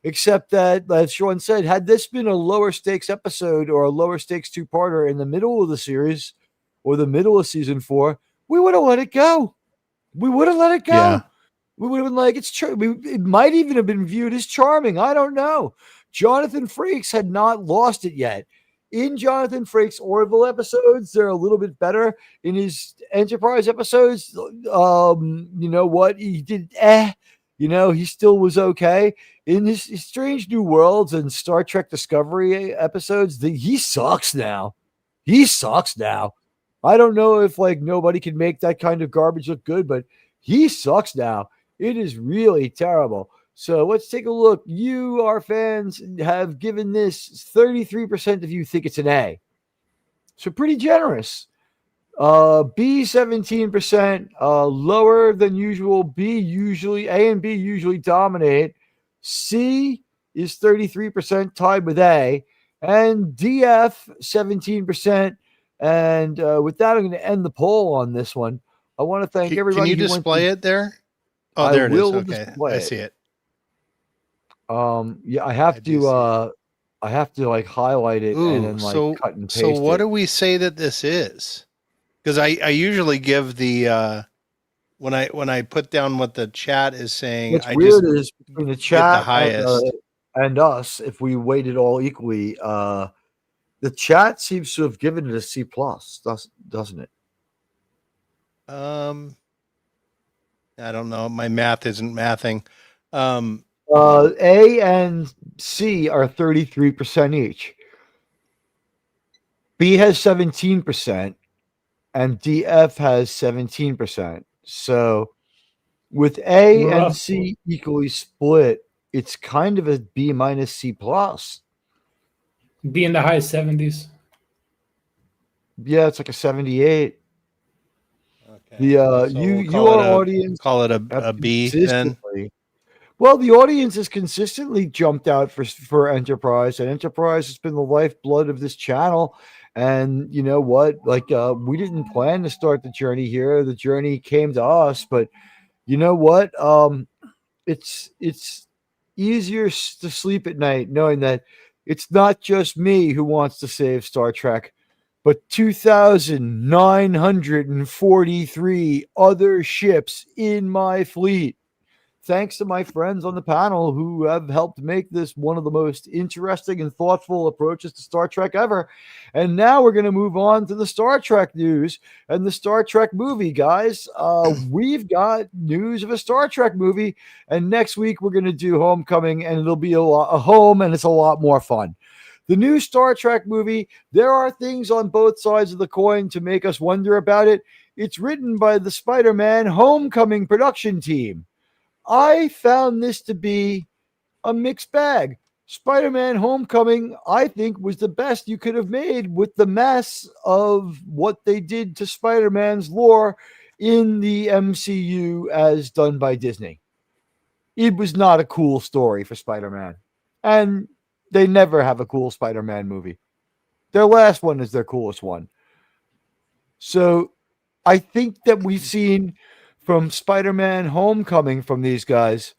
Except that, as Sean said, had this been a lower stakes episode or a lower stakes 2-parter in the middle of the series or the middle of season 4, we would have let it go. We would have let it go. Yeah. We would have been like, it's true. It might even have been viewed as charming. I don't know. Jonathan Frakes had not lost it yet. In Jonathan Frakes' Orville episodes, they're a little bit better. In his Enterprise episodes, you know what? He did, he still was okay. In his Strange New Worlds and Star Trek Discovery episodes, he sucks now. He sucks now. I don't know if like nobody can make that kind of garbage look good, but he sucks now. It is really terrible. So let's take a look. You, our fans, have given this 33% of you think it's an A. So pretty generous. B 17%, lower than usual. A and B usually dominate. C is 33%, tied with A, and DF 17%. And with that, I'm going to end the poll on this one. I want to thank Can everybody you who went. display it there? Oh, I there it is. will Okay, display I it. see it. Yeah, I do see it. I have to like highlight it and Ooh, then like cut and so paste what it. do we say that this is? Because I usually give the when I put down what the chat is saying, What's I weird just is between the get the chat highest. and us, if we weighted all equally, the chat seems to have given it a C plus, doesn't it? I don't know. My math isn't mathing. A and C are 33% each. B has 17%, and DF has 17%. So with A We're and up. C equally split, it's kind of a B minus C plus. Be in the high 70s. Yeah, it's like a 78. Okay. The So we'll call it our audience call it have a B then. consistently. Well, the audience has consistently jumped out for Enterprise, and Enterprise has been the lifeblood of this channel. And you know what? Like, we didn't plan to start the journey here. The journey came to us, but you know what? It's easier to sleep at night knowing that it's not just me who wants to save Star Trek, but 2,943 other ships in my fleet. Thanks to my friends on the panel who have helped make this one of the most interesting and thoughtful approaches to Star Trek ever. And now we're going to move on to the Star Trek news and the Star Trek movie, guys. We've got news of a Star Trek movie, and next week we're going to do Homecoming, and it'll be a home, and it's a lot more fun. The new Star Trek movie, there are things on both sides of the coin to make us wonder about it. It's written by the Spider-Man Homecoming production team. I found this to be a mixed bag. Spider-Man Homecoming, I think, was the best you could have made with the mess of what they did to Spider-Man's lore in the MCU as done by Disney. It was not a cool story for Spider-Man. And they never have a cool Spider-Man movie. Their last one is their coolest one. So I think that we've seen from Spider-Man Homecoming from these guys,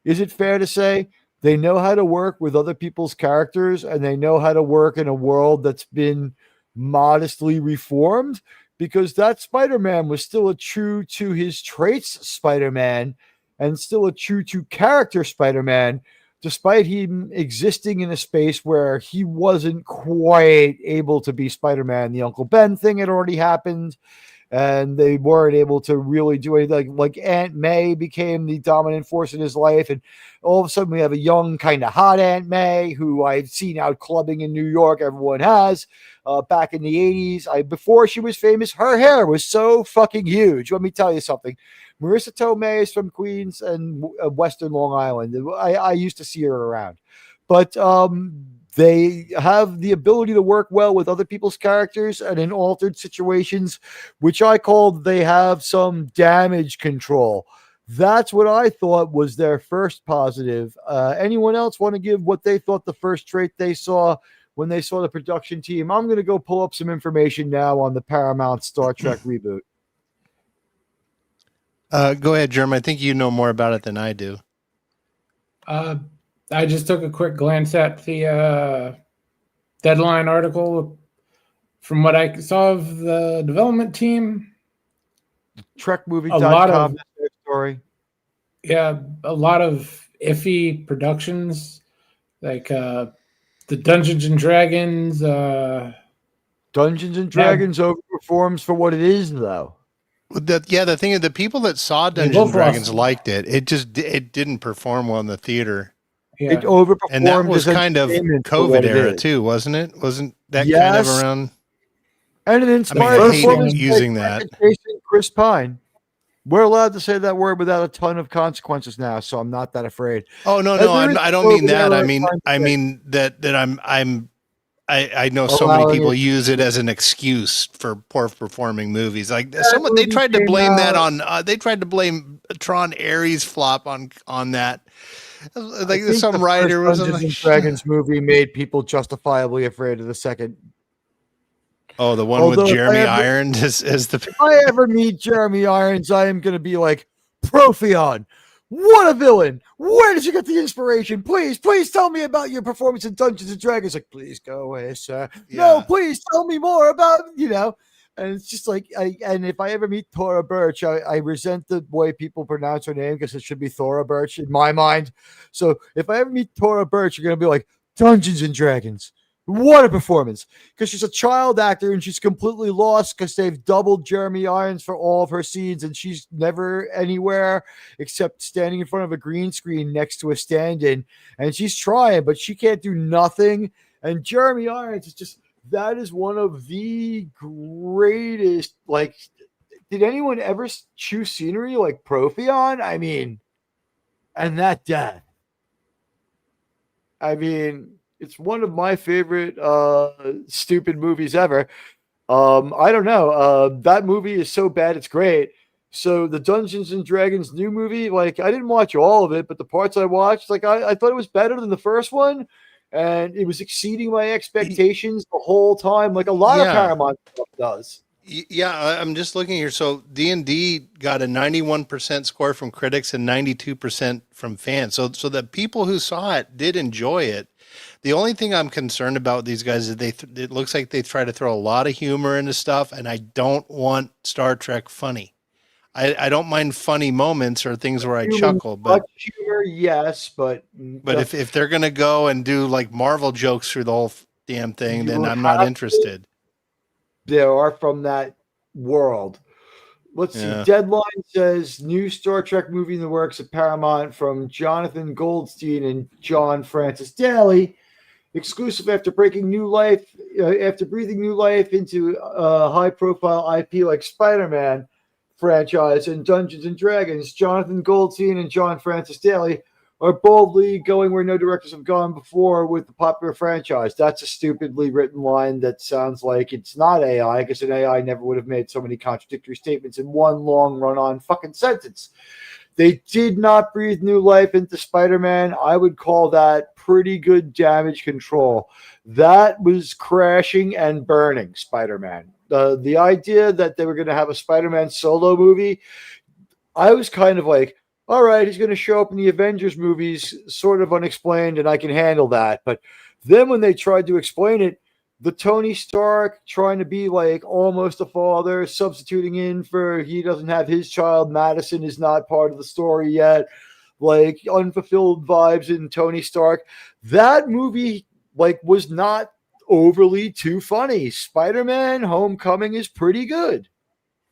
is it fair to say they know how to work with other people's characters and they know how to work in a world that's been modestly reformed? Because that Spider-Man was still a true to his traits Spider-Man and still a true to character Spider-Man, despite him existing in a space where he wasn't quite able to be Spider-Man. The Uncle Ben thing had already happened, and they weren't able to really do anything. Like Aunt May became the dominant force in his life, and all of a sudden we have a young, kind of hot Aunt May who I've seen out clubbing in New York. Everyone has. Back in the 80s, before she was famous, her hair was so fucking huge. Let me tell you something. Marissa Tomei is from Queens and Western Long Island. I used to see her around. But they have the ability to work well with other people's characters and in altered situations, which I called they have some damage control. That's what I thought was their first positive. Anyone else want to give what they thought the first trait they saw when they saw the production team? I'm going to go pull up some information now on the Paramount Star Trek reboot. Go ahead, Jerm. I think you know more about it than I do. I just took a quick glance at the Deadline article. From what I saw of the development team, TrekMovie.com is their story. Yeah, a lot of iffy productions, like the Dungeons and Dragons. Dungeons and Dragons overperforms for what it is, though. The thing is, the people that saw Dungeons and Dragons liked it. It didn't perform well in the theater. Yeah. It overperformed, and that was kind of COVID era too, wasn't it? Wasn't that kind of around? And it inspired I hate using that. Chris Pine. We're allowed to say that word without a ton of consequences now, so I'm not that afraid. Oh no, I don't mean that. I mean that I know so many allowing people it. use it as an excuse for poor performing movies. Like That someone, they movie tried to came blame that out- on. They tried to blame Tron Ares flop on that. I Like think some the first writer was Dungeons like, and Dragons movie made people justifiably afraid of the second. oh, the one with Although Jeremy Irons as the. if I ever meet Jeremy Irons, I am going to be like, Protheon, what a villain! Where did you get the inspiration? Please tell me about your performance in Dungeons and Dragons. Like, please go away, sir. No, Yeah. please tell me more about, And it's just like, and if I ever meet Thora Birch, I resent the way people pronounce her name because it should be Thora Birch in my mind. So if I ever meet Thora Birch, you're going to be like, Dungeons and Dragons. What a performance. Because she's a child actor and she's completely lost because they've doubled Jeremy Irons for all of her scenes and she's never anywhere except standing in front of a green screen next to a stand-in. And she's trying, but she can't do nothing. And Jeremy Irons is just, that is one of the greatest. Like, did anyone ever chew scenery like Protheon? I mean, and that death. I mean, it's one of my favorite stupid movies ever. I don't know. That movie is so bad it's great. So the Dungeons and Dragons new movie, like I didn't watch all of it, but the parts I watched, like I thought it was better than the first one, and it was exceeding my expectations the whole time, like a lot of Paramount stuff does. Yeah, I'm just looking here. So D&D got a 91% score from critics and 92% from fans. So the people who saw it did enjoy it. The only thing I'm concerned about with these guys is it looks like they try to throw a lot of humor into stuff, and I don't want Star Trek funny. I don't mind funny moments or things where I chuckle, but humor, yes, but if they're gonna go and do like Marvel jokes through the whole damn thing, then I'm not interested. There are from that world. Let's see. Deadline says new Star Trek movie in the works at Paramount from Jonathan Goldstein and John Francis Daly. Exclusive after breathing new life into a high-profile IP like Spider-Man franchise and Dungeons and Dragons, Jonathan Goldstein and John Francis Daly are boldly going where no directors have gone before with the popular franchise. That's a stupidly written line that sounds like it's not AI, because an AI never would have made so many contradictory statements in one long run-on fucking sentence. They did not breathe new life into Spider-Man. I would call that pretty good damage control. That was crashing and burning Spider-Man. The idea that they were going to have a Spider-Man solo movie, I was kind of like, all right, he's going to show up in the Avengers movies, sort of unexplained, and I can handle that. But then when they tried to explain it, the Tony Stark trying to be like almost a father, substituting in for he doesn't have his child, Madison is not part of the story yet, like unfulfilled vibes in Tony Stark. That movie like was not overly too funny. Spider-Man Homecoming is pretty good.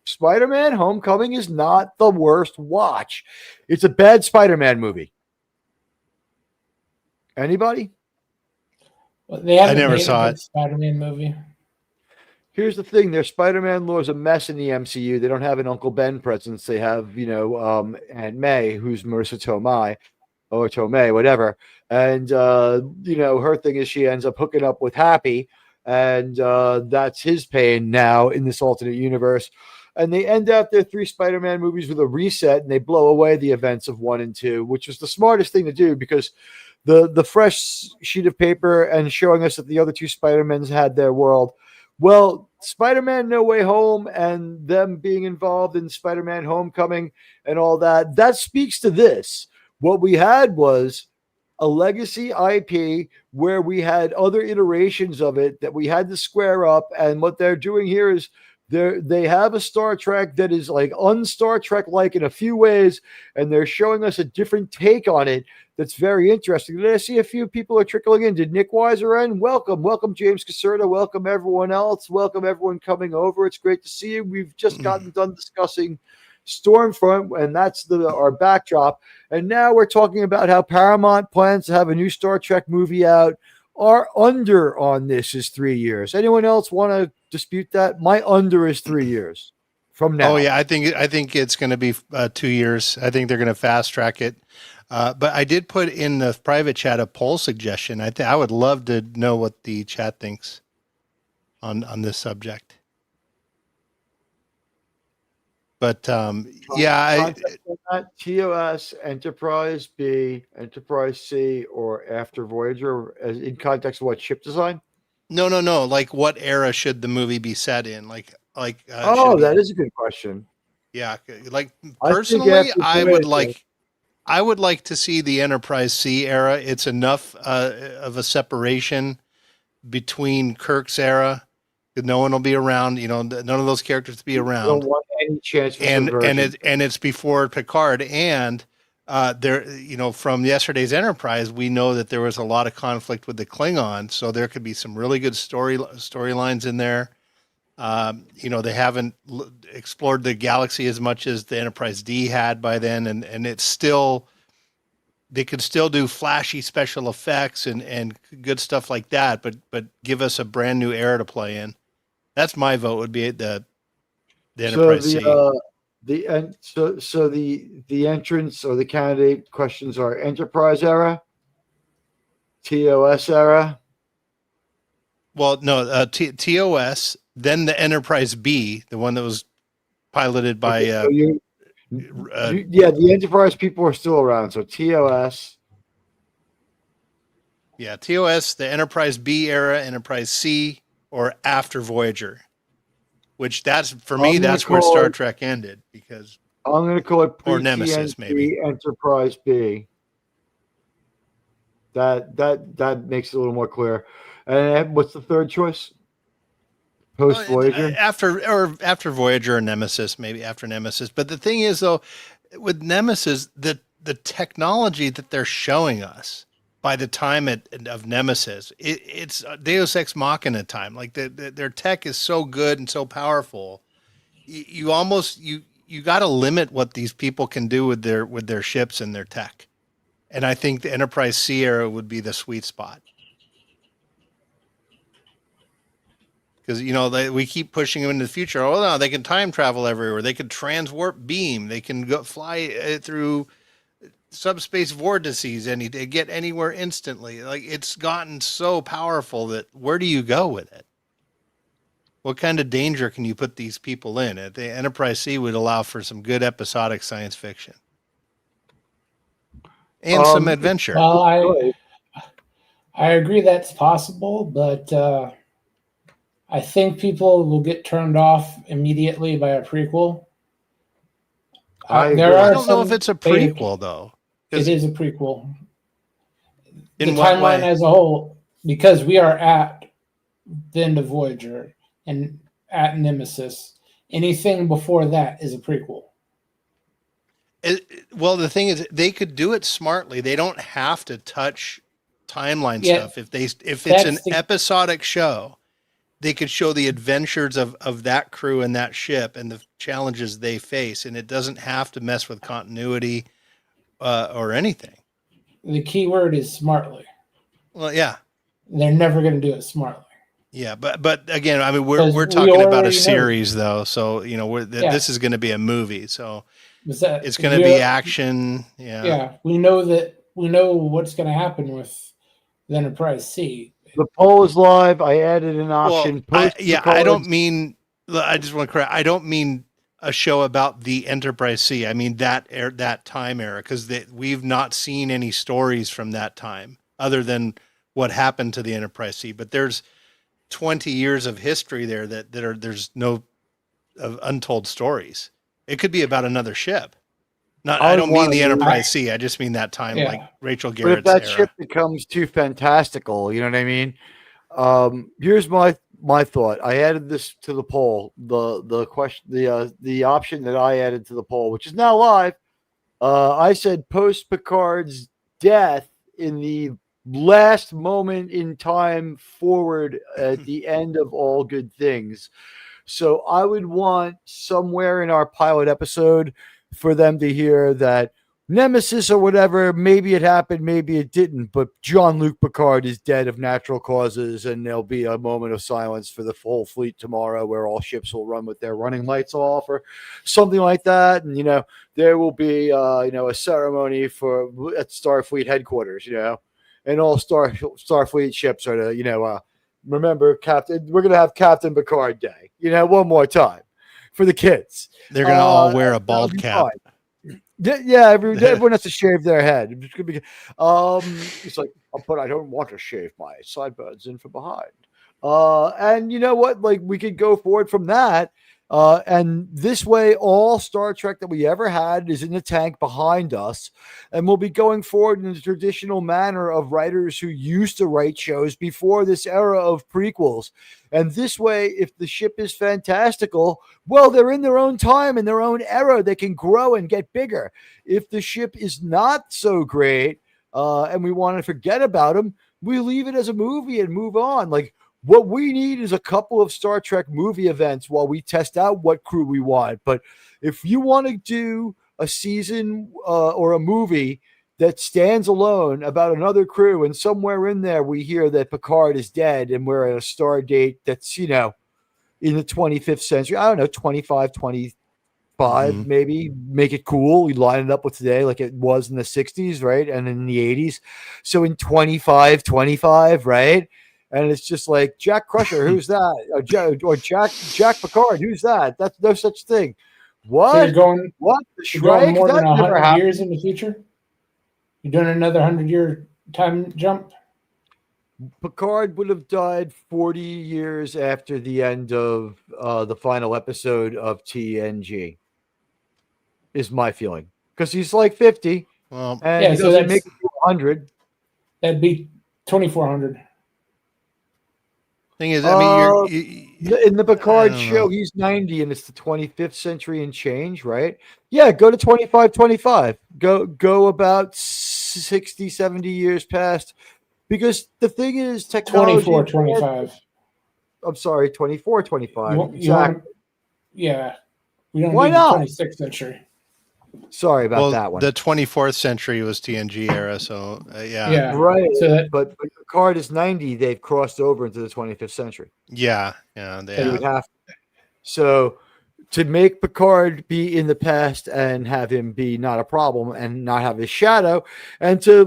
Spider-Man Homecoming is not the worst watch. It's a bad Spider-Man movie. Anybody? Well, they haven't I never made saw a good Spider-Man movie. Here's the thing: their Spider-Man lore is a mess in the MCU. They don't have an Uncle Ben presence. They have, Aunt May, who's Marissa Tomei, or Tomei, whatever. And her thing is she ends up hooking up with Happy, and that's his pain now in this alternate universe. And they end out their 3 Spider-Man movies with a reset, and they blow away the events of 1 and 2, which was the smartest thing to do, because the fresh sheet of paper and showing us that the other 2 Spider-Mans had their world. Well, Spider-Man No Way Home and them being involved in Spider-Man Homecoming and all that, that speaks to this. What we had was a legacy IP where we had other iterations of it that we had to square up. And what they're doing here is they have a Star Trek that is like un-Star Trek-like in a few ways, and they're showing us a different take on it that's very interesting. Did I see a few people are trickling in? Did Nick Weiser end? Welcome, James Caserta. Welcome, everyone else. Welcome, everyone coming over. It's great to see you. We've just gotten done discussing Stormfront, and that's our backdrop. And now we're talking about how Paramount plans to have a new Star Trek movie out. Our under on this is 3 years. Anyone else want to dispute that? My under is 3 years from now. Oh yeah, I think it's going to be 2 years. I think they're going to fast track it. But I did put in the private chat a poll suggestion. I would love to know what the chat thinks on this subject. But yeah, Context on that, TOS, Enterprise B, Enterprise C, or after Voyager, as in context of what ship design? no. Like, what era should the movie be set in? Should Oh, it be? that is a good question. Yeah, like I think personally, after Voyager. I would like to see the Enterprise C era. It's enough of a separation between Kirk's era. No one will be around. You know, none of those characters to be I around. don't want any chance for And subversion. it's before Picard. And there, you know, from yesterday's Enterprise, we know that there was a lot of conflict with the Klingons. So there could be some really good storylines in there. You know, they haven't explored the galaxy as much as the Enterprise D had by then, and it's still, they could still do flashy special effects and good stuff like that, but give us a brand new era to play in. That's my vote. Would be the Enterprise C. So the entrance or the candidate questions are Enterprise era, TOS era. Well, no, TOS, then the Enterprise B, the one that was piloted by. Okay, yeah, the Enterprise people are still around. So TOS. Yeah, TOS, the Enterprise B era, Enterprise C, or after Voyager, which that's for me. That's where Star Trek ended because I'm going to call it or Nemesis, maybe Enterprise B. That makes it a little more clear. And what's the third choice? Post Voyager, after Voyager or Nemesis, maybe after Nemesis. But the thing is, though, with Nemesis, the technology that they're showing us by the time of Nemesis, it's Deus Ex Machina time. Like their tech is so good and so powerful. You almost got to limit what these people can do with their ships and their tech. And I think the Enterprise C era would be the sweet spot. Because, you know, we keep pushing them into the future. Oh, no, they can time travel everywhere. They can transwarp beam. They can go fly through subspace vortices and get anywhere instantly. Like, it's gotten so powerful that where do you go with it? What kind of danger can you put these people in? The Enterprise C would allow for some good episodic science fiction. And some adventure. Well, I agree that's possible, but I think people will get turned off immediately by a prequel. I don't know if it's a prequel, though. It is a prequel. In the what timeline way? As a whole, because we are at the end of Voyager and at Nemesis. Anything before that is a prequel. Well, the thing is, they could do it smartly. They don't have to touch timeline stuff. If it's an episodic show, they could show the adventures of that crew and that ship and the challenges they face, and it doesn't have to mess with continuity or anything. The key word is smartly. Well, yeah, they're never going to do it smartly. Yeah, but again, I mean, we're talking about a series, though, so you know, this is going to be a movie, so it's going to be action. Yeah, we know what's going to happen with the Enterprise C. The poll is live. I added an option. Well, I don't mean. I just want to correct. I don't mean a show about the Enterprise C. I mean that time era, because we've not seen any stories from that time other than what happened to the Enterprise C. But there's 20 years of history there there's no untold stories. It could be about another ship. I don't mean the Enterprise C. I just mean that time, like Rachel Garrett's But if that era. ship becomes too fantastical, you know what I mean? Here's my thought. I added this to the poll. The question, the option that I added to the poll, which is now live. I said post Picard's death in the last moment in time forward at the end of All Good Things. So I would want somewhere in our pilot episode for them to hear that Nemesis or whatever, maybe it happened, maybe it didn't, but Jean-Luc Picard is dead of natural causes, and there'll be a moment of silence for the full fleet tomorrow where all ships will run with their running lights off or something like that. And, there will be, a ceremony for at Starfleet headquarters, and all Starfleet ships are to, remember Captain, we're going to have Captain Picard Day, one more time for the kids. They're going to all wear a bald cap. Fine. Yeah, everyone has to shave their head. It's like, but I don't want to shave my sideburns in from behind. And you know what? Like, we could go forward from that. And this way, all Star Trek that we ever had is in the tank behind us. And we'll be going forward in the traditional manner of writers who used to write shows before this era of prequels. And this way, if the ship is fantastical, well, they're in their own time, in their own era. They can grow and get bigger. If the ship is not so great, and we want to forget about them, we leave it as a movie and move on. Like, what we need is a couple of Star Trek movie events while we test out what crew we want. But if you want to do a season or a movie that stands alone about another crew, and somewhere in there we hear that Picard is dead and we're at a star date that's, in the 25th century, I don't know, 25, maybe, make it cool. We line it up with today like it was in the 60s, right? And in the 80s. So in 25, right? And it's just like, Jack Crusher, who's that? Or Jack Picard, who's that? That's no such thing. What? So you're going, what? You're going more than That never 100 happened. years in the future? You're doing another 100-year time jump? Picard would have died 40 years after the end of the final episode of TNG, is my feeling. Because he's like 50, Well, and yeah, he so doesn't that's- make it to 100. That'd be 2,400. thing is, I mean, In the Picard I don't show, know. he's 90, and it's the 25th century and change, right? Yeah, go to 25. Go about 60, 70 years past. Because the thing is, technology... 24, 25. I'm sorry, 24, 25. You want, Exactly. yeah. We don't Why need not? the 26th century. Sorry about that one. The 24th century was TNG era, so yeah. Yeah. Right. So that, But Picard is 90. They've crossed over into the 25th century. They They would have. have to. So to make Picard be in the past and have him be not a problem and not have his shadow, and to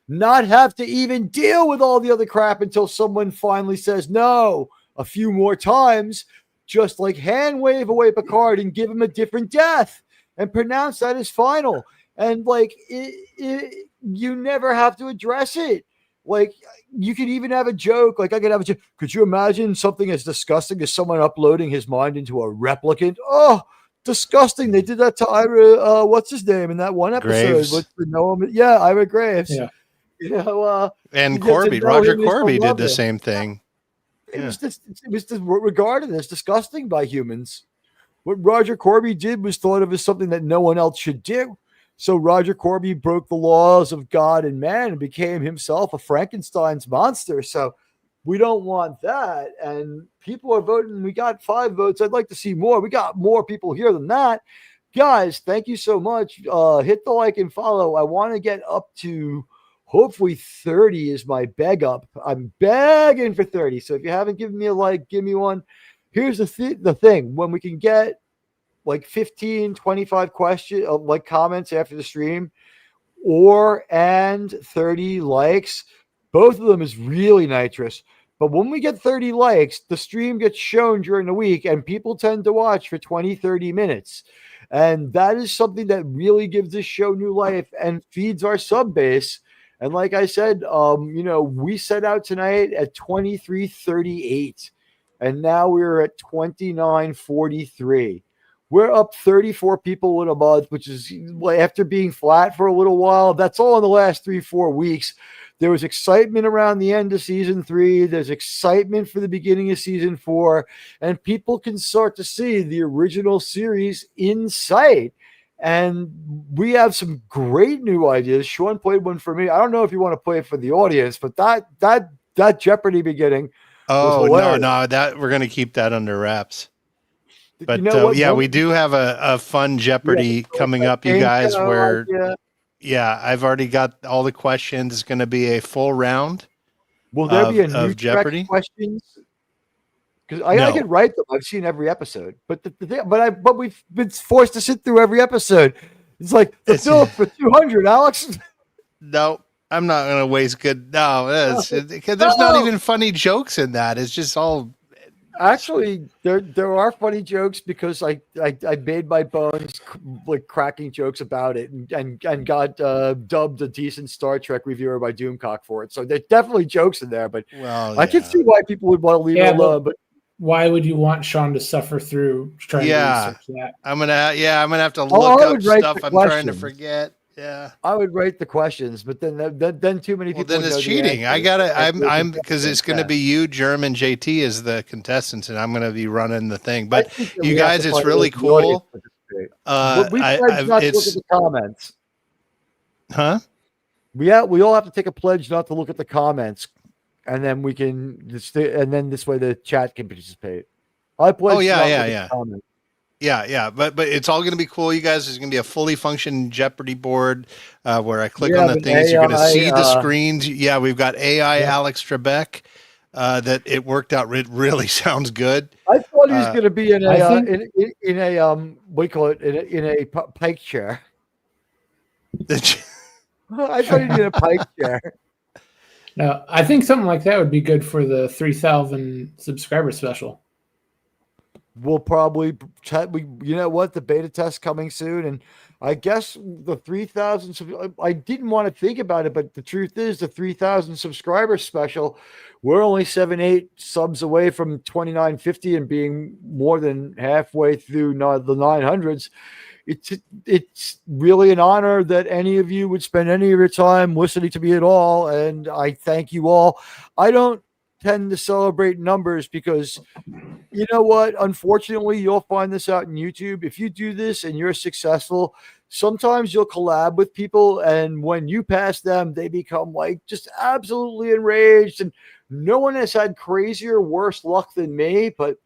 not have to even deal with all the other crap until someone finally says no a few more times, just hand wave away Picard and give him a different death and pronounce that as final. And you never have to address it. You could even have a joke. I could have a joke. Could you imagine something as disgusting as someone uploading his mind into a replicant? Oh, disgusting. They did that to Ira, what's his name in that one episode? Graves. Yeah, Ira Graves. Yeah. And to know Corby, him Roger is to Corby love did the him. same thing. It was regarded as disgusting by humans. What Roger Corby did was thought of as something that no one else should do. So Roger Corby broke the laws of God and man and became himself a Frankenstein's monster. So we don't want that. And people are voting. We got 5 votes. I'd like to see more. We got more people here than that. Guys, thank you so much. Hit the like and follow. I want to get up to hopefully 30 is my beg up. I'm begging for 30. So if you haven't given me a like, give me one. Here's the thing. When we can get 15, 25 comments after the stream and 30 likes, both of them is really nitrous. But when we get 30 likes, the stream gets shown during the week and people tend to watch for 20, 30 minutes. And that is something that really gives this show new life and feeds our sub base. And like I said, we set out tonight at 2338 and now we're at 2943. We're up 34 people in a month, which is after being flat for a little while. That's all in the last 3-4 weeks. There was excitement around the end of season 3. There's excitement for the beginning of season 4. And people can start to see the original series in sight. And we have some great new ideas. Sean played one for me. I don't know if you want to play it for the audience, but that Jeopardy beginning. Oh, no, that we're going to keep that under wraps. But we do have a fun Jeopardy coming up, you guys, where yeah, I've already got all the questions. It's going to be a full round. Will there be a new of Jeopardy? questions? Because I No. can write them. I've seen every episode, but the thing, but we've been forced to sit through every episode. It's like the Philip for 200, Alex. No, I'm not going to waste good. No, because there's not even funny jokes in that. It's just all. Actually, there are funny jokes because I made my bones like cracking jokes about it and got dubbed a decent Star Trek reviewer by Doomcock for it. So there's definitely jokes in there, but Well, I can see why people would want to leave it alone. But why would you want Sean to suffer through trying to research that? I'm gonna have to look up stuff I'm trying to forget. Yeah, I would rate the questions, but then too many people. Well, then it's cheating. I'm because it's going to be you, Germ, and JT as the contestants, and I'm going to be running the thing. But you guys, it's really cool. We pledge not to look at the comments. Huh? We all have to take a pledge not to look at the comments, and then we can and then this way the chat can participate. I pledge. Oh yeah. Yeah, but it's all going to be cool, you guys. There's going to be a fully functioning Jeopardy board where I click on the things. You're going to see the screens. Yeah, we've got AI Alex Trebek. That it worked out. It really sounds good. I thought he was going to be in a what do you call it? In a pike chair. I thought he'd be in a pike chair. No, I think something like that would be good for the 3,000 subscriber special. We'll probably you know what, the beta test coming soon, and I guess the 3,000. I didn't want to think about it, but the truth is, the 3,000 subscriber special, we're only 7-8 subs away from 2,950 and being more than halfway through the 900s. It's really an honor that any of you would spend any of your time listening to me at all, and I thank you all. I don't tend to celebrate numbers because you know what? Unfortunately, you'll find this out in YouTube. If you do this and you're successful, sometimes you'll collab with people, and when you pass them, they become like just absolutely enraged. And no one has had crazier, worse luck than me, but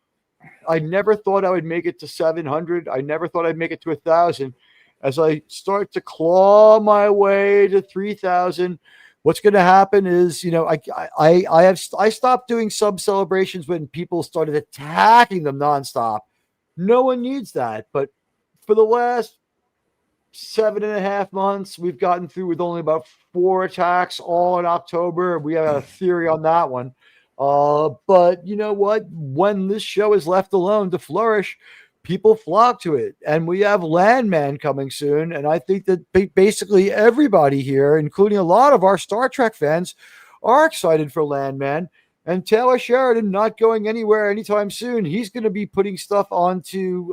I never thought I would make it to 700. I never thought I'd make it to 1,000. As I start to claw my way to 3,000, what's going to happen is, I stopped doing sub celebrations when people started attacking them nonstop. No one needs that. But for the last 7.5 months, we've gotten through with only about 4 attacks all in October. We have a theory on that one. But you know what? When this show is left alone to flourish, people flock to it. And we have Landman coming soon. And I think that basically everybody here, including a lot of our Star Trek fans, are excited for Landman. And Taylor Sheridan not going anywhere anytime soon. He's going to be putting stuff onto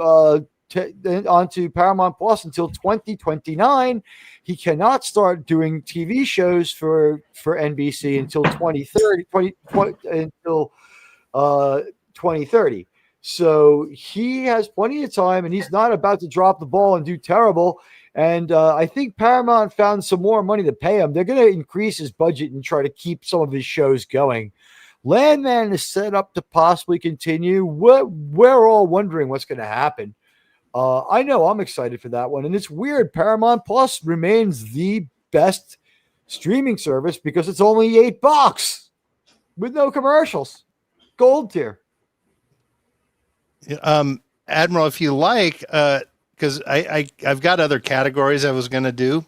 Paramount Plus until 2029. He cannot start doing TV shows for NBC until 2030. So he has plenty of time, and he's not about to drop the ball and do terrible. And I think Paramount found some more money to pay him. They're going to increase his budget and try to keep some of his shows going. Landman is set up to possibly continue. We're all wondering what's going to happen. I know I'm excited for that one. And it's weird. Paramount Plus remains the best streaming service because it's only $8 with no commercials. Gold tier. Admiral, if you like, because I've got other categories I was going to do.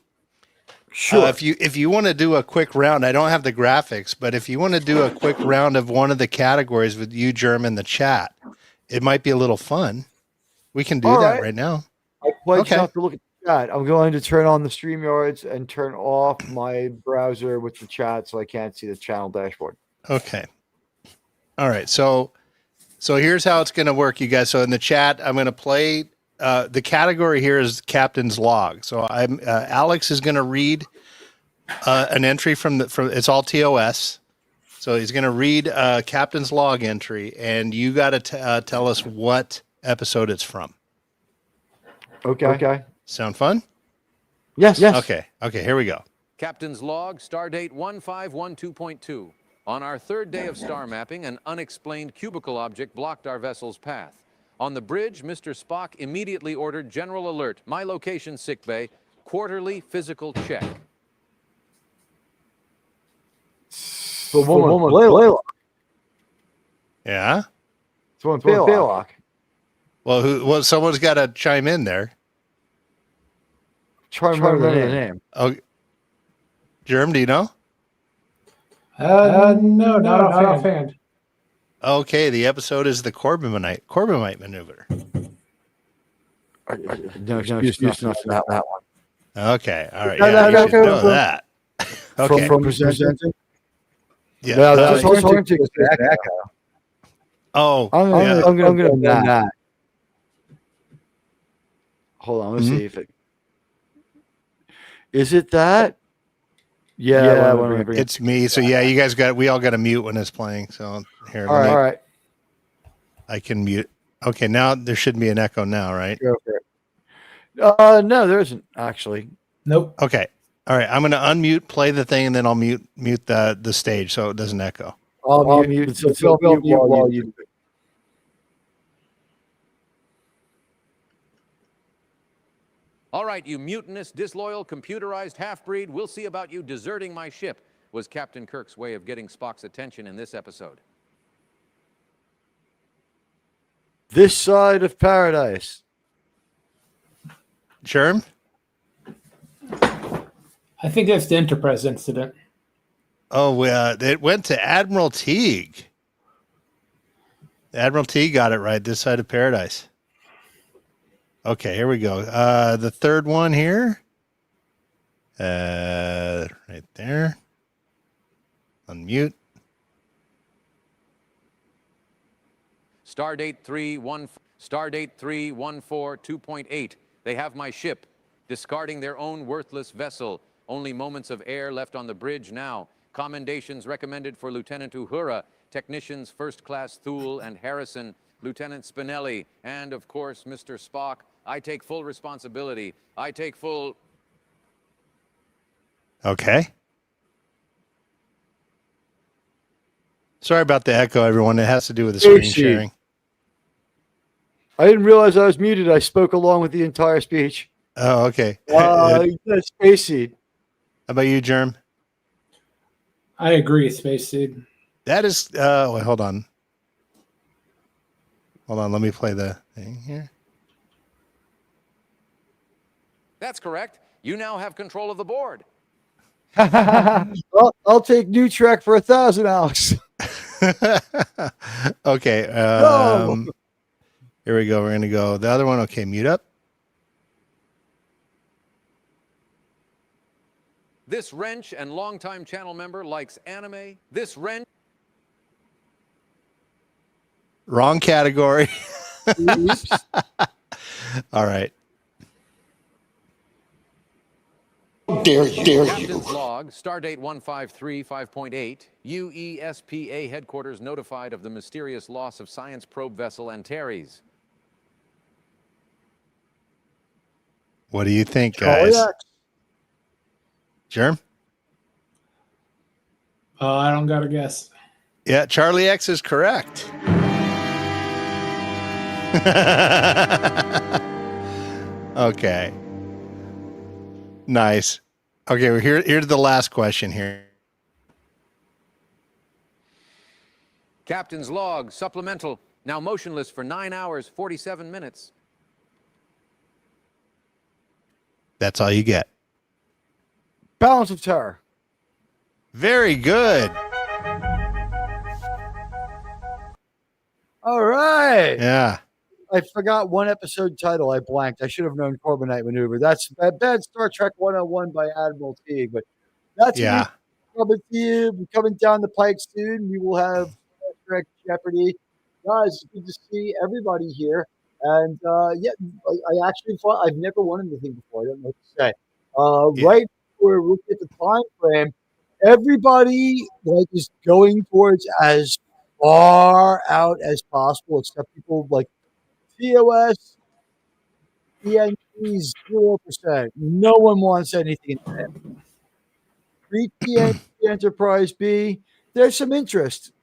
Sure. If you want to do a quick round, I don't have the graphics, but if you want to do a quick round of one of the categories with you, Germ, in the chat, it might be a little fun. We can do that right now. I pledge not to look at the chat. I'm going to turn on the StreamYards and turn off my browser with the chat so I can't see the channel dashboard. Okay. All right. So here's how it's going to work, you guys. So in the chat, I'm going to play. The category here is Captain's Log. So Alex is going to read an entry from it's all TOS. So he's going to read a Captain's Log entry, and you got to tell us what episode it's from. Okay. Sound fun? Yes. Okay. Here we go. Captain's Log, Stardate 1512.2. On our third day of star mapping, an unexplained cubicle object blocked our vessel's path. On the bridge, Mr. Spock immediately ordered General Alert, my location sickbay, quarterly physical check. The woman Blaylock. Yeah. It's one Blaylock. Well, someone's got to chime in there. Try to remember the name. Oh, Germ, do you know? No, not offhand. Okay, the episode is the Corbomite maneuver. No excuse not that one. Okay, all right. Yeah, you should know that. Okay. From presenting. Yeah. No, that's hard to echo. Oh, I'm gonna that. Hold on, let's see if it is it that. Yeah, it's me. So yeah, you guys we all got to mute when it's playing. So here, all right. I can mute. Okay, now there shouldn't be an echo now, right? No, there isn't actually. Nope. Okay. All right, I'm going to unmute, play the thing, and then I'll mute the stage so it doesn't echo. I'll mute. So mute while you. All right, you mutinous, disloyal, computerized half-breed, we'll see about you deserting my ship, was Captain Kirk's way of getting Spock's attention in this episode. This side of paradise. Germ? I think that's the Enterprise incident. Oh, it went to Admiral Teague. Admiral Teague got it right, this side of paradise. Okay, here we go. The third one here. Right there. Unmute. Stardate 314 They have my ship, discarding their own worthless vessel. Only moments of air left on the bridge now. Commendations recommended for Lieutenant Uhura, technicians First Class Thule and Harrison, Lieutenant Spinelli, and of course, Mr. Spock. I take full responsibility. I take full... Okay. Sorry about the echo, everyone. It has to do with the screen sharing. I didn't realize I was muted. I spoke along with the entire speech. Oh, okay. Space Seed. How about you, Germ? I agree, Space Seed. That is... wait, hold on. Hold on, let me play the thing here. That's correct. You now have control of the board. I'll take New Trek for 1,000, Alex. Okay. Here we go. We're going to go. The other one. Okay, mute up. This wrench and longtime channel member likes anime. This wrench... Wrong category. All right. Dare you. Captain's log, Stardate 1535.8, UESPA headquarters notified of the mysterious loss of science probe vessel Antares. What do you think, guys? Germ? I don't got a guess. Yeah, Charlie X is correct. Okay. Nice. Okay, well, here's the last question here. Captain's log, supplemental, now motionless for 9 hours, 47 minutes. That's all you get. Balance of Terror. Very good. All right. Yeah. I forgot one episode title. I blanked. I should have known Corbomite Maneuver. That's bad Star Trek 101 by Admiral Teague. But that's coming to you. Coming down the pike soon. We will have Star Trek Jeopardy. Guys, it's good to see everybody here. And I actually thought I've never won anything before. I don't know what to say. Right before we get the time frame, everybody is going towards as far out as possible, except people like TOS, ENT, 0%. No one wants anything in there. Pre-TNT Enterprise B, there's some interest.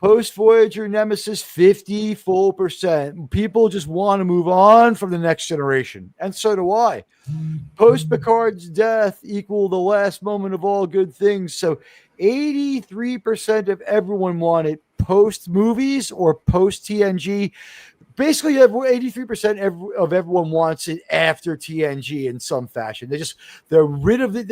Post Voyager Nemesis 50 full percent. People just want to move on from the next generation. And so do I. Post Picard's death equal the last moment of all good things. So 83% of everyone wanted post movies or post TNG. Basically, 83% of everyone wants it after TNG in some fashion. They want rid of the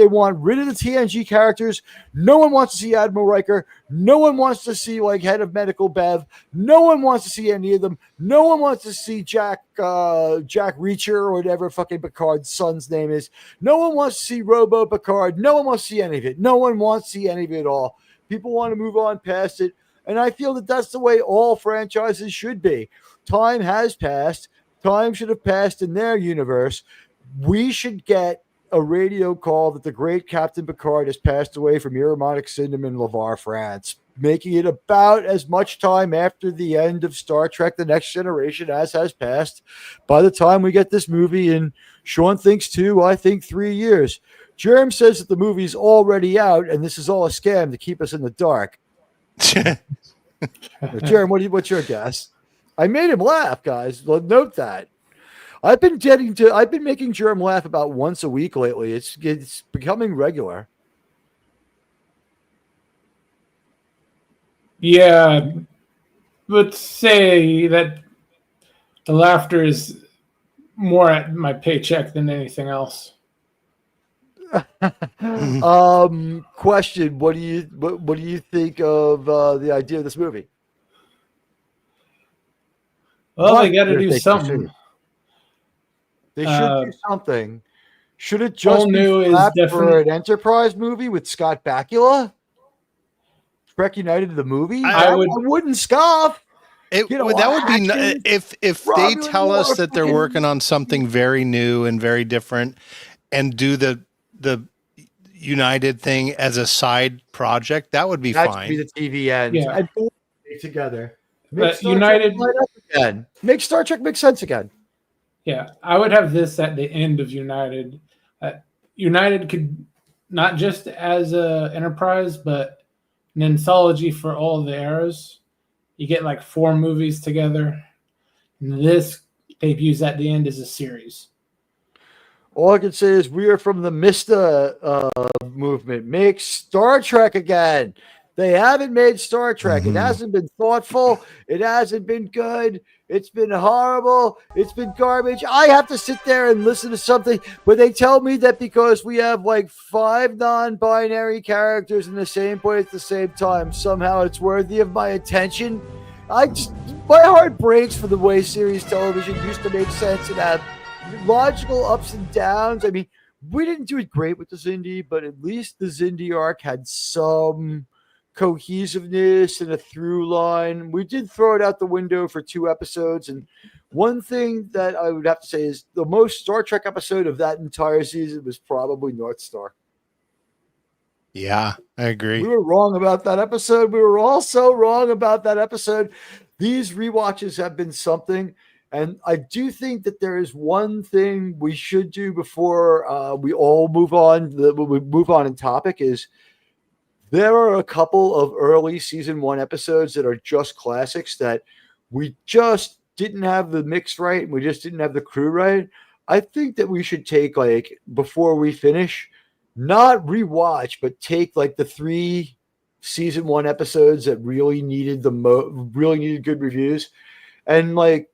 TNG characters. No one wants to see Admiral Riker. No one wants to see like head of medical Bev. No one wants to see any of them. No one wants to see Jack Reacher or whatever fucking Picard's son's name is. No one wants to see Robo Picard. No one wants to see any of it. No one wants to see any of it at all. People want to move on past it. And I feel that that's the way all franchises should be. Time has passed. Time should have passed in their universe. We should get a radio call that the great Captain Picard has passed away from Ironic syndrome in Lavar, France, making it about as much time after the end of Star Trek The Next Generation as has passed by the time we get this movie. And Sean thinks 2, I think 3 years. Jerem says that the movie's already out and this is all a scam to keep us in the dark. Jerem, what's your guess? I made him laugh, guys. Note that. I've been making Jerem laugh about once a week lately. It's becoming regular. Yeah, let's say that the laughter is more at my paycheck than anything else. Question: What do you think of the idea of this movie? Well, they got to do something. They should do something. Should it just be for an Enterprise movie with Scott Bakula? Trek United the movie? I wouldn't scoff. That would be if they tell us that they're working on something very new and very different, and do the United thing as a side project. That would be fine. That should be the TV end. Yeah. And together. But United again. Make Star Trek make sense again. Yeah, I would have this at the end of United. United could not just as a Enterprise, but an anthology for all the eras. You get like 4 movies together. And this debuts at the end as a series. All I can say is we are from the Mista movement. Make Star Trek again. They haven't made Star Trek. It hasn't been thoughtful. It hasn't been good. It's been horrible. It's been garbage. I have to sit there and listen to something where they tell me that because we have like 5 non-binary characters in the same place at the same time, somehow it's worthy of my attention. My heart breaks for the way series television used to make sense and have logical ups and downs. I mean, we didn't do it great with the Xindi, but at least the Xindi arc had some cohesiveness and a through line. We did throw it out the window for 2 episodes, and one thing that I would have to say is the most Star Trek episode of that entire season was probably North Star. Yeah, I agree. We were wrong about that episode. We were also wrong about that episode. These rewatches have been something, and I do think that there is one thing we should do before we all move on. We move on in topic is there are a couple of early season 1 episodes that are just classics that we just didn't have the mix right and we just didn't have the crew right. I think that we should take, like, before we finish, not rewatch, but take like the 3 season 1 episodes that really needed really needed good reviews, and like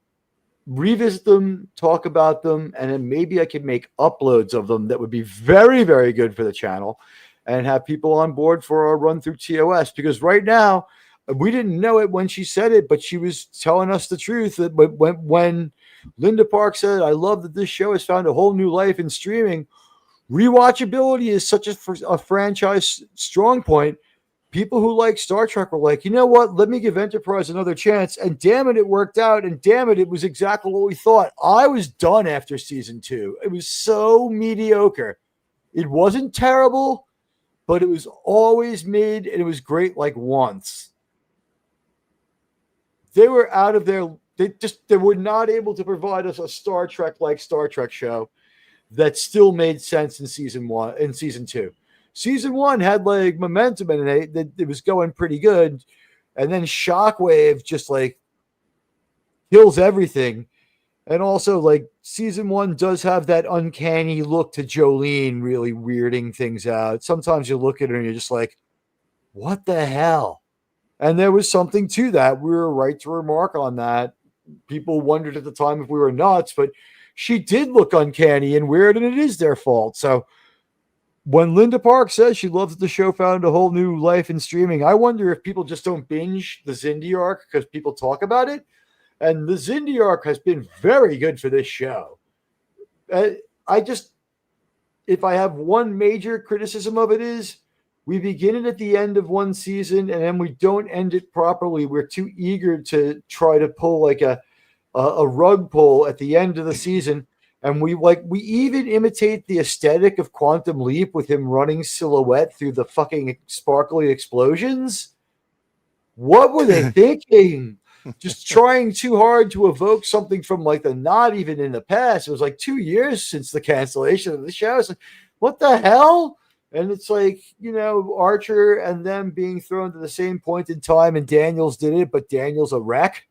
revisit them, talk about them, and then maybe I could make uploads of them that would be very, very good for the channel and have people on board for our run through TOS. Because right now, we didn't know it when she said it, but she was telling us the truth that when Linda Park said, "I love that this show has found a whole new life in streaming," rewatchability is such a franchise strong point. People who like Star Trek were like, you know what? Let me give Enterprise another chance. And damn it, it worked out. And damn it, it was exactly what we thought. I was done after season 2. It was so mediocre. It wasn't terrible, but it was always made, and it was great like once. They were out of their, they were not able to provide us a Star Trek like Star Trek show that still made sense in season 1 and season 2. Season 1 had like momentum and it was going pretty good. and then Shockwave just like kills everything. And also, like, season 1 does have that uncanny look to Jolene really weirding things out. Sometimes you look at her and you're just like, what the hell? And there was something to that. We were right to remark on that. People wondered at the time if we were nuts, but she did look uncanny and weird, and it is their fault. So when Linda Park says she loves the show found a whole new life in streaming, I wonder if people just don't binge the Xindi arc because people talk about it. And the Xindi arc has been very good for this show. If I have one major criticism of it is we begin it at the end of one season and then we don't end it properly. We're too eager to try to pull like a rug pull at the end of the season. And we even imitate the aesthetic of Quantum Leap with him running silhouette through the fucking sparkly explosions. What were they thinking? Just trying too hard to evoke something from like the not even in the past. It was like 2 years since the cancellation of the show. It's like, what the hell? And it's like, Archer and them being thrown to the same point in time, and Daniels did it, but Daniels a wreck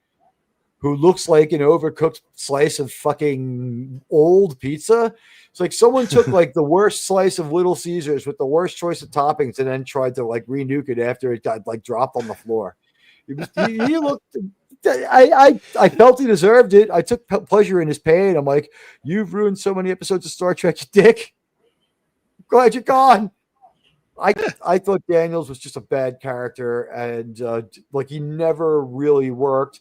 who looks like an overcooked slice of fucking old pizza. It's like someone took like the worst slice of Little Caesars with the worst choice of toppings and then tried to like renuke it after it got like dropped on the floor. He looked. I felt he deserved it. I took pleasure in his pain. I'm like, you've ruined so many episodes of Star Trek, you dick. Glad you're gone. I thought Daniels was just a bad character, and like he never really worked,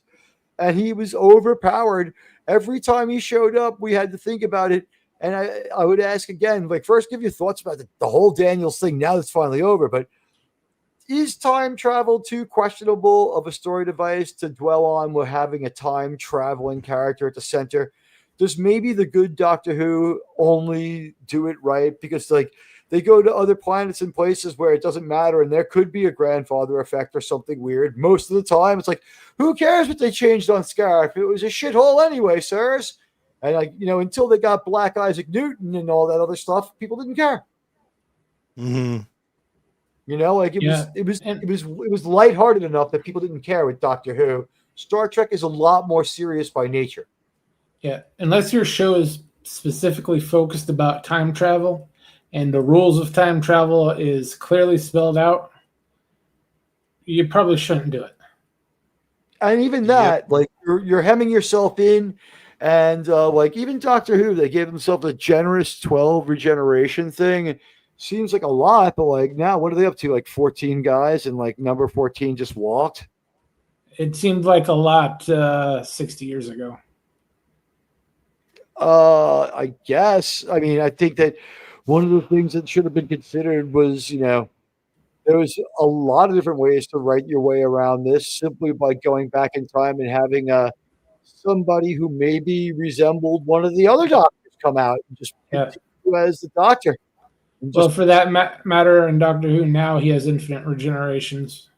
and he was overpowered. Every time he showed up, we had to think about it. And I would ask again, like, first give your thoughts about the whole Daniels thing now that's finally over, but is time travel too questionable of a story device to dwell on with having a time traveling character at the center? Does maybe the good Doctor Who only do it right because like they go to other planets and places where it doesn't matter and there could be a grandfather effect or something weird? Most of the time it's like, who cares what they changed on Scarif? It was a shithole anyway, sirs. And like, until they got Black Isaac Newton and all that other stuff, people didn't care. Mm-hmm. It was lighthearted enough that people didn't care with Doctor Who. Star Trek is a lot more serious by nature. Yeah, unless your show is specifically focused about time travel and the rules of time travel is clearly spelled out, you probably shouldn't do it. And even that, like you're hemming yourself in, and like even Doctor Who, they gave themselves a generous 12 regeneration thing. Seems like a lot, but like now, what are they up to? Like 14 guys, and like number 14 just walked. It seemed like a lot 60 years ago. I guess. I mean, I think that one of the things that should have been considered was, there was a lot of different ways to write your way around this simply by going back in time and having somebody who maybe resembled one of the other doctors come out and just continue as the Doctor. Well, for that matter, in Doctor Who now, he has infinite regenerations.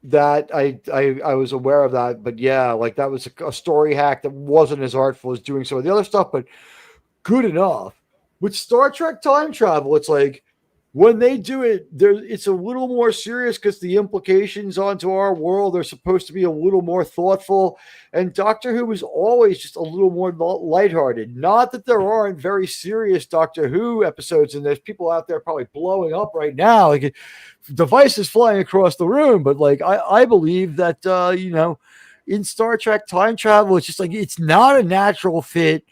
That I was aware of that, but yeah, like that was a story hack that wasn't as artful as doing some of the other stuff, but good enough. With Star Trek time travel, it's like when they do it, it's a little more serious because the implications onto our world are supposed to be a little more thoughtful. And Doctor Who is always just a little more lighthearted. Not that there aren't very serious Doctor Who episodes, and there's people out there probably blowing up right now, like devices flying across the room. But like I believe that in Star Trek time travel, it's just like it's not a natural fit.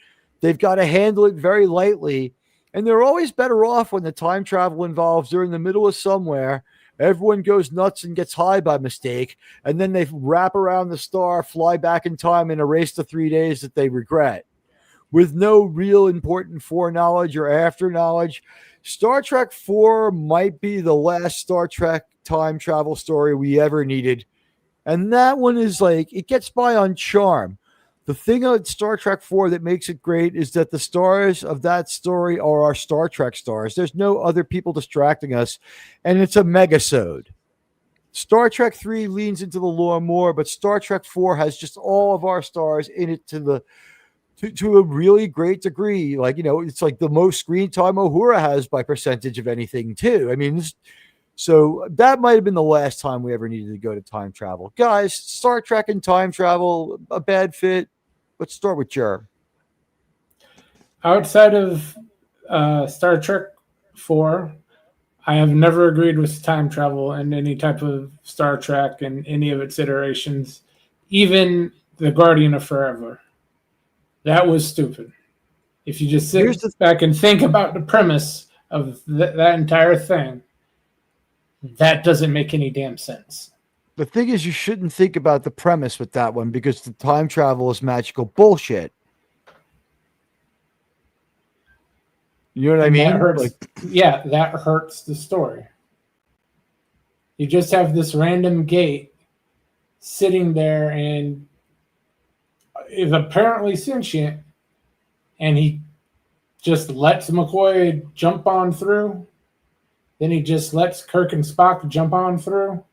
They've got to handle it very lightly. And they're always better off when the time travel involves they're in the middle of somewhere. Everyone goes nuts and gets high by mistake. And then they wrap around the star, fly back in time, and erase the 3 days that they regret. With no real important foreknowledge or after knowledge, Star Trek 4 might be the last Star Trek time travel story we ever needed. And that one is like, it gets by on charm. The thing about Star Trek 4 that makes it great is that the stars of that story are our Star Trek stars. There's no other people distracting us, and it's a megasode. Star Trek 3 leans into the lore more, but Star Trek 4 has just all of our stars in it to a really great degree. Like, it's like the most screen time Uhura has by percentage of anything, too. I mean, So that might have been the last time we ever needed to go to time travel. Guys, Star Trek and time travel, a bad fit. Let's start with Jer. Outside of Star Trek 4, I have never agreed with time travel in any type of Star Trek and any of its iterations, even The Guardian of Forever. That was stupid. If you just sit back and think about the premise of that entire thing, that doesn't make any damn sense. The thing is, you shouldn't think about the premise with that one because the time travel is magical bullshit. You know what I mean? That hurts. Yeah, that hurts the story. You just have this random gate sitting there and is apparently sentient, and he just lets McCoy jump on through. Then he just lets Kirk and Spock jump on through.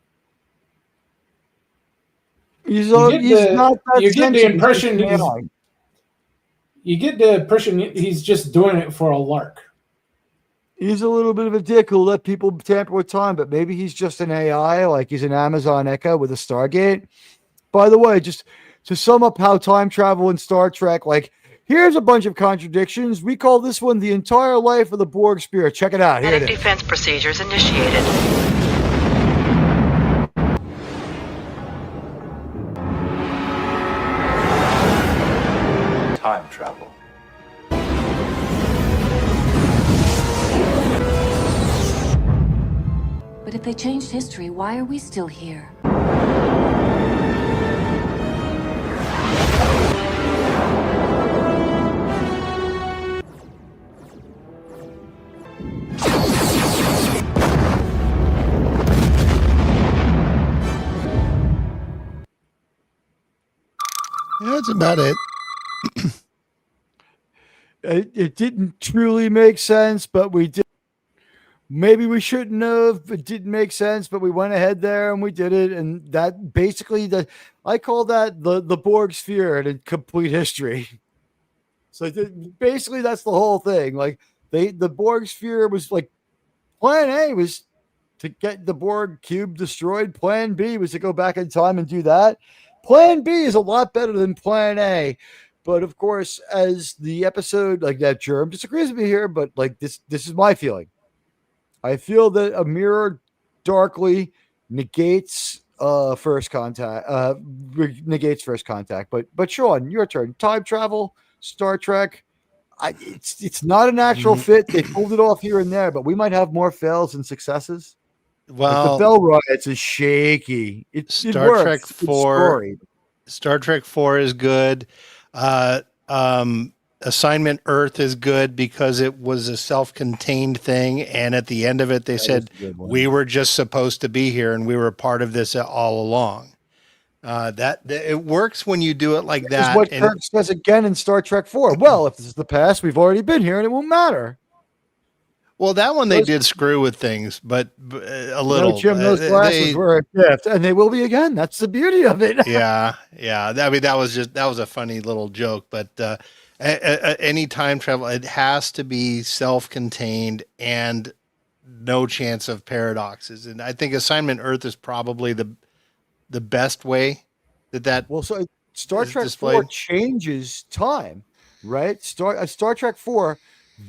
You get the impression he's just doing it for a lark. He's a little bit of a dick who'll let people tamper with time, but maybe he's just an AI, like he's an Amazon Echo with a Stargate. By the way, just to sum up how time travel in Star Trek, like, here's a bunch of contradictions. We call this one the entire life of the Borg Spear. Check it out. Here it is. Defense procedures initiated. Time travel. But if they changed history, why are we still here? Yeah, that's about it. It didn't truly make sense, but we did. Maybe we shouldn't have. It didn't make sense, but we went ahead there and we did it. And that basically, I call that the Borg sphere and a complete history. So basically, that's the whole thing. Like the Borg sphere was like, plan A was to get the Borg cube destroyed. Plan B was to go back in time and do that. Plan B is a lot better than Plan A. But of course, as the episode, like, that Germ disagrees with me here, but like this is my feeling. I feel that a mirror darkly negates first contact. Negates first contact. But Sean, your turn. Time travel, Star Trek. It's not a natural fit. They pulled it off here and there, but we might have more fails than successes. Well, like the Bell Riots is shaky. Star Trek 4. Star Trek 4 is good. Assignment Earth is good because it was a self-contained thing, and at the end of it, they said we were just supposed to be here and we were part of this all along. That it works when you do it like that. This is what Kirk says again in Star Trek 4. Well, if this is the past, we've already been here, and it won't matter. Well, that one they did screw with things, but a little. No, Jim, those glasses were a gift, and they will be again. That's the beauty of it. yeah. I mean, that was a funny little joke, but any time travel, it has to be self-contained and no chance of paradoxes. And I think Assignment Earth is probably the best way that. Well, so Star Trek 4 changes time, right? Star Trek 4.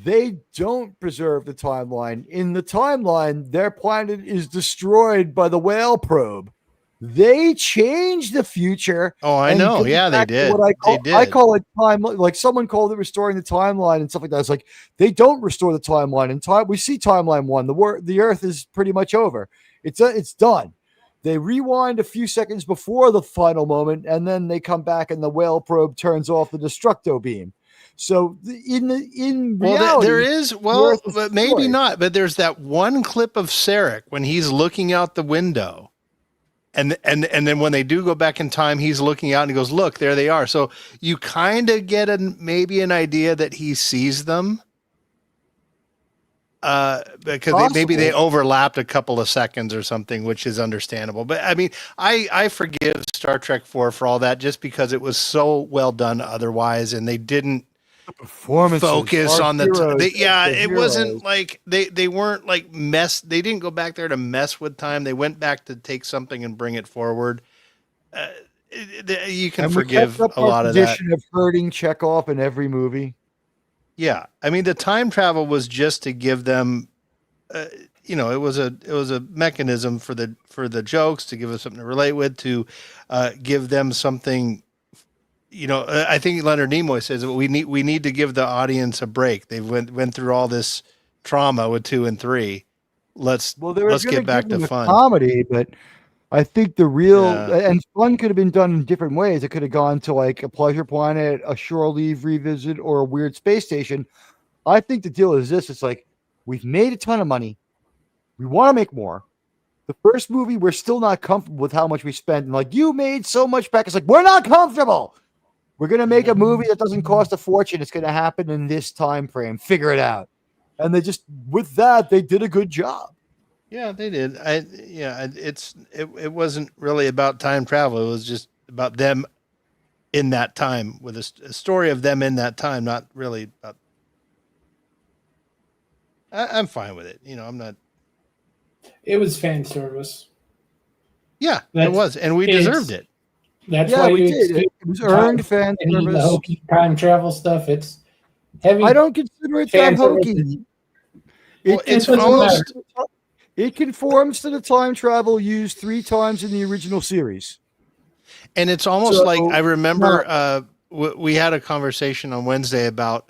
They don't preserve the timeline. In the timeline, their planet is destroyed by the whale probe. They change the future. Oh, I know. Yeah, they did. I call it time. Like someone called it restoring the timeline and stuff like that. It's like they don't restore the timeline. In time, we see timeline 1. The Earth is pretty much over. It's done. They rewind a few seconds before the final moment, and then they come back, and the whale probe turns off the destructo beam. So in reality, there is, but maybe not. But there's that one clip of Sarek when he's looking out the window, and then when they do go back in time, he's looking out and he goes, "Look, there they are." So you kind of get maybe an idea that he sees them, because maybe they overlapped a couple of seconds or something, which is understandable. But I mean, I forgive Star Trek 4 for all that, just because it was so well done otherwise, and they didn't. Performances, focus our on the heroes, the it heroes. wasn't like they weren't like they didn't go back there to mess with time. They went back to take something and bring it forward. You can And we kept forgive up a our lot of that. tradition of hurting Chekhov in every movie. Yeah, I mean the time travel was just to give them, it was a mechanism for the jokes, to give us something to relate with, to give them something. I think Leonard Nimoy says that we need to give the audience a break. They went through all this trauma with 2 and 3. Let's get back to fun. Comedy, but I think the real Yeah. and fun could have been done in different ways. It could have gone to like a pleasure planet, a shore leave revisit, or a weird space station. I think the deal is this: it's like we've made a ton of money. We want to make more. The first movie, we're still not comfortable with how much we spent. And like, you made so much back. It's like, we're not comfortable. We're going to make a movie that doesn't cost a fortune. It's going to happen in this time frame. Figure it out. And they just, with that, they did a good job. Yeah, they did. It wasn't really about time travel. It was just about them in that time, with a story of them in that time, not really about. I'm fine with it. I'm not. It was fan service. Yeah, it was, and we deserved it. That's why we did. It was earned fan service. The hokey time travel stuff. It's heavy. I don't consider it that hokey. It conforms to the time travel used 3 times in the original series. And it's almost like I remember we had a conversation on Wednesday about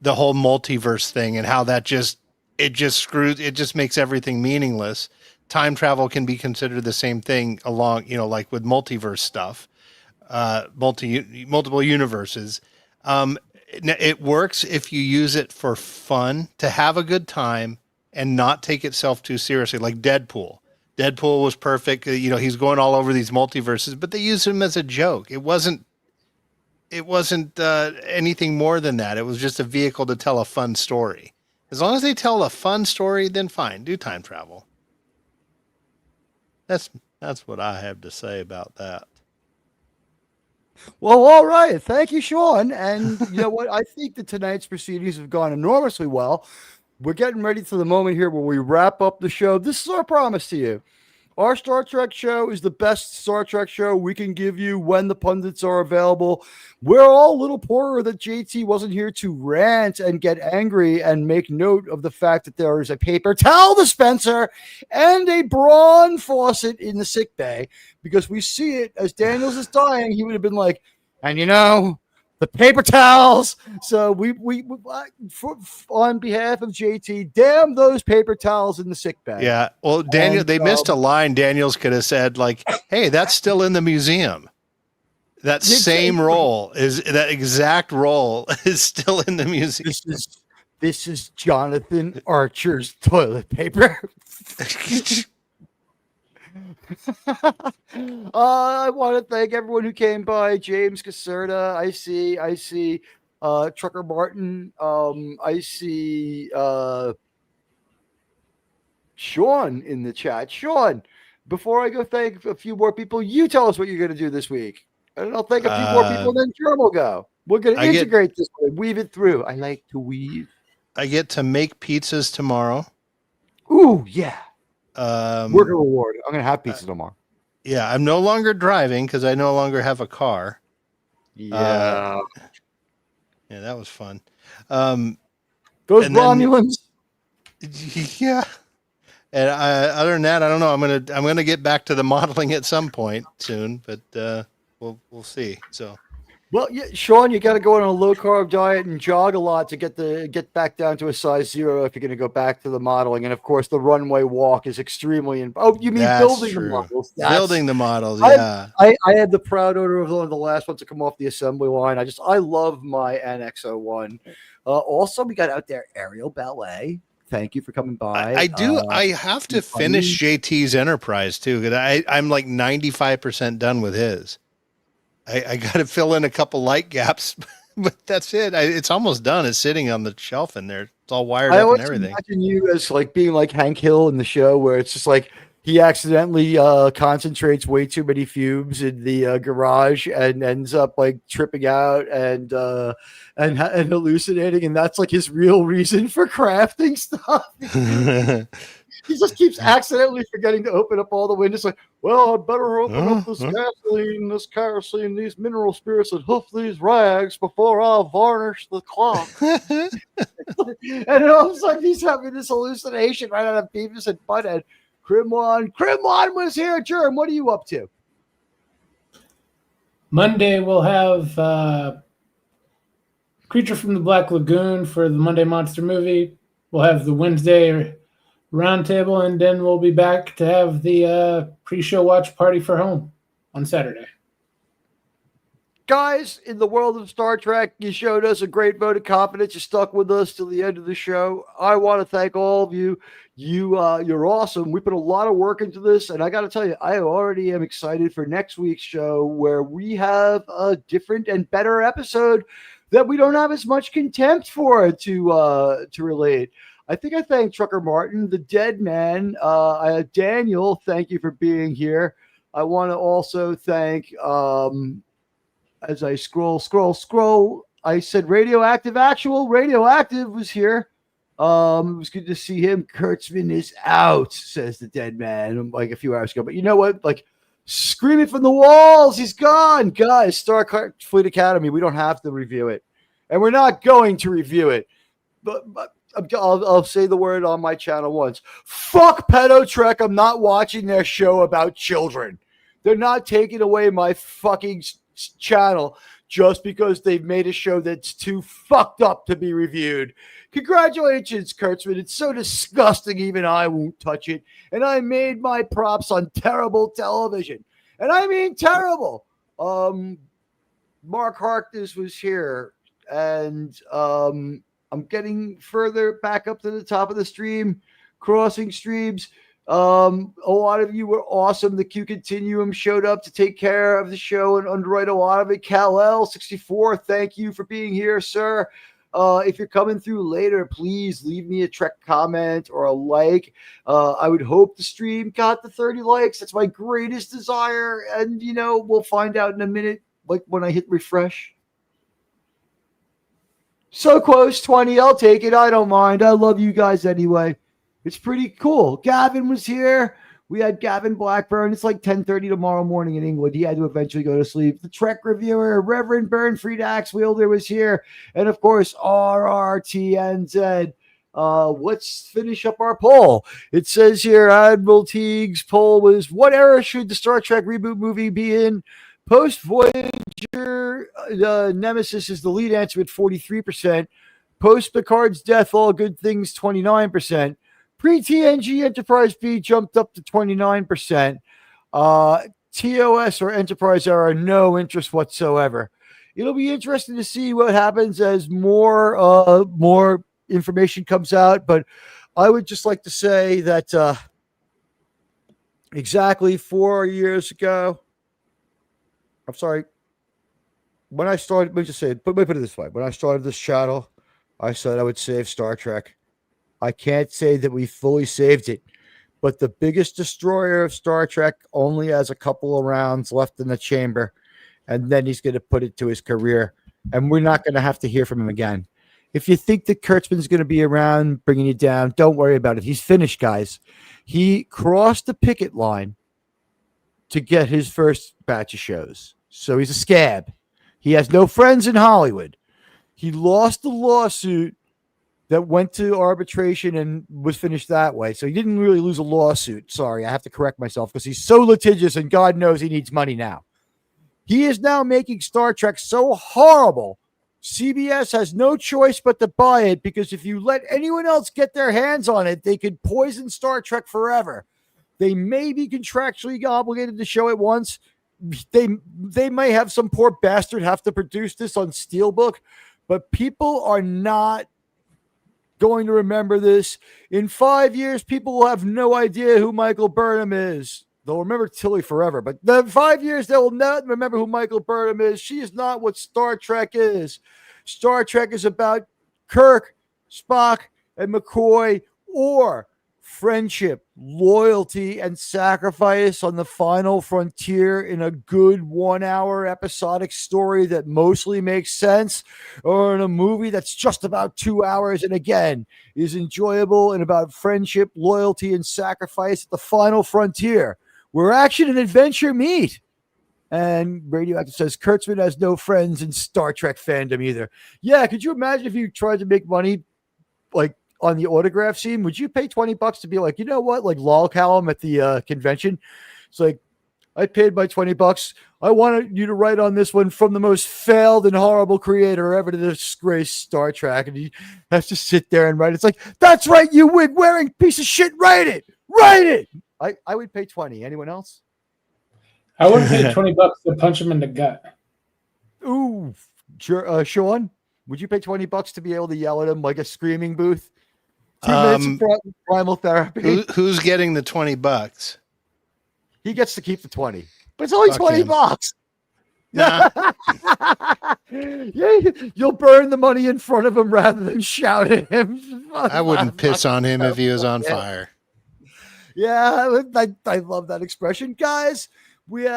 the whole multiverse thing and how that just makes everything meaningless. Time travel can be considered the same thing along, like with multiverse stuff, multiple universes. It works if you use it for fun, to have a good time and not take itself too seriously, like Deadpool. Deadpool was perfect. He's going all over these multiverses, but they used him as a joke. It wasn't anything more than that. It was just a vehicle to tell a fun story. As long as they tell a fun story, then fine, do time travel. That's what I have to say about that. Well, all right. Thank you, Sean. And you know what? I think that tonight's proceedings have gone enormously well. We're getting ready to the moment here where we wrap up the show. This is our promise to you. Our Star Trek show is the best Star Trek show we can give you when the pundits are available. We're all a little poorer that JT wasn't here to rant and get angry and make note of the fact that there is a paper towel dispenser and a brawn faucet in the sick bay, because we see it as Daniels is dying. He would have been like, and the paper towels. So we on behalf of JT, damn those paper towels in the sick bag. Yeah. Well, they missed a line. Daniels could have said like, "Hey, that's still in the museum." That same role that exact role is still in the museum. This is Jonathan Archer's toilet paper. I want to thank everyone who came by. James Caserta, I see Trucker Martin, I see Sean in the chat. Sean, before I go thank a few more people, you tell us what you're going to do this week, and I'll thank a few more people, and then Jerome will go. We're going to integrate this way, weave it through. I like to weave. I get to make pizzas tomorrow. Ooh, yeah. Worker reward. I'm gonna have pizza tomorrow. Yeah, I'm no longer driving because I no longer have a car. Yeah, that was fun. Those Romulans. Yeah, and other than that, I don't know. I'm gonna get back to the modeling at some point soon, but we'll see. So. Well, yeah, Sean, you got to go on a low carb diet and jog a lot to get back down to a size 0 if you're going to go back to the modeling. And of course, the runway walk is extremely. You mean building the models? Building the models, yeah. I had the proud odor of one of the last ones to come off the assembly line. I love my NX-01. Also, we got out there aerial ballet. Thank you for coming by. I do. I have to finish JT's Enterprise too, because I'm like 95% done with his. I got to fill in a couple light gaps, but that's it. It's almost done. It's sitting on the shelf in there. It's all wired up and everything. I imagine you as like being like Hank Hill in the show, where it's just like he accidentally concentrates way too many fumes in the garage and ends up like tripping out and hallucinating, and that's like his real reason for crafting stuff. He just keeps accidentally forgetting to open up all the windows. Like, well, I'd better open up this gasoline, this kerosene, these mineral spirits, and hoof these rags before I varnish the clock. And all of a sudden, he's having this hallucination right out of Beavis and Butthead. Crimlon was here. Jerm, what are you up to? Monday we'll have Creature from the Black Lagoon for the Monday Monster movie. We'll have the Wednesday roundtable, and then we'll be back to have the pre-show watch party for home on Saturday. Guys, in the world of Star Trek, you showed us a great vote of confidence. You stuck with us till the end of the show. I want to thank all of you. You're awesome. We put a lot of work into this, and I got to tell you, I already am excited for next week's show where we have a different and better episode that we don't have as much contempt for to relate. I think I thank Trucker Martin, the dead man. Daniel, thank you for being here. I want to also thank, as I scroll, I said Radioactive Actual. Radioactive was here. It was good to see him. Kurtzman is out, says the dead man, like a few hours ago. But you know what? Like, screaming from the walls, he's gone. Guys, Starfleet Academy, we don't have to review it. And we're not going to review it. But I'll say the word on my channel once. Fuck Pedo Trek. I'm not watching their show about children. They're not taking away my fucking channel just because they've made a show that's too fucked up to be reviewed. Congratulations, Kurtzman. It's so disgusting, even I won't touch it. And I made my props on terrible television. And I mean terrible. Mark Harkness was here. And I'm getting further back up to the top of the stream, crossing streams. A lot of you were awesome. The Q Continuum showed up to take care of the show and underwrite a lot of it. Cal-L64, thank you for being here, sir. If you're coming through later, please leave me a Trek comment or a like. I would hope the stream got the 30 likes. That's my greatest desire. And, we'll find out in a minute, like when I hit refresh. So close, 20. I'll take it. I don't mind. I love you guys anyway. It's pretty cool. Gavin was here. We had Gavin Blackburn. It's like 10:30 tomorrow morning in England. He had to eventually go to sleep. The Trek reviewer, Reverend Burnfried Axe Wielder was here. And, of course, RRTNZ. Let's finish up our poll. It says here, Admiral Teague's poll was, what era should the Star Trek reboot movie be in? Post-Voyager, Nemesis is the lead answer at 43%. Post-Picard's death, all good things, 29%. Pre-TNG Enterprise B jumped up to 29%. TOS or Enterprise era, no interest whatsoever. It'll be interesting to see what happens as more information comes out, but I would just like to say that exactly 4 years ago, I'm sorry, when I started, let me put it this way. When I started this channel, I said I would save Star Trek. I can't say that we fully saved it, but the biggest destroyer of Star Trek only has a couple of rounds left in the chamber, and then he's going to put it to his career, and we're not going to have to hear from him again. If you think that Kurtzman's going to be around bringing you down, don't worry about it. He's finished, guys. He crossed the picket line to get his first batch of shows, so he's a scab. He has no friends in Hollywood. He lost the lawsuit that went to arbitration and was finished that way. So he didn't really lose a lawsuit. Sorry, I have to correct myself because he's so litigious and God knows he needs money now. He is now making Star Trek so horrible, CBS has no choice but to buy it, because if you let anyone else get their hands on it, they could poison Star Trek forever. They may be contractually obligated to show it once. They may have some poor bastard have to produce this on Steelbook, but people are not going to remember this. In 5 years, people will have no idea who Michael Burnham is. They'll remember Tilly forever, but in 5 years, they will not remember who Michael Burnham is. She is not what Star Trek is. Star Trek is about Kirk, Spock, and McCoy, or friendship, loyalty and sacrifice on the final frontier in a good 1 hour episodic story that mostly makes sense, or in a movie that's just about 2 hours and again is enjoyable and about friendship, loyalty, and sacrifice at the final frontier where action and adventure meet. And Radioactive says Kurtzman has no friends in Star Trek fandom either. Yeah, could you imagine if you tried to make money like on the autograph scene? Would you pay $20 to be like, you know what, like lol Callum at the convention? It's like, I paid my $20. I wanted you to write on this one from the most failed and horrible creator ever to disgrace Star Trek. And he has to sit there and write. It's like, that's right, you wig wearing piece of shit. Write it. Write it. I would pay 20. Anyone else? I wouldn't pay $20 to punch him in the gut. Ooh, sure. Sean, would you pay $20 to be able to yell at him like a screaming booth? 2 minutes of primal therapy. Who's getting the $20? He gets to keep the 20, but it's only $20. Nah. Yeah, you'll burn the money in front of him rather than shout at him. I wouldn't piss on him if he was on fire. Yeah, I love that expression, guys. We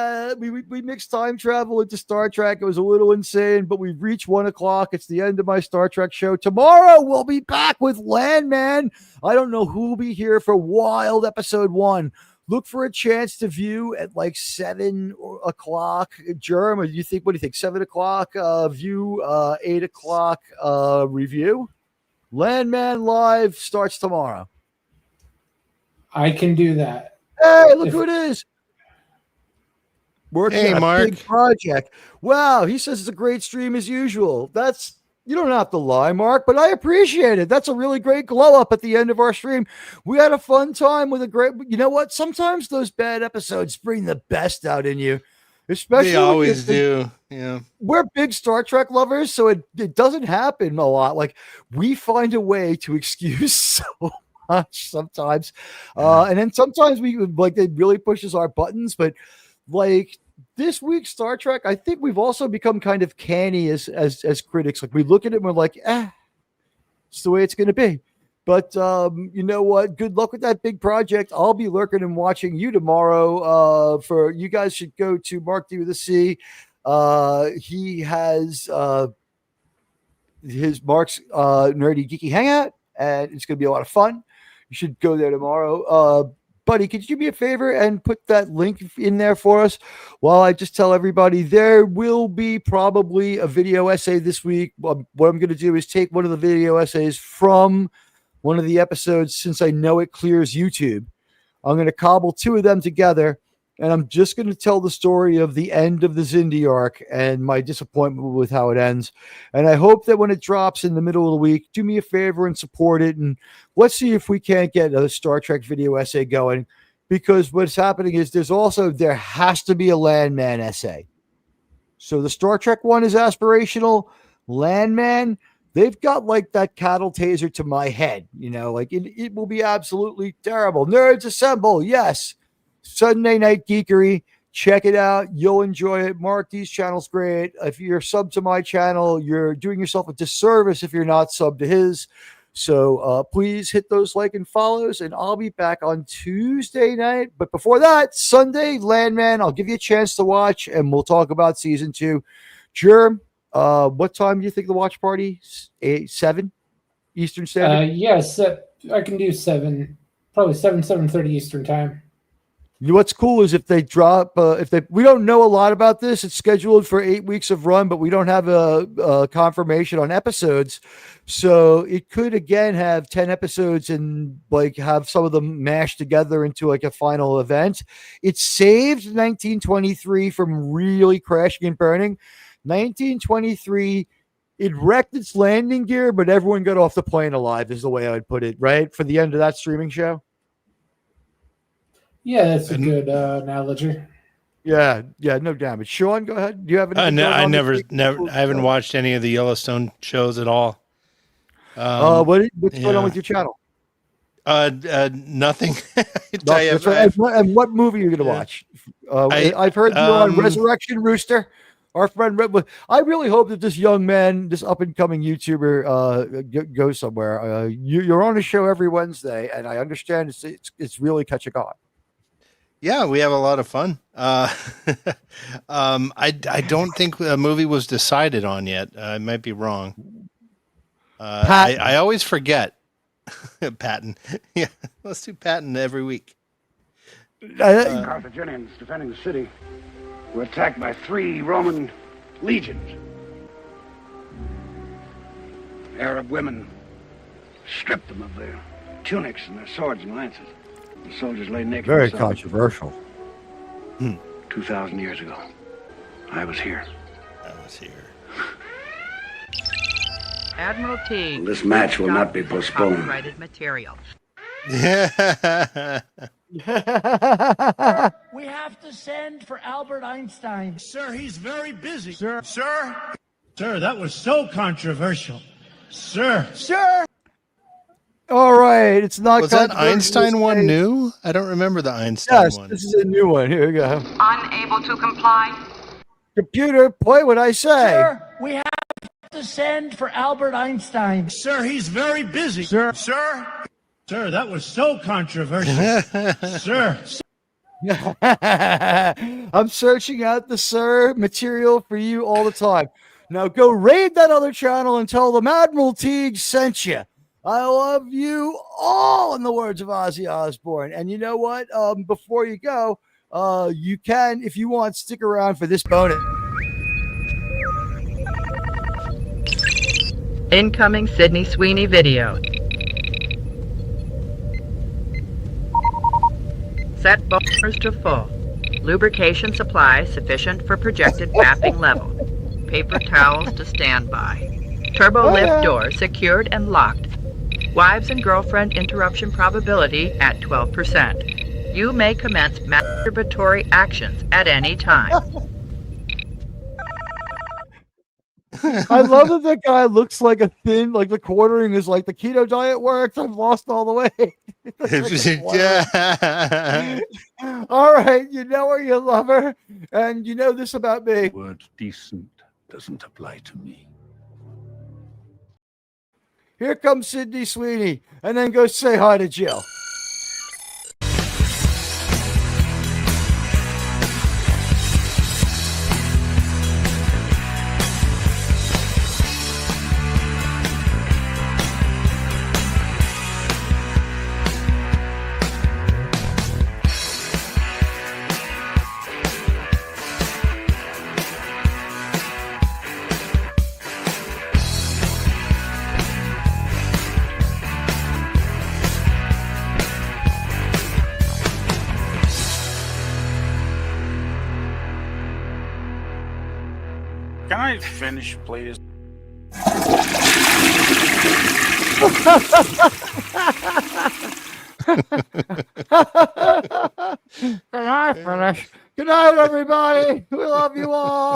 mixed time travel into Star Trek. It was a little insane, but we've reached 1 o'clock. It's the end of my Star Trek show. Tomorrow we'll be back with Landman. I don't know who will be here for Wild Episode 1. Look for a chance to view at like 7 o'clock. Jerm, what do you think? 7 o'clock view, 8 o'clock review. Landman Live starts tomorrow. I can do that. Hey, look who it is. Working on a Mark. big project. Wow, he says it's a great stream as usual. You don't have to lie, Mark, but I appreciate it. That's a really great glow up at the end of our stream. We had a fun time with you know what? Sometimes those bad episodes bring the best out in you. Especially they always do. Yeah. We're big Star Trek lovers, so it doesn't happen a lot. Like, we find a way to excuse so much sometimes. And then sometimes it really pushes our buttons, but like this week's Star Trek, I think we've also become kind of canny as critics. Like, we look at it and we're like, it's the way it's going to be. But you know what? Good luck with that big project. I'll be lurking and watching you tomorrow. For you guys should go to Mark D with a C. He has his Mark's Nerdy Geeky Hangout, and it's going to be a lot of fun. You should go there tomorrow. Buddy, could you do me a favor and put that link in there for us? While I just tell everybody there will be probably a video essay this week. What I'm going to do is take one of the video essays from one of the episodes, since I know it clears YouTube. I'm going to cobble 2 of them together, and I'm just going to tell the story of the end of the Xindi arc and my disappointment with how it ends. And I hope that when it drops in the middle of the week, do me a favor and support it. And let's see if we can't get a Star Trek video essay going, because what's happening is there has to be a Landman essay. So the Star Trek one is aspirational. Landman, they've got like that cattle taser to my head, like it will be absolutely terrible. Nerds assemble. Yes. Sunday Night Geekery. Check it out. You'll enjoy it. Mark D's channel's great. If you're sub to my channel, you're doing yourself a disservice if you're not sub to his. So please hit those like and follows, and I'll be back on Tuesday night. But before that, Sunday, Landman, I'll give you a chance to watch, and we'll talk about season 2. Germ, what time do you think the watch party? 7 Eastern Standard? Yes, I can do 7, probably 7:30 Eastern time. What's cool is if they drop, we don't know a lot about this. It's scheduled for 8 weeks of run, but we don't have a confirmation on episodes. So it could again have 10 episodes and like have some of them mashed together into like a final event. It saved 1923 from really crashing and burning. 1923, it wrecked its landing gear, but everyone got off the plane alive is the way I would put it, right? For the end of that streaming show. Yeah, that's a good analogy. Yeah, no damage. Sean, go ahead. Do you have any? I haven't watched any of the Yellowstone shows at all. What's going on with your channel? Nothing. And what movie are you going to watch? I've heard you're on Resurrection Rooster. Our friend Red. I really hope that this young man, this up and coming YouTuber, goes somewhere. You're on a show every Wednesday, and I understand it's really catching on. Yeah, we have a lot of fun. I don't think the movie was decided on yet. I might be wrong. I always forget. Patton. Yeah, let's do Patton every week. Carthaginians defending the city were attacked by 3 Roman legions. Arab women stripped them of their tunics and their swords and lances. The soldiers lay naked. Very controversial. 2,000 years ago. I was here. Admiral Teague. This match will not be postponed. Copyrighted material. We have to send for Albert Einstein. Sir, he's very busy. Sir, that was so controversial. Sir. All right, it's not. Was that Einstein one new? I don't remember the Einstein one. This is a new one. Here we go. Unable to comply. Computer, play what I say. Sir, we have to send for Albert Einstein. Sir, he's very busy. Sir, that was so controversial. Sir. I'm searching out the Sir material for you all the time. Now go raid that other channel and tell them Admiral Teague sent you. I love you all, in the words of Ozzy Osbourne. And you know what? Before you go, you can, if you want, stick around for this bonus. Incoming Sydney Sweeney video. Set burners to full. Lubrication supply sufficient for projected mapping level. Paper towels to standby. Turbo lift door secured and locked. Wives and girlfriend interruption probability at 12%. You may commence masturbatory actions at any time. I love that that guy looks like a thin, like the quartering is like the keto diet works. I've lost all the weight. Yeah. All right, you know her, you love her, and you know this about me. The word decent doesn't apply to me. Here comes Sydney Sweeney, and then go say hi to Jill. Can I finish, please? Can I finish? Good night, everybody. We love you all.